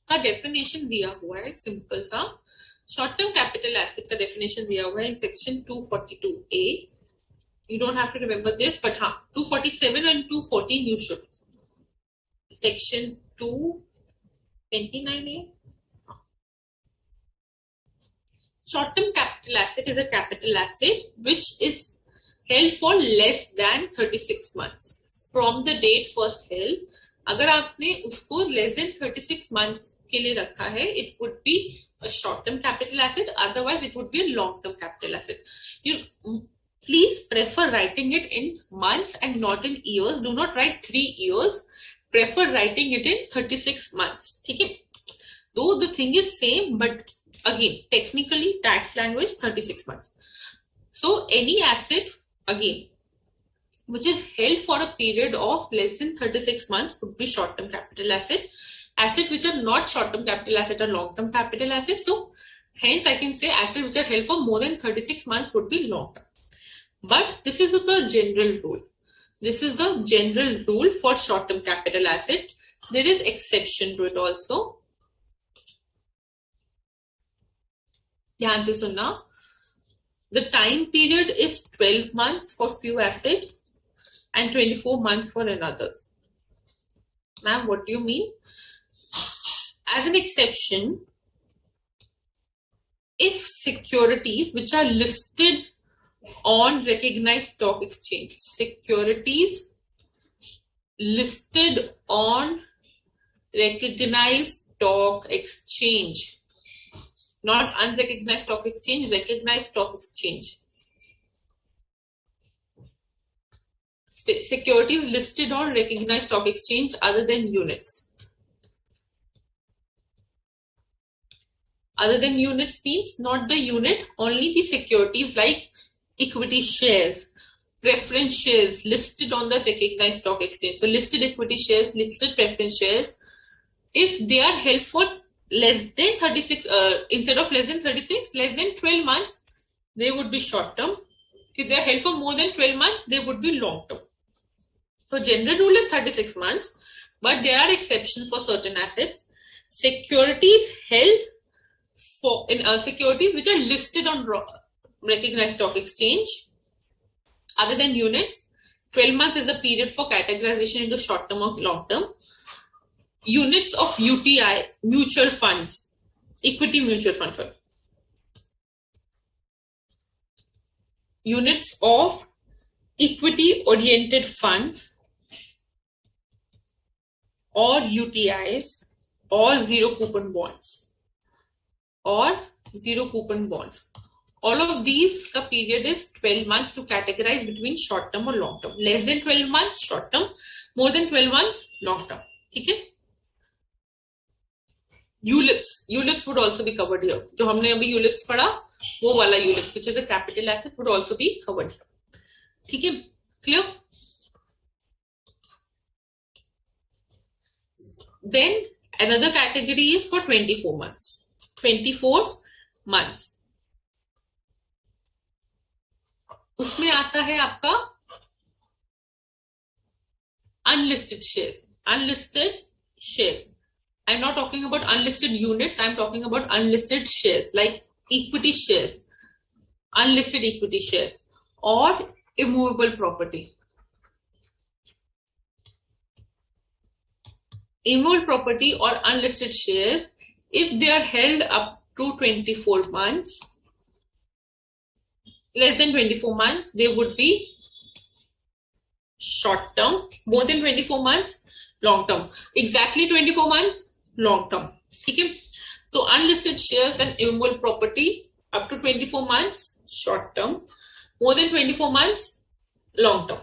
का definition दिया हुआ है simple सा short term capital asset का definition दिया हुआ है in section 242A. You don't have to remember this, but 247 and 214 you should. Section 229A. Short-term capital asset is a capital asset which is held for less than 36 months from the date first held. अगर आपने उसको less than 36 months के लिए रखा है, it would be a short-term capital asset. Otherwise, it would be a long-term capital asset. You please prefer writing it in months and not in years. Do not write 3 years. Prefer writing it in 36 months. ठीक है? Though the thing is same, but again, technically tax language 36 months. So any asset again which is held for a period of less than 36 months would be short-term capital asset. Assets which are not short-term capital asset are long-term capital asset. So hence I can say assets which are held for more than 36 months would be long-term. But this is the general rule. This is the general rule for short-term capital asset. There is exception to it also. ध्यान से सुनना. The time period is 12 months for few assets and 24 months for others. Ma'am, what do you mean? As an exception, if securities which are listed on recognized stock exchange, securities listed on recognized stock exchange, not unrecognized stock exchange, recognized stock exchange. securities listed on recognized stock exchange other than units. Other than units means not the unit, only the securities like equity shares, preference shares listed on the recognized stock exchange. So listed equity shares, listed preference shares, if they are held for less than 36, instead of less than 36, less than 12 months, they would be short term. If they are held for more than 12 months, they would be long term. So general rule is 36 months, but there are exceptions for certain assets. Securities held for in securities which are listed on recognized stock exchange other than units, 12 months is the period for categorization into short term or long term. Units of UTI, mutual funds, equity mutual funds, sorry. Units of equity oriented funds or UTIs or zero coupon bonds. Or zero coupon bonds. All of these, the period is 12 months to categorize between short term or long term. Less than 12 months, short term. More than 12 months, long term. Okay? ULIPs would also be covered here. जो हमने अभी ULIPs पढ़ा, वो वाला ULIPs, which is a capital asset, would also be covered here. ठीक है? Clear? Then another category is for 24 months. 24 months. उसमें आता है आपका unlisted shares. Unlisted shares. I'm not talking about unlisted units. I'm talking about unlisted shares like equity shares, unlisted equity shares, or immovable property. Immovable property or unlisted shares, if they are held up to 24 months, less than 24 months, they would be short term. More than 24 months, long term. Exactly 24 months, long term. Okay? So unlisted shares and immovable property up to 24 months, short term. More than 24 months, long term.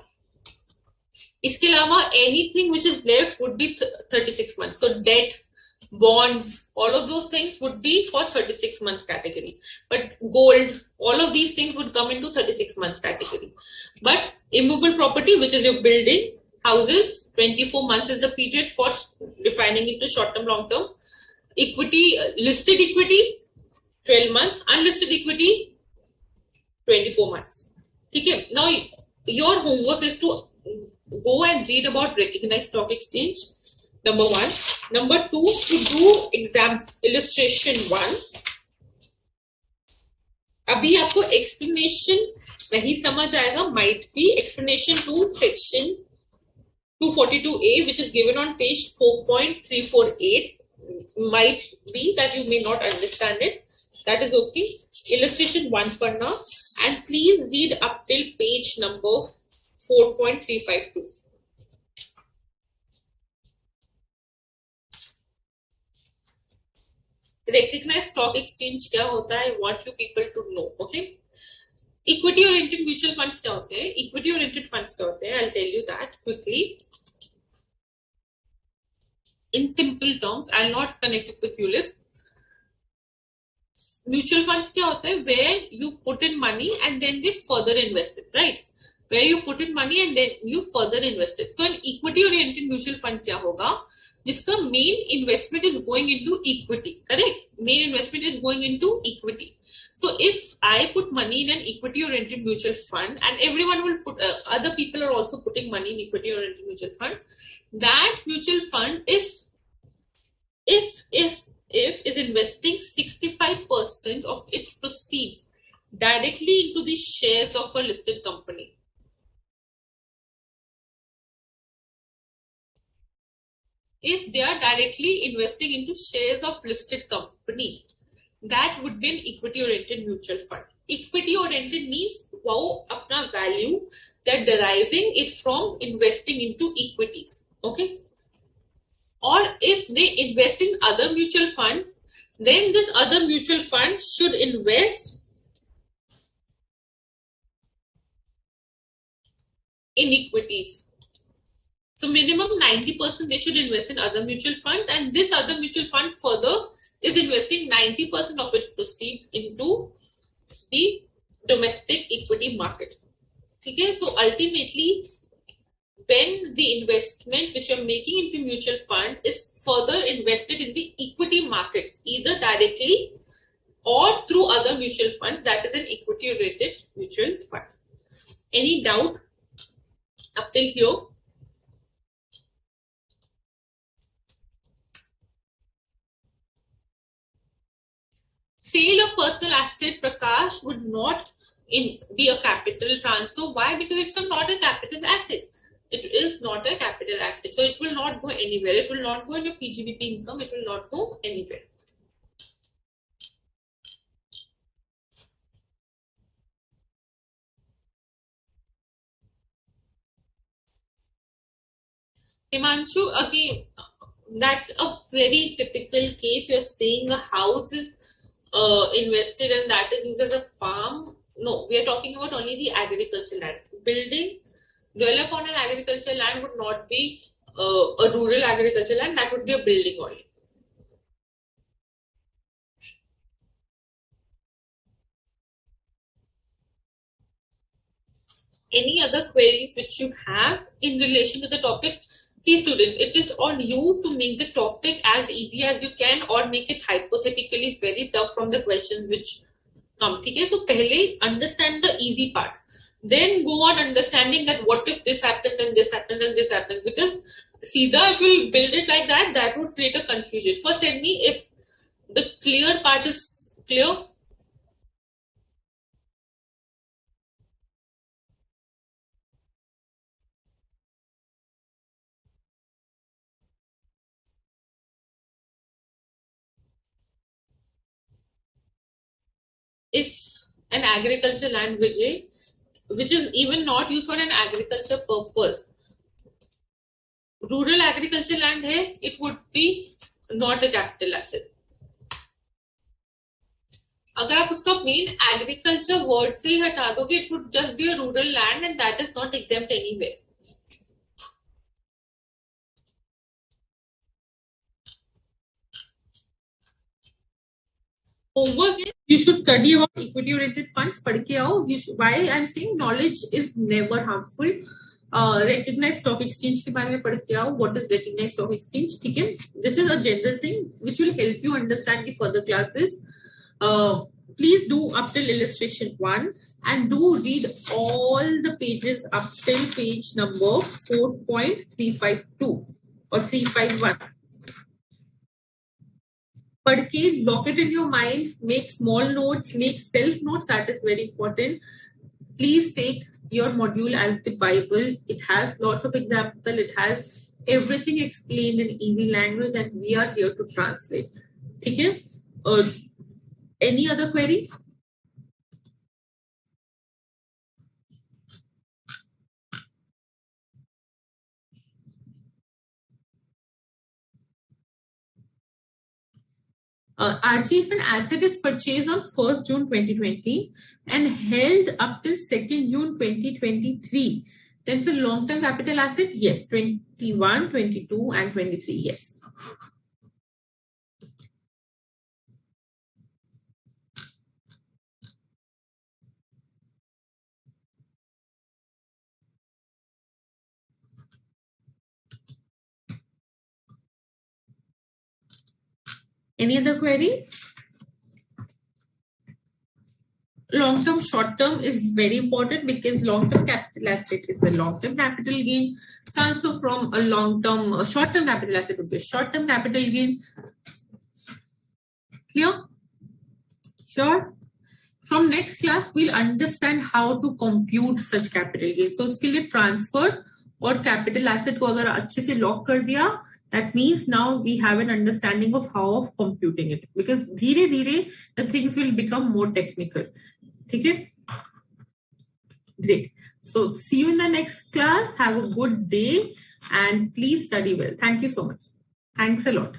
इसके अलावा anything which is left would be 36 months. So debt, bonds, all of those things would be for 36 months category. But gold, all of these things would come into 36 months category. But immovable property, which is your building, houses, 24 months is the period for defining it to short term, long term. Equity, listed equity, 12 months. Unlisted equity, 24 months. Okay. Now, your homework is to go and read about recognized stock exchange. Number one. Number two, to do exam illustration 1. अभी आपको explanation नहीं समझ आएगा, might be explanation 2 section 242A, which is given on page 4.348. Might be that you may not understand it. That is okay. Illustration 1 padna, and please read up till page number 4.352. Recognized stock exchange क्या होता है? I want you people to know. Okay. Equity oriented mutual funds क्या होते हैं? Equity oriented funds क्या होते हैं? I'll tell you that quickly. In simple terms, I'll not connect it with ULIP. Mutual funds क्या होते हैं? Where you put in money and then they further invest it, right? Where you put in money and then you further invest it. So an equity oriented mutual fund क्या होगा? जिसका main investment is going into equity, correct? Main investment is going into equity. So if I put money in an equity oriented mutual fund and everyone will put, other people are also putting money in equity oriented mutual fund, that mutual fund is investing 65% of its proceeds directly into the shares of a listed company. If they are directly investing into shares of listed company, that would be an equity-oriented mutual fund. Equity-oriented means wow, apna value, they're deriving it from investing into equities. Okay. Or if they invest in other mutual funds, then this other mutual fund should invest in equities. So minimum 90% they should invest in other mutual funds, and this other mutual fund further is investing 90% of its proceeds into the domestic equity market. Okay, so ultimately, when the investment which you're making into mutual fund is further invested in the equity markets, either directly or through other mutual funds, that is an equity rated mutual fund. Any doubt up till here? Sale of personal asset, Prakash, would not be a capital transfer. Why? Because it's not a capital asset. It is not a capital asset. So it will not go anywhere. It will not go in your PGBP income. It will not go anywhere. Himanshu, again, that's a very typical case. You're saying a house is invested and that is used as a farm. No, we are talking about only the agricultural land. Building developed on an agricultural land would not be a rural agricultural land. That would be a building only. Any other queries which you have in relation to the topic? See, students, it is on you to make the topic as easy as you can or make it hypothetically very tough from the questions which come. Okay, so pehle understand the easy part. Then go on understanding that what if this happens and this happens and this happens. Because Sida, if you build it like that, that would create a confusion. First, tell me if the clear part is clear. If an agriculture land, Vijay, which is even not used for an agriculture purpose, rural agriculture land hai, it would be not a capital asset. अगर आप उसका main agriculture word से ही हटा दोगे, it would just be a rural land and that is not exempt anywhere. Homework is you should study about equity oriented funds. पढ़ के आओ. Why I'm saying knowledge is never harmful. Recognized stock exchange के बारे में पढ़ के आओ. What is recognized stock exchange? ठीक है. This is a general thing which will help you understand the further classes. Please do up till illustration 1 and do read all the pages up till page number 4.352 or 351. पढ़ के lock it in your mind, make small notes, make self notes. That is very important. Please take your module as the Bible. It has lots of examples. It has everything explained in easy language, and we are here to translate. Okay? Any other query? RC, if an asset is purchased on 1st June 2020 and held up till 2nd June 2023, then it's a long-term capital asset? Yes. 21, 22, and 23, yes. Any other query? Long-term, short-term is very important because long-term capital asset is a long-term capital gain. Transfer from a long-term, short-term capital asset would be a short-term capital gain. Clear? Sure. From next class, we'll understand how to compute such capital gain. So, उसके लिए transfer और capital asset को अगर अच्छे से lock कर दिया, that means now we have an understanding of how of computing it. Because धीरे धीरे the things will become more technical. ठीक है? Great. So, see you in the next class. Have a good day and please study well. Thank you so much. Thanks a lot.